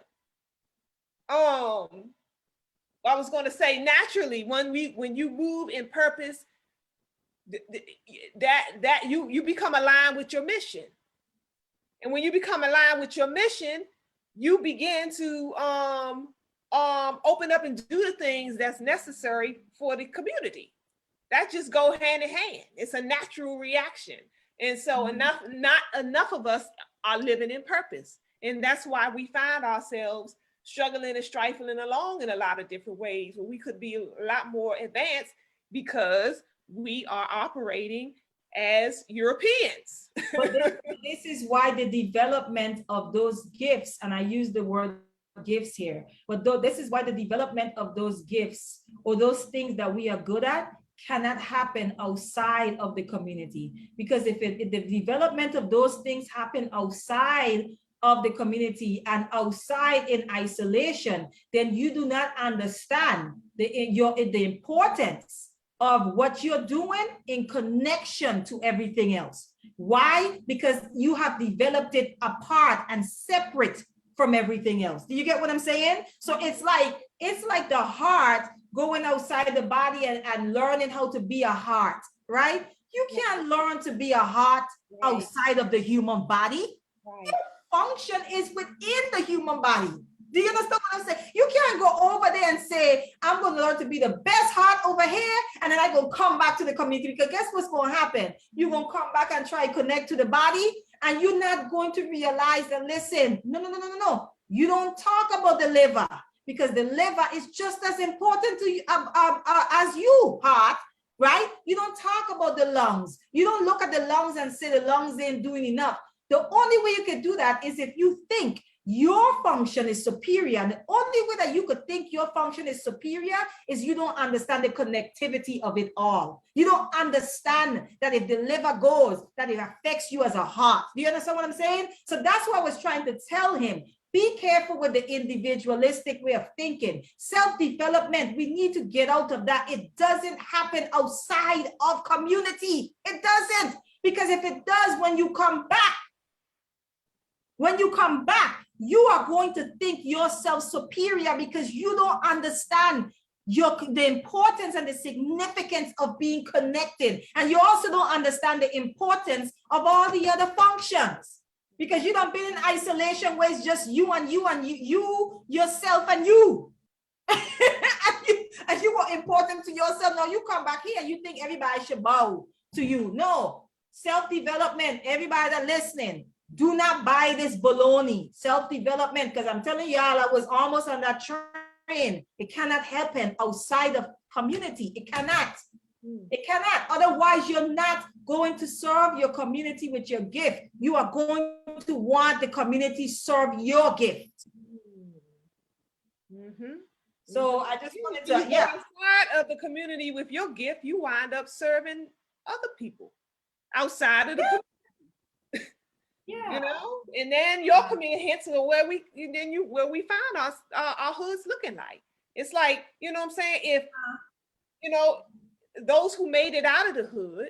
I was going to say, naturally, when you move in purpose, that you become aligned with your mission, and when you become aligned with your mission, you begin to open up and do the things that's necessary for the community. That just go hand in hand. It's a natural reaction. And so not enough of us are living in purpose. And that's why we find ourselves struggling and strifling along in a lot of different ways where we could be a lot more advanced, because we are operating as Europeans. But this is why the development of those gifts, and I use the word gifts here, but this is why the development of those gifts or those things that we are good at cannot happen outside of the community. Because if the development of those things happen outside of the community and outside in isolation, then you do not understand the importance of what you're doing in connection to everything else. Why? Because you have developed it apart and separate from everything else. Do you get what I'm saying? So it's like the heart going outside the body and learning how to be a heart, right? You can't learn to be a heart outside of the human body. Right. Function is within the human body. Do you understand what I'm saying? You can't go over there and say, I'm going to learn to be the best heart over here, and then I'm going to come back to the community, because guess what's going to happen? You're going to come back and try to connect to the body, and you're not going to realize that, listen, no. You don't talk about the liver, because the liver is just as important to you as you, heart, right? You don't talk about the lungs. You don't look at the lungs and say the lungs ain't doing enough. The only way you can do that is if you think your function is superior. And the only way that you could think your function is superior is you don't understand the connectivity of it all. You don't understand that if the liver goes, that it affects you as a heart. Do you understand what I'm saying? So that's what I was trying to tell him. Be careful with the individualistic way of thinking. Self-development, we need to get out of that. It doesn't happen outside of community. It doesn't. Because if it does, when you come back, you are going to think yourself superior, because you don't understand the importance and the significance of being connected. And you also don't understand the importance of all the other functions, because you don't been in isolation where it's just you and you and you yourself and you. and you are important to yourself. Now you come back here and you think everybody should bow to you. No, self-development, everybody that listening, do not buy this baloney. Self-development, because I'm telling y'all, I was almost on that train. It cannot happen outside of community. It cannot. It cannot. Otherwise, you're not going to serve your community with your gift. You are going to want the community serve your gift. So I just wanted You to, go yeah, outside of the community with your gift, you wind up serving other people outside of the community, you yeah. know, and then your community hits where we found our hoods looking like. It's like, you know what I'm saying? If you know, those who made it out of the hood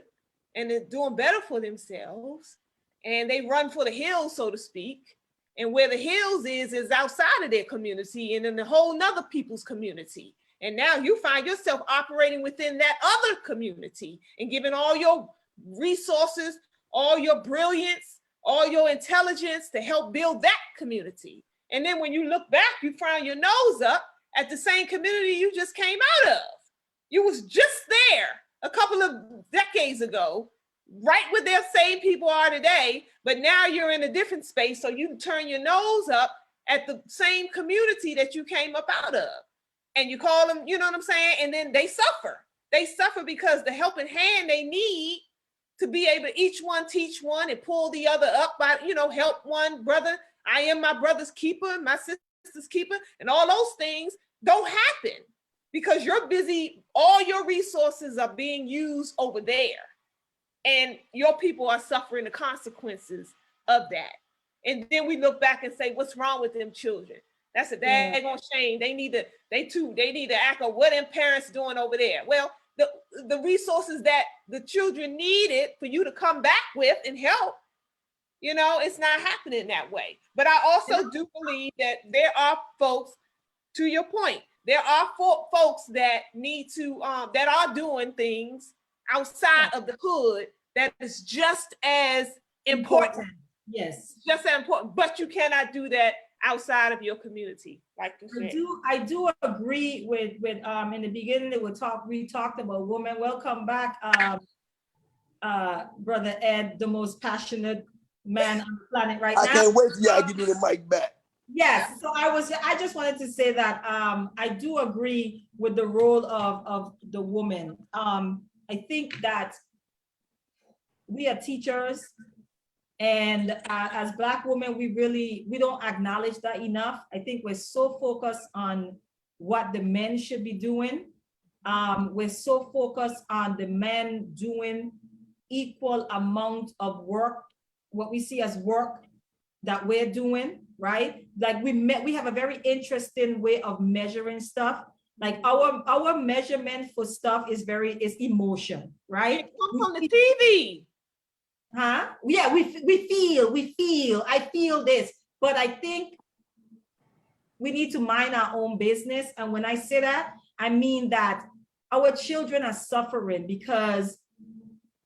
and they're doing better for themselves and they run for the hills, so to speak. And where the hills is outside of their community and in a whole nother people's community. And now you find yourself operating within that other community and giving all your resources, all your brilliance, all your intelligence to help build that community. And then when you look back, you find your nose up at the same community you just came out of. You was just there a couple of decades ago, right where their same people are today, but now you're in a different space. So you turn your nose up at the same community that you came up out of. And you call them, you know what I'm saying? And then they suffer. They suffer because the helping hand they need to be able to each one teach one and pull the other up by, you know, help one brother. I am my brother's keeper, my sister's keeper, and all those things don't happen because you're busy. All your resources are being used over there. And your people are suffering the consequences of that. And then we look back and say, what's wrong with them children? That's a daggone shame. They need to act on what them parents doing over there. Well, the resources that the children needed for you to come back with and help, you know, it's not happening that way. But I also do believe that there are folks, to your point, there are folks that need to, that are doing things outside of the hood that is just as important. Yes. Just as important, but you cannot do that outside of your community, like you said. I do agree with in the beginning we talked about women. Welcome back, Brother Ed, the most passionate man on the planet right now. I can't wait till y'all give me the mic back. Yes, so I just wanted to say that I do agree with the role of the woman. I think that we are teachers, and as Black women, we don't acknowledge that enough. I think we're so focused on what the men should be doing. We're so focused on the men doing equal amount of work, what we see as work that we're doing, right? Like we have a very interesting way of measuring stuff. Like our measurement for stuff is emotion, right? It comes from the TV. Huh? Yeah, we feel, I feel this, but I think we need to mind our own business. And when I say that, I mean that our children are suffering because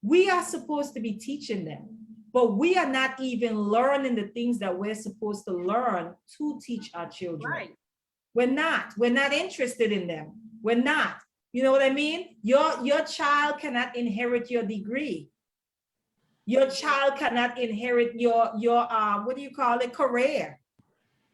we are supposed to be teaching them, but we are not even learning the things that we're supposed to learn to teach our children. Right. We're not interested in them. We're not, you know what I mean? Your child cannot inherit your degree. Your child cannot inherit your what do you call it, career,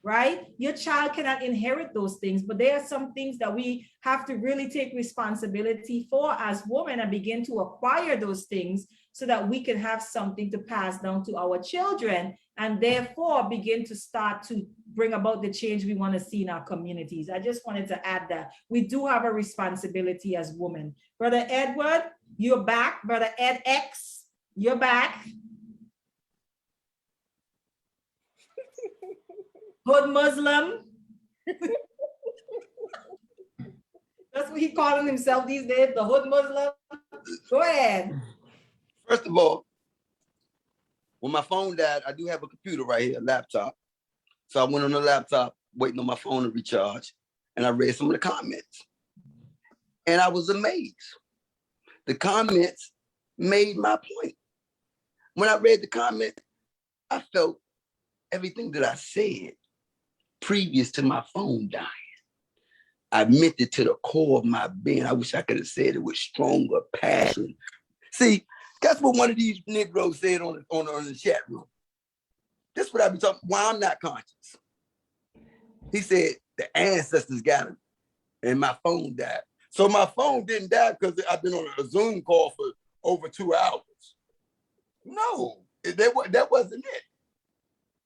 right? Your child cannot inherit those things, but there are some things that we have to really take responsibility for as women and begin to acquire those things so that we can have something to pass down to our children and therefore begin to start to bring about the change we want to see in our communities. I just wanted to add that we do have a responsibility as women. Brother Edward, you're back. Brother Ed X, you're back. Hood Muslim. That's what he calling himself these days, the Hood Muslim. Go ahead. First of all, when my phone died, I do have a computer right here, a laptop. So I went on the laptop, waiting on my phone to recharge, and I read some of the comments. And I was amazed. The comments made my point. When I read the comment, I felt everything that I said previous to my phone dying. I meant it to the core of my being. I wish I could have said it with stronger passion. See, that's what one of these Negroes said on the chat room. That's what I be talking, why I'm not conscious. He said, the ancestors got him and my phone died. So my phone didn't die because I've been on a Zoom call for over 2 hours. No, that wasn't it.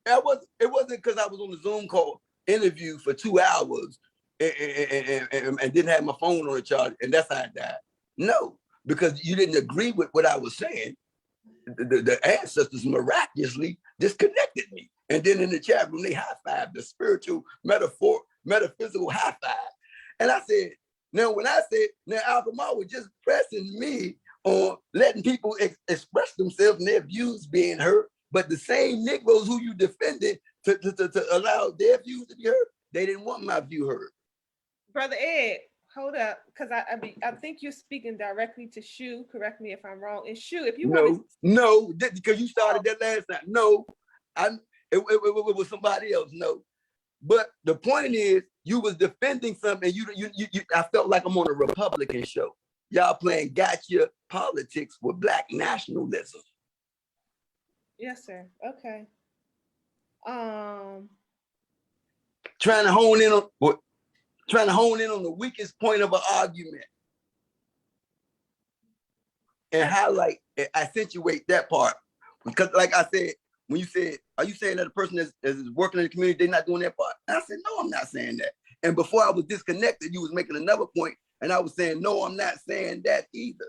It wasn't because I was on the Zoom call interview for 2 hours and didn't have my phone on the charge, and that's how I died. No, because you didn't agree with what I was saying. The ancestors miraculously disconnected me. And then in the chat room, they high-fived, the spiritual metaphysical high-five. And I said, now when I said, now Alpha was just pressing me on letting people express themselves and their views being heard, but the same Negroes who you defended to allow their views to be heard, they didn't want my view heard. Brother Ed, hold up, because I think you're speaking directly to Shu. Correct me if I'm wrong. And Shu, if you want No, because you started that last time. No, it was somebody else. No, but the point is, you was defending something. You I felt like I'm on a Republican show. Y'all playing gotcha politics with Black nationalism. Yes, sir. Okay. Trying to hone in on the weakest point of an argument and highlight and accentuate that part. Because like I said, when you said, are you saying that a person that is working in the community, they're not doing their part? And I said, no, I'm not saying that. And before I was disconnected, you was making another point, and I was saying, no, I'm not saying that either.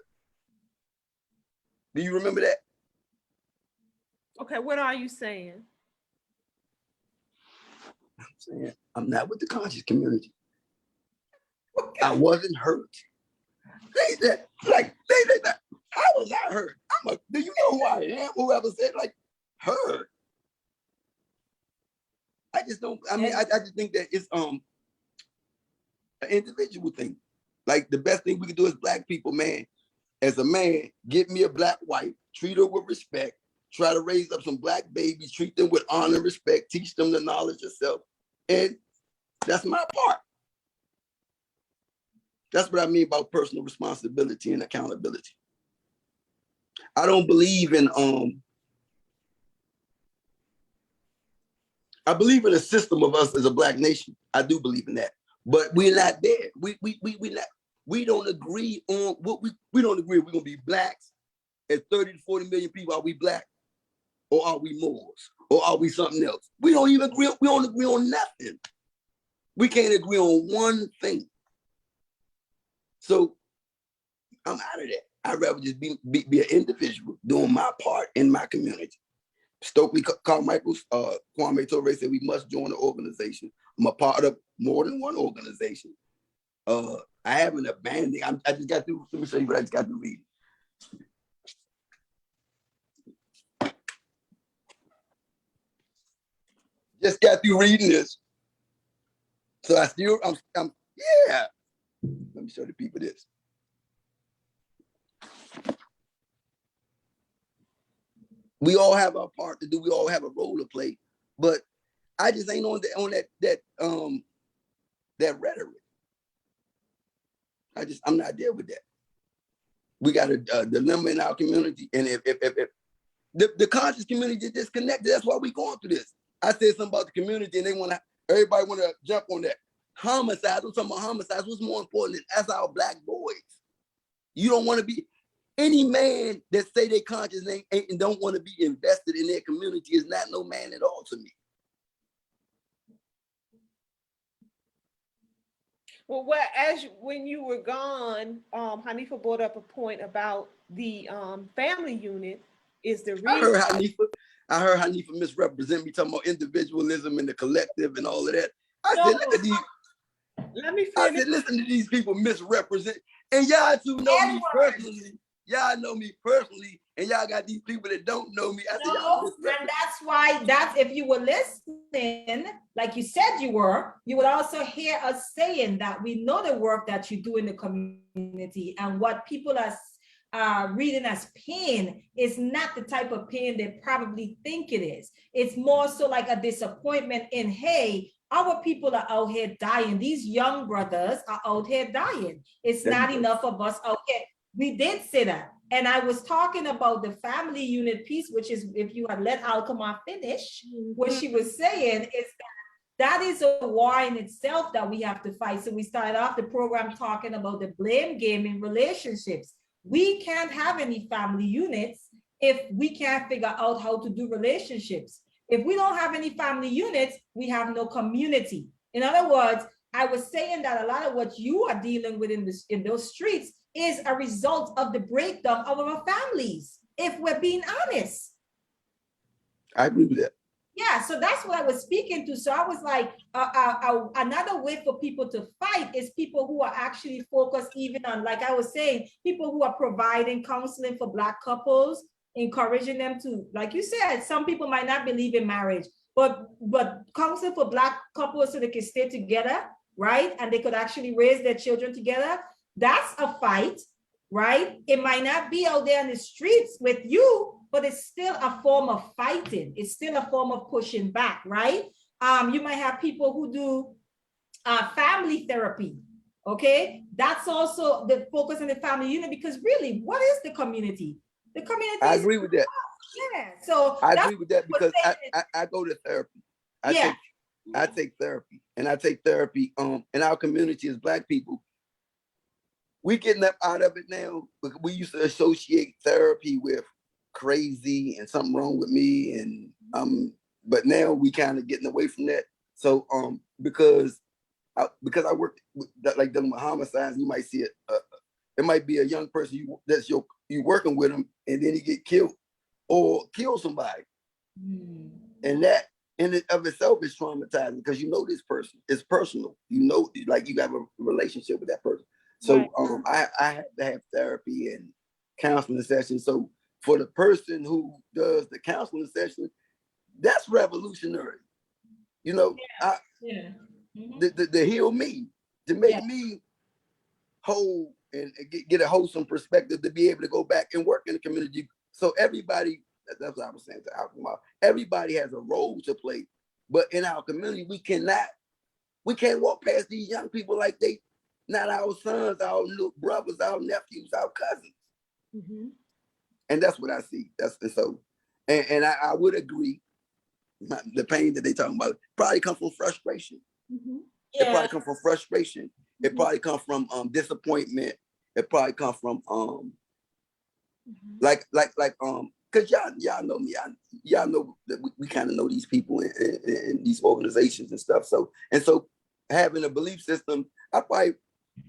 Do you remember that? Okay, what are you saying? I'm saying I'm not with the conscious community. I wasn't hurt. How was I hurt? Do you know who I am? Whoever said like hurt. I just don't, I mean, I just think that it's an individual thing. Like the best thing we can do as Black people, man, as a man, get me a Black wife, treat her with respect, try to raise up some Black babies, treat them with honor and respect, teach them the knowledge of self. And that's my part. That's what I mean about personal responsibility and accountability. I don't believe in, I believe in a system of us as a Black nation. I do believe in that, but we're not there. We don't agree on what we don't agree. We're gonna be Blacks at 30 to 40 million people. Are we Black, or are we Moors, or are we something else? We don't even agree. We don't agree on nothing. We can't agree on one thing. So I'm out of that. I'd rather just be an individual doing my part in my community. Stokely Carmichael's, Kwame Ture said we must join the organization. I'm a part of more than one organization. I haven't abandoned. I just got through. Let me show you what I just got to read. Just got through reading this, so I'm yeah. Let me show the people this. We all have our part to do. We all have a role to play, but I just ain't on that rhetoric. I'm not there with that. We got a dilemma in our community, and if the conscious community is disconnected, that's why we going through this. I said something about the community, and everybody want to jump on that. Homicides. I'm talking about homicides. What's more important as our Black boys? You don't want to be. Any man that say they conscious and don't want to be invested in their community is not no man at all to me. Well, when you were gone, Hanifa brought up a point about the family unit is the reason. I heard Hanifa misrepresent me, talking about individualism and the collective and all of that. Let me finish. I said, listen to these people misrepresent, and y'all two know me personally. Y'all know me personally, and y'all got these people that don't know me. And that's why if you were listening, like you said you would also hear us saying that we know the work that you do in the community, and what people are reading as pain is not the type of pain they probably think it is. It's more so like a disappointment in, hey, our people are out here dying. These young brothers are out here dying. It's not enough of us out here. We did say that. And I was talking about the family unit piece, which is, if you had let Alkema finish, what she was saying is that is a war in itself that we have to fight. So we started off the program talking about the blame game in relationships. We can't have any family units if we can't figure out how to do relationships. If we don't have any family units, we have no community. In other words, I was saying that a lot of what you are dealing with in those streets is a result of the breakdown of our families, if we're being honest. I agree with that. Yeah, so that's what I was speaking to. So I was like, another way for people to fight is people who are actually focused even on, like I was saying, people who are providing counseling for Black couples, encouraging them to, like you said, some people might not believe in marriage, but counseling for Black couples so they can stay together, right? And they could actually raise their children together. That's a fight, right? It might not be out there in the streets with you, but it's still a form of fighting. It's still a form of pushing back, right? You might have people who do family therapy, okay? That's also the focus on the family unit, because really, what is the community? The community I is, agree with that. yeah. So I that's agree with that because what I go to therapy. Yeah. I take therapy, and I take therapy in our community as Black people. We getting up out of it now, because we used to associate therapy with crazy and something wrong with me, and but now we kind of getting away from that. So because I work with, like dealing with homicides, you might see it. It might be a young person you working with him, and then he get killed or kill somebody, and that in and of itself is traumatizing, because you know this person. It's personal. You know, like you have a relationship with that person. So right. I have to have therapy and counseling sessions. So for the person who does the counseling session, that's revolutionary. You know, Yeah. to heal me, to make me whole and get a wholesome perspective, to be able to go back and work in the community. So everybody, that's what I was saying to Alchemist, everybody has a role to play. But in our community, we can't walk past these young people like they not our sons, our little brothers, our nephews, our cousins. And that's what I see. And I would agree. The pain that they talking about probably comes from frustration. It probably comes from frustration. It probably comes from disappointment. It probably comes from because y'all know me. Y'all know that we kind of know these people in these organizations and stuff. So having a belief system,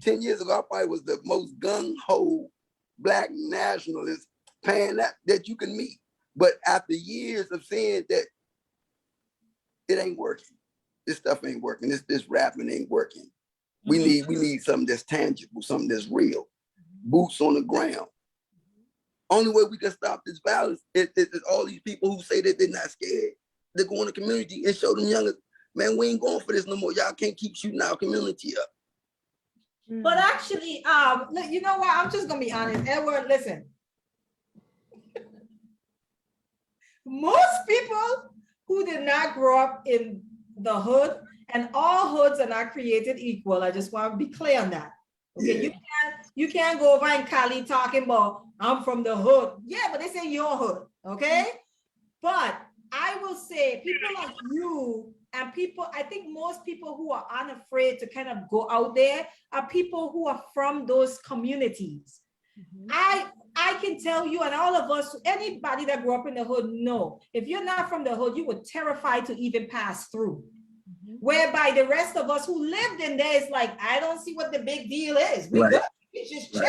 10 years ago, I probably was the most gung-ho Black nationalist pan that you can meet. But after years of saying that it ain't working, this stuff ain't working, this rapping ain't working. We need something that's tangible, something that's real, boots on the ground. Only way we can stop this violence is all these people who say that they're not scared. They go in the community and show them youngers, man, we ain't going for this no more. Y'all can't keep shooting our community up. But actually, you know what? I'm just gonna be honest, Edward. Listen, most people who did not grow up in the hood, and all hoods are not created equal. I just want to be clear on that. Okay, yeah. You can't go over in Cali talking about I'm from the hood. Yeah, but they say your hood. Okay, but I will say people like you. And people, I think most people who are unafraid to kind of go out there are people who are from those communities. I can tell you, and all of us, anybody that grew up in the hood, know, if you're not from the hood, you were terrified to even pass through. Whereby the rest of us who lived in there is like, I don't see what the big deal is. We just chill,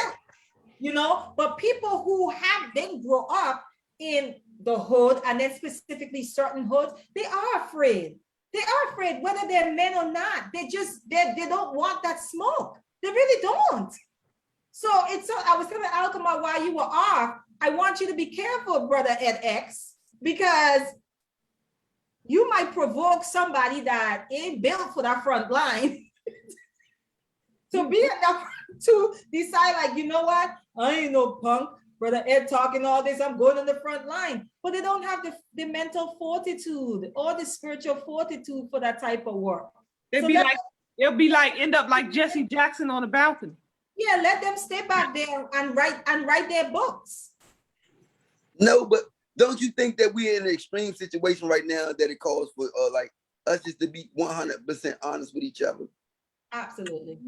you know? But people who didn't grow up in the hood, and then specifically certain hoods, they are afraid. They are afraid, whether they're men or not. They don't want that smoke. They really don't. So I was telling Alchemist while you were off, I want you to be careful, brother EdX, because you might provoke somebody that ain't built for that front line to be enough to decide, like, you know what? I ain't no punk. Brother Ed talking all this, I'm going on the front line. But they don't have the mental fortitude or the spiritual fortitude for that type of work. They'll be like, end up like Jesse Jackson on the balcony. Yeah, let them stay back there and write their books. No, but don't you think that we're in an extreme situation right now that it calls for like us just to be 100% honest with each other? Absolutely.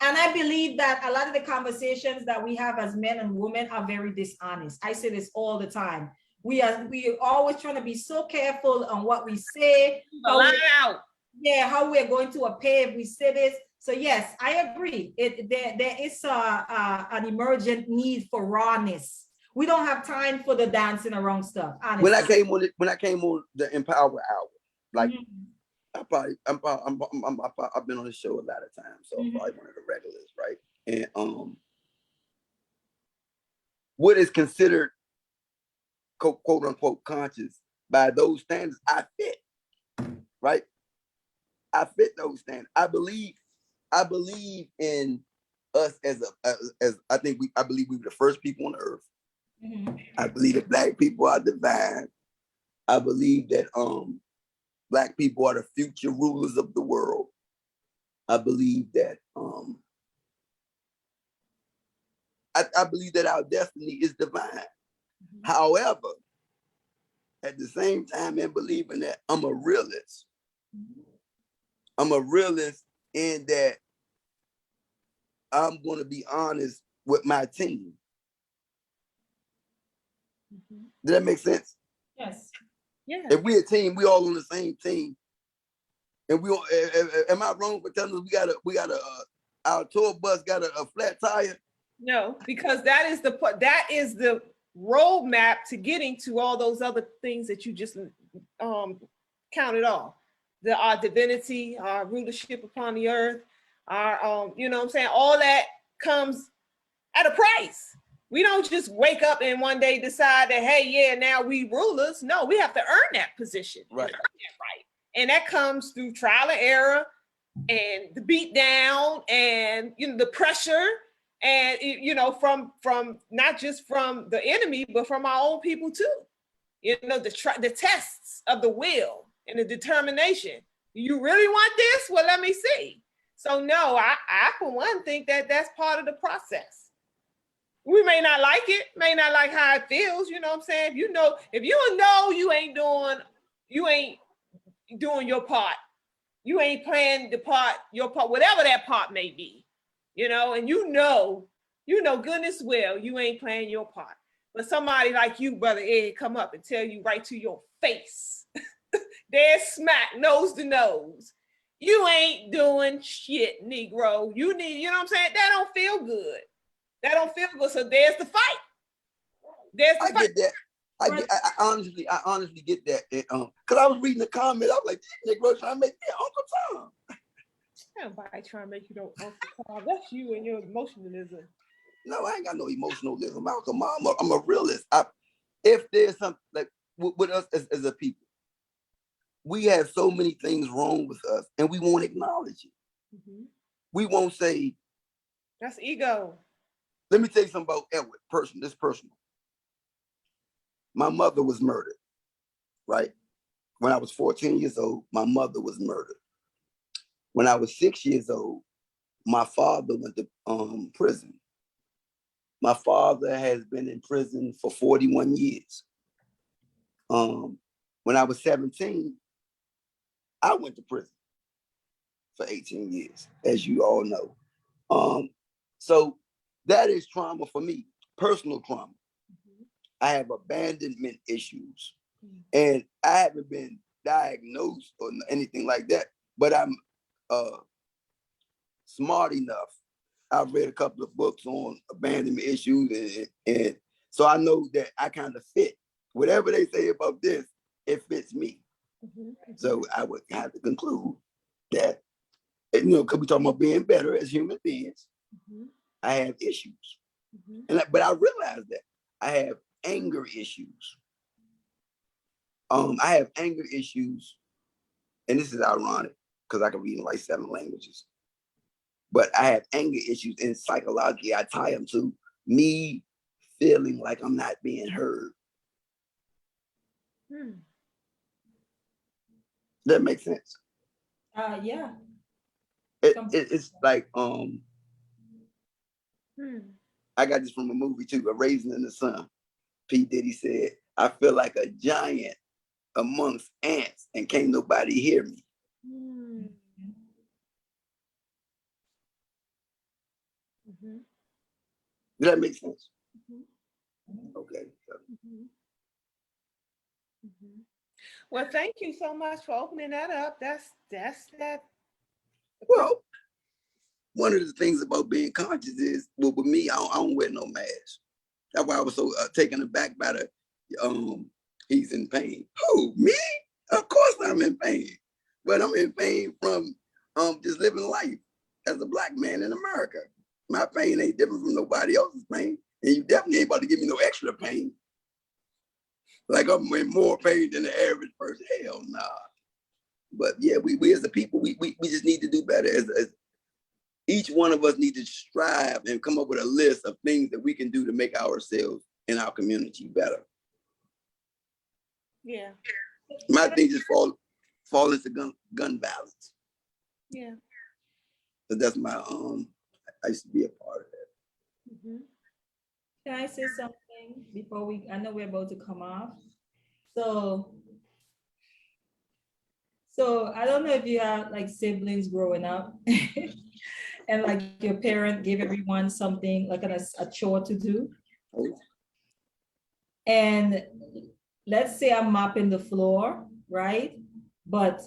And I believe that a lot of the conversations that we have as men and women are very dishonest. I say this all the time. We are always trying to be so careful on what we say. yeah, how we're going to pave, we say this. So yes, I agree. There is an emergent need for rawness. We don't have time for the dancing around stuff, When I honestly. came on the Empower Hour, like Mhm. I've been on the show a lot of times, so I'm Mhm. probably one of the regulars, right? And what is considered quote unquote conscious by those standards, I fit, right? I fit those standards. I believe in us as I believe we were the first people on the earth. Mhm. I believe that Black people are divine. I believe that Black people are the future rulers of the world. I believe that I believe that our destiny is divine. However, at the same time, in believing that, I'm a realist. I'm a realist in that I'm going to be honest with my team. Does that make sense? Yes. Yeah. If we a team, we all on the same team, and we am I wrong for telling us we got a our tour bus got a flat tire? No, because that is the roadmap to getting to all those other things that you just counted off. Our divinity, our rulership upon the earth, our you know what I'm saying, all that comes at a price. We don't just wake up and one day decide that, hey, yeah, now we rulers. No, we have to earn that position, Right. and earn that right. And that comes through trial and error and the beat down and the pressure and from not just from the enemy but from our own people too. The tests of the will and the determination. You really want this? Well, let me see. So no, I for one think that that's part of the process. We may not like it, may not like how it feels, you know what I'm saying? If you know you ain't doing your part, you ain't playing your part, whatever that part may be, and goodness well, you ain't playing your part. But somebody like you, Brother Ed, come up and tell you right to your face, dead smack, nose to nose, you ain't doing shit, Negro. You need, you know what I'm saying? That don't feel good. That don't feel good. So there's the fight. There's the I fight. get that. I honestly get that. Cause I was reading the comment, I was like, Nick Roach trying to make me Uncle Tom. Nobody trying to make you no Uncle Tom. That's you and your emotionalism. No, I ain't got no emotionalism. Malcolm, I'm a realist. If there's something like with us as a people, we have so many things wrong with us, and we won't acknowledge it. Mm-hmm. We won't say. That's ego. Let me tell you something about Edward. This personal. My mother was murdered, right? When I was 14 years old, my mother was murdered. When I was 6 years old, my father went to prison. My father has been in prison for 41 years. When I was 17, I went to prison for 18 years, as you all know. So that is trauma for me, personal trauma. Mm-hmm. I have abandonment issues, and I haven't been diagnosed or anything like that, but I'm smart enough. I've read a couple of books on abandonment issues, and so I know that I kind of fit. Whatever they say about this, it fits me. Mm-hmm. So I would have to conclude that, because we're talking about being better as human beings, Mm-hmm. I have issues. Mm-hmm. But I realize that I have anger issues. I have anger issues, and this is ironic because I can read in like 7 languages. But I have anger issues, and psychologically, I tie them to me feeling like I'm not being heard. That makes sense. Yeah. It's like I got this from a movie too, A Raisin in the Sun. P. Diddy said, "I feel like a giant amongst ants, and can't nobody hear me." Mm-hmm. Does that make sense? Mm-hmm. Okay. So. Mm-hmm. Mhm. Well, thank you so much for opening that up. That's that. Well, one of the things about being conscious is, well, with me, I don't wear no mask. That's why I was so taken aback by the, he's in pain. Who, me? Of course I'm in pain, but I'm in pain from just living life as a Black man in America. My pain ain't different from nobody else's pain, and you definitely ain't about to give me no extra pain. Like I'm in more pain than the average person. Hell nah. But yeah, we as a people, we just need to do better. As each one of us need to strive and come up with a list of things that we can do to make ourselves and our community better. Yeah. My thing just fall into gun violence. Yeah. So that's my I used to be a part of that. Mhm. Can I say something before I know we're about to come off. So I don't know if you have like siblings growing up and like your parent gave everyone something like a chore to do. And let's say I'm mopping the floor, right? But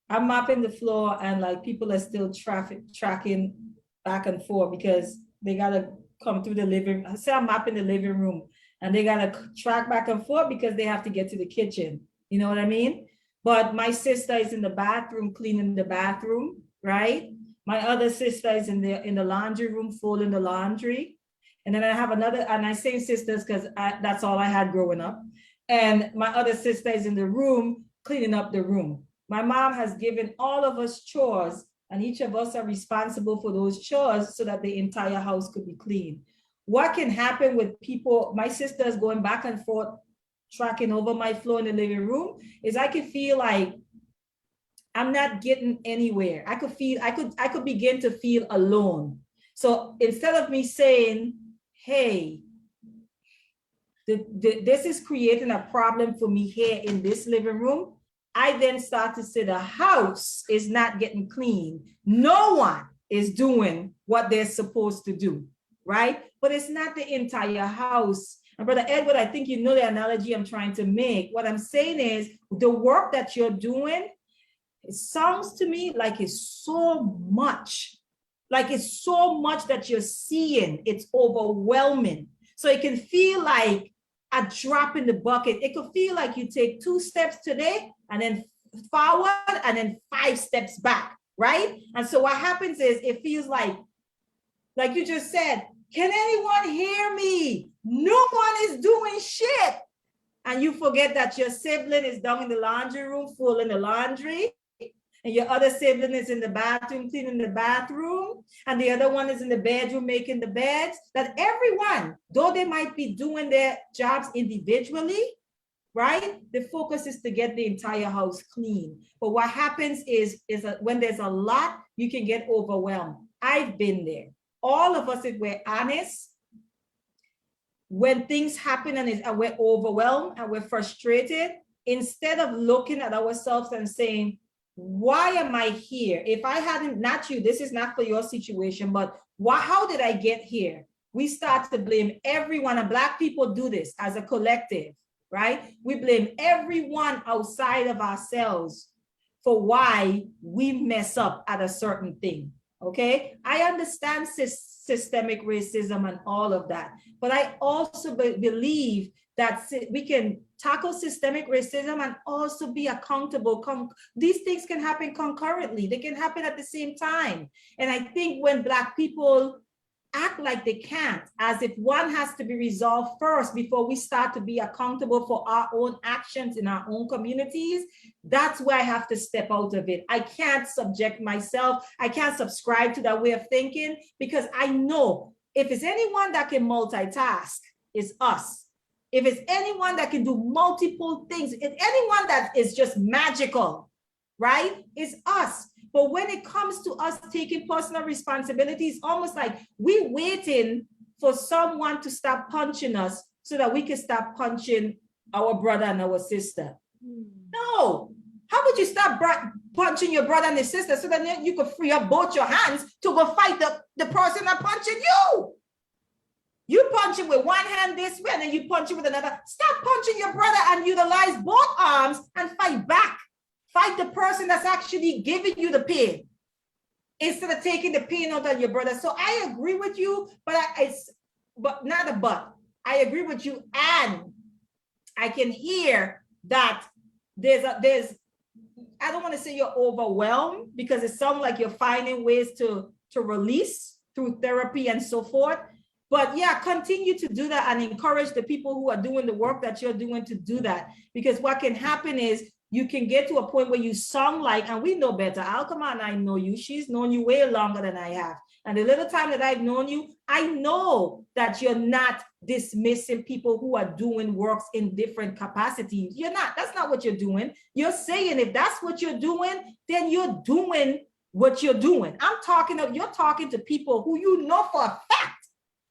I'm mopping the floor and like people are still tracking back and forth because they gotta come through the living. Say I'm mopping the living room and they gotta track back and forth because they have to get to the kitchen. You know what I mean? But my sister is in the bathroom cleaning the bathroom, right? My other sister is in the laundry room folding the laundry. And then I have another, and I say sisters because that's all I had growing up. And my other sister is in the room cleaning up the room. My mom has given all of us chores, and each of us are responsible for those chores so that the entire house could be clean. What can happen with people, my sisters going back and forth, tracking over my floor in the living room, is I could feel like I'm not getting anywhere. I could begin to feel alone. So instead of me saying, hey, this is creating a problem for me here in this living room, I then start to say the house is not getting clean. No one is doing what they're supposed to do, right? But it's not the entire house. And Brother Edward, I think you know the analogy I'm trying to make. What I'm saying is the work that you're doing, it sounds to me like it's so much. Like it's so much that you're seeing. It's overwhelming. So it can feel like a drop in the bucket. It could feel like you take 2 steps today and then forward and then 5 steps back, right? And so what happens is it feels like you just said, can anyone hear me? No one is doing shit. And you forget that your sibling is down in the laundry room folding the laundry, and your other sibling is in the bathroom cleaning the bathroom, and the other one is in the bedroom making the beds. That everyone, though they might be doing their jobs individually, right? The focus is to get the entire house clean. But what happens is that when there's a lot, you can get overwhelmed. I've been there. All of us, if we're honest, when things happen and we're overwhelmed and we're frustrated, instead of looking at ourselves and saying, why am I here? If I hadn't, not you, this is not for your situation, but how did I get here? We start to blame everyone, and Black people do this as a collective, right? We blame everyone outside of ourselves for why we mess up at a certain thing, okay? I understand systemic racism and all of that, but I also believe that we can tackle systemic racism and also be accountable. These things can happen concurrently. They can happen at the same time. And I think when Black people act like they can't, as if one has to be resolved first before we start to be accountable for our own actions in our own communities, that's where I have to step out of it. I can't subject myself. I can't subscribe to that way of thinking, because I know if it's anyone that can multitask, it's us. If it's anyone that can do multiple things, if anyone that is just magical, right, it's us. But when it comes to us taking personal responsibility, it's almost like we're waiting for someone to stop punching us so that we can stop punching our brother and our sister. No. How would you stop punching your brother and your sister so that you could free up both your hands to go fight the person that punching you? You punch him with one hand this way, and then you punch him with another. Stop punching your brother and utilize both arms and fight back. Fight the person that's actually giving you the pain instead of taking the pain out of your brother. So I agree with you, but I agree with you, and I can hear that there's I don't want to say you're overwhelmed, because it sounds like you're finding ways to release through therapy and so forth. But yeah, continue to do that and encourage the people who are doing the work that you're doing to do that. Because what can happen is you can get to a point where you sound like, and we know better, Alkema and I know you, she's known you way longer than I have. And the little time that I've known you, I know that you're not dismissing people who are doing works in different capacities. You're not, that's not what you're doing. You're saying if that's what you're doing, then you're doing what you're doing. You're talking to people who you know for a fact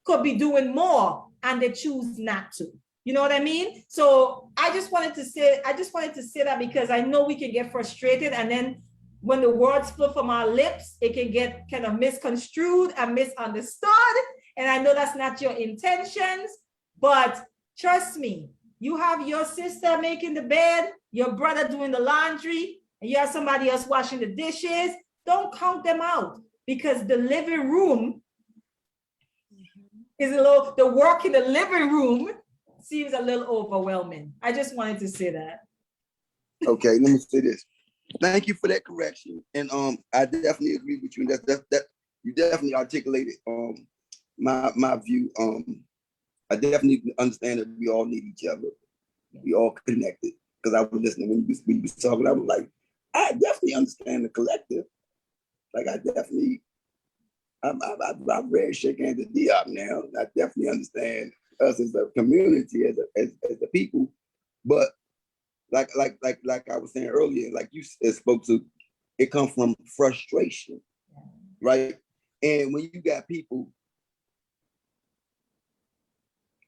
could be doing more and they choose not to. You know what I mean? So I just wanted to say that because I know we can get frustrated, and then when the words flow from our lips, it can get kind of misconstrued and misunderstood. And I know that's not your intentions, but trust me, you have your sister making the bed, your brother doing the laundry, and you have somebody else washing the dishes. Don't count them out, because the living room is the work in the living room seems a little overwhelming. I just wanted to say that. Okay, let me say this. Thank you for that correction. And I definitely agree with you. That you definitely articulated my view. I definitely understand that we all need each other. We all connected. Because I was listening when you was talking, I was like, I definitely understand the collective. Like I've read Sheikh Anta Diop now. I definitely understand us as a community, as a people. But like I was saying earlier, like you spoke to, it comes from frustration, right? And when you got people,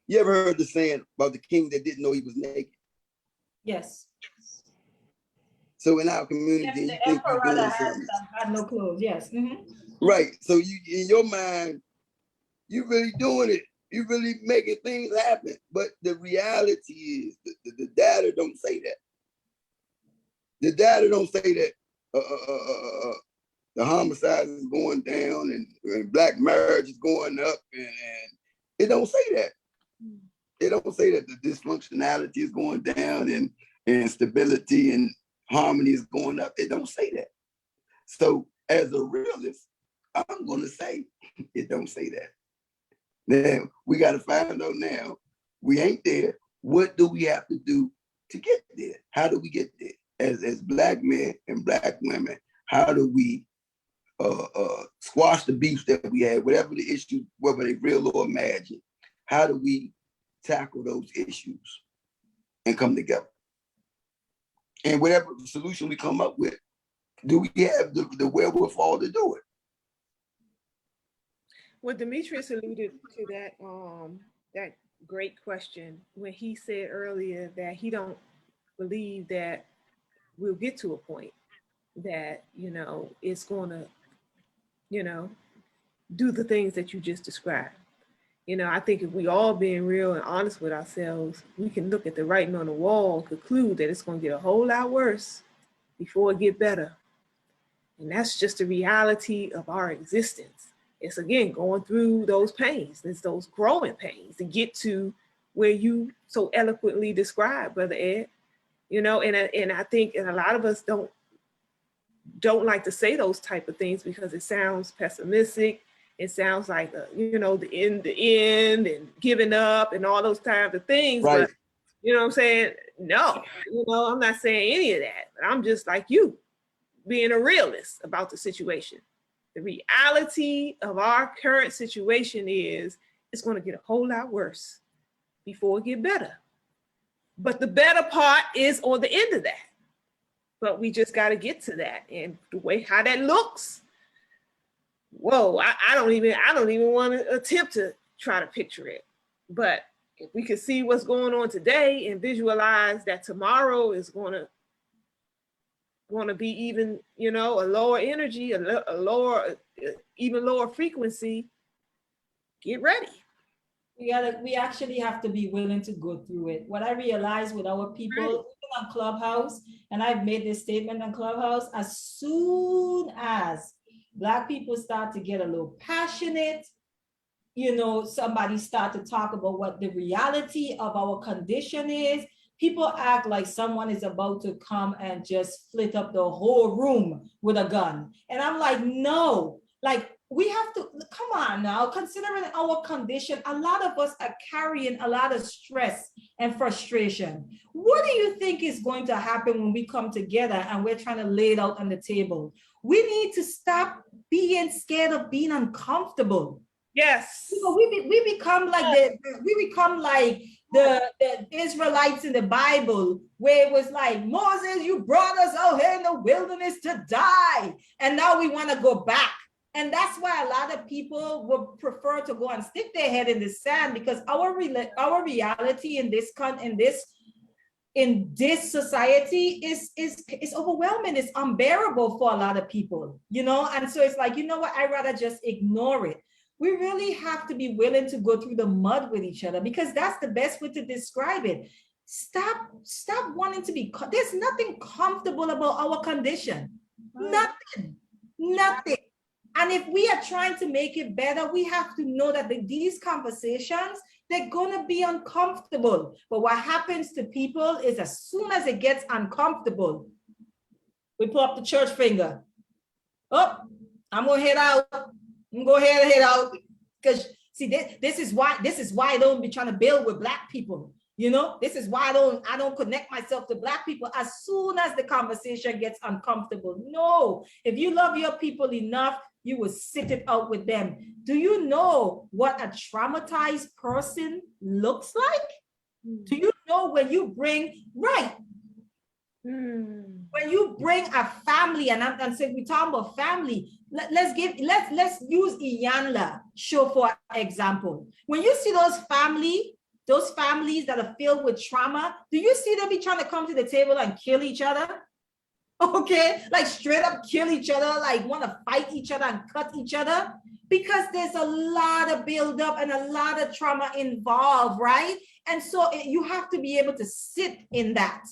you ever heard the saying about the king that didn't know he was naked? Yes. So in our community, Yes, you the think you're emperor doing that something. had no clothes. Yes. Right. So you, in your mind, you really doing it. You really making things happen. But the reality is the data don't say that. The data don't say that the homicide is going down and black marriage is going up, and it don't say that. It don't say that the dysfunctionality is going down and stability and harmony is going up. It don't say that. So as a realist, I'm gonna say it don't say that. Now we got to find out now. We ain't there. What do we have to do to get there? How do we get there? As black men and black women, how do we squash the beefs that we had, whatever the issue, whether they real or imagined? How do we tackle those issues and come together? And whatever solution we come up with, do we have the wherewithal to do it? Well, Demetrius alluded to that great question when he said earlier that he don't believe that we'll get to a point that, it's going to, do the things that you just described. I think if we all being real and honest with ourselves, we can look at the writing on the wall and conclude that it's going to get a whole lot worse before it get better. And that's just the reality of our existence. It's, again, going through those pains. It's those growing pains to get to where you so eloquently described, Brother Ed. And I think, and a lot of us don't like to say those type of things because it sounds pessimistic. It sounds like, the end and giving up and all those types of things. Right. But, you know what I'm saying? No, I'm not saying any of that. But I'm just like you, being a realist about the situation. The reality of our current situation is it's going to get a whole lot worse before it get better. But the better part is on the end of that. But we just got to get to that. And the way how that looks, whoa, I don't even want to attempt to try to picture it. But if we could see what's going on today and visualize that tomorrow is going to be even, a lower energy, a lower, even lower frequency, get ready. we actually have to be willing to go through it. What I realize with our people, even on Clubhouse, and I've made this statement on Clubhouse, as soon as Black people start to get a little passionate, you know, somebody start to talk about what the reality of our condition is, people act like someone is about to come and just split up the whole room with a gun. And I'm like, no, like, we have to, come on now, considering our condition, a lot of us are carrying a lot of stress and frustration. What do you think is going to happen when we come together and we're trying to lay it out on the table? We need to stop being scared of being uncomfortable. Yes. You know, we become like the Israelites in the Bible, where it was like, Moses, you brought us out here in the wilderness to die, and now we want to go back. And that's why a lot of people would prefer to go and stick their head in the sand, because our reality in this society is overwhelming. It's unbearable for a lot of people, you know. And so it's like, you know what, I'd rather just ignore it. We really have to be willing to go through the mud with each other, because that's the best way to describe it. Stop wanting to be, there's nothing comfortable about our condition. Nothing. And if we are trying to make it better, we have to know that these conversations, they're gonna be uncomfortable. But what happens to people is, as soon as it gets uncomfortable, we pull up the church finger. Oh, I'm gonna head out. I'm gonna head out. Because see, this is why I don't be trying to build with Black people. You know, this is why I don't connect myself to Black people as soon as the conversation gets uncomfortable. No, if you love your people enough, you will sit it out with them. Do you know what a traumatized person looks like? Do you know when you bring, right? When you bring a family, and I'm saying we talk about family, let's use Iyanla show for example. When you see those families that are filled with trauma, do you see them be trying to come to the table and kill each other? Okay, like straight up kill each other, like want to fight each other and cut each other, because there's a lot of buildup and a lot of trauma involved, right? And so you have to be able to sit in that.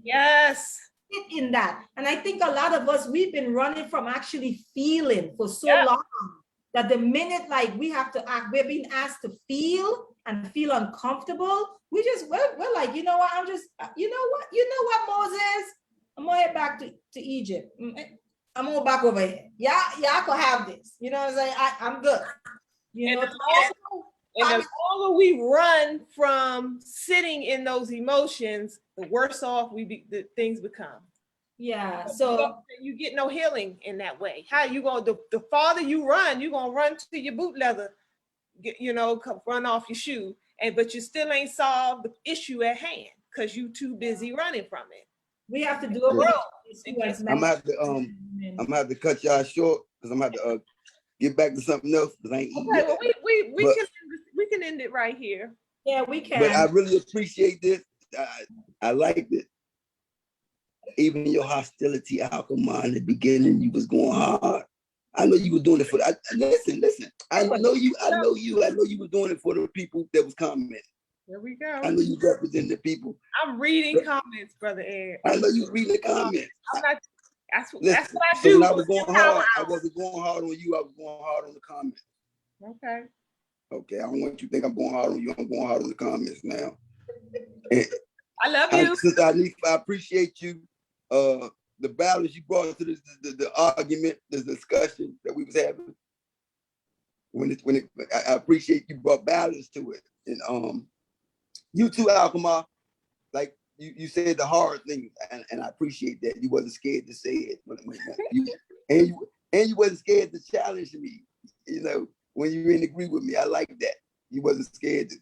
Yes. Sit in that. And I think a lot of us, we've been running from actually feeling for so long, that the minute like we have to act, we're being asked to feel and feel uncomfortable, we're like, you know what, you know what, Moses, I'm gonna head back to Egypt. I'm gonna back over here. Y'all can have this. You know what I'm saying? I'm good. You know, and the longer we run from sitting in those emotions, the worse off the things become. Yeah. So you get no healing in that way. How you gonna the farther you run, you're gonna run to your boot leather, you know, run off your shoe, but you still ain't solved the issue at hand because you too busy running from it. We have to do a work. I'm gonna have to cut y'all short, because I'm gonna have to get back to something else, because I ain't eating Okay, yet. well, we can end it right here. Yeah, we can. But I really appreciate this. I liked it. Even your hostility, Alchema, in the beginning, you was going hard. I know you were doing it for that. Listen. I know you were doing it for the people that was commenting. There we go. I know you represent the people. I'm reading comments, Brother Ed. I know you reading the comments. I'm not. That's what I So do. when I was going hard, I wasn't going hard on you. I was going hard on the comments. Okay. Okay. I don't want you to think I'm going hard on you. I'm going hard on the comments now. I love you. I appreciate you. The balance you brought to the argument, the discussion that we was having. I appreciate you brought balance to it. And you too, Alchema, like you said the hard things, and I appreciate that. You wasn't scared to say it. And you wasn't scared to challenge me, you know, when you didn't agree with me. I like that. You wasn't scared to,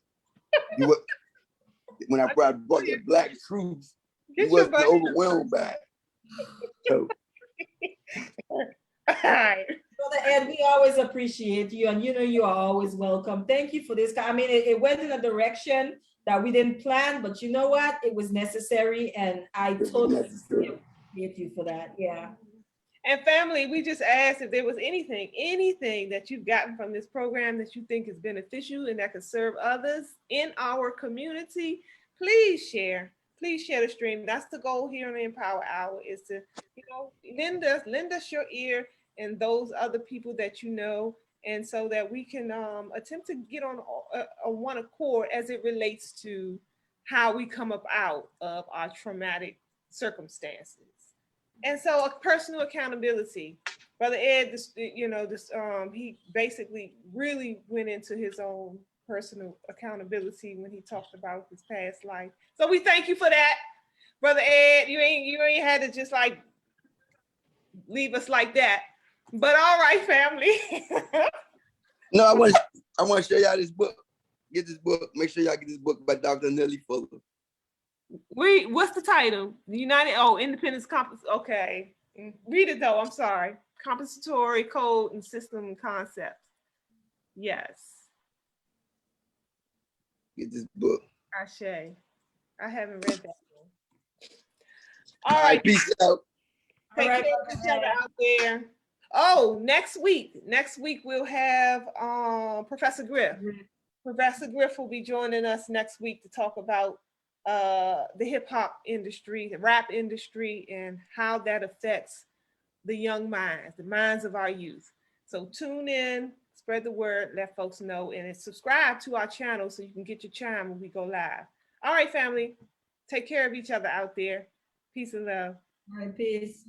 when I brought the Black truth, you wasn't overwhelmed by it. So. All right. Brother Ed, we always appreciate you, and you know you are always welcome. Thank you for this. I mean, it went in a direction that we didn't plan, but you know what? It was necessary, and I totally appreciate you for that. Yeah. And family, we just asked if there was anything that you've gotten from this program that you think is beneficial and that can serve others in our community. Please share the stream. That's the goal here on the Empower Hour, is to, lend us your ear and those other people that you know, and so that we can attempt to get on a one accord as it relates to how we come up out of our traumatic circumstances. And so, a personal accountability. Brother Ed, he basically really went into his own personal accountability when he talked about his past life. So we thank you for that, Brother Ed. You ain't had to just like leave us like that. But all right, family. No, I want to show y'all this book. Get this book. Make sure y'all get this book by Dr. Nellie Fuller. What's the title? Independence Compass. Okay. Read it though. I'm sorry. Compensatory Code and System Concepts. Yes. Get this book. Ashe. I haven't read that one. All right, peace out. Take care of each other out there. Oh, next week we'll have Professor Griff. Professor Griff will be joining us next week to talk about the hip hop industry, the rap industry, and how that affects the young minds, the minds of our youth. So tune in, spread the word, let folks know, and subscribe to our channel so you can get your chime when we go live. All right, family, take care of each other out there. Peace and love. All right, peace.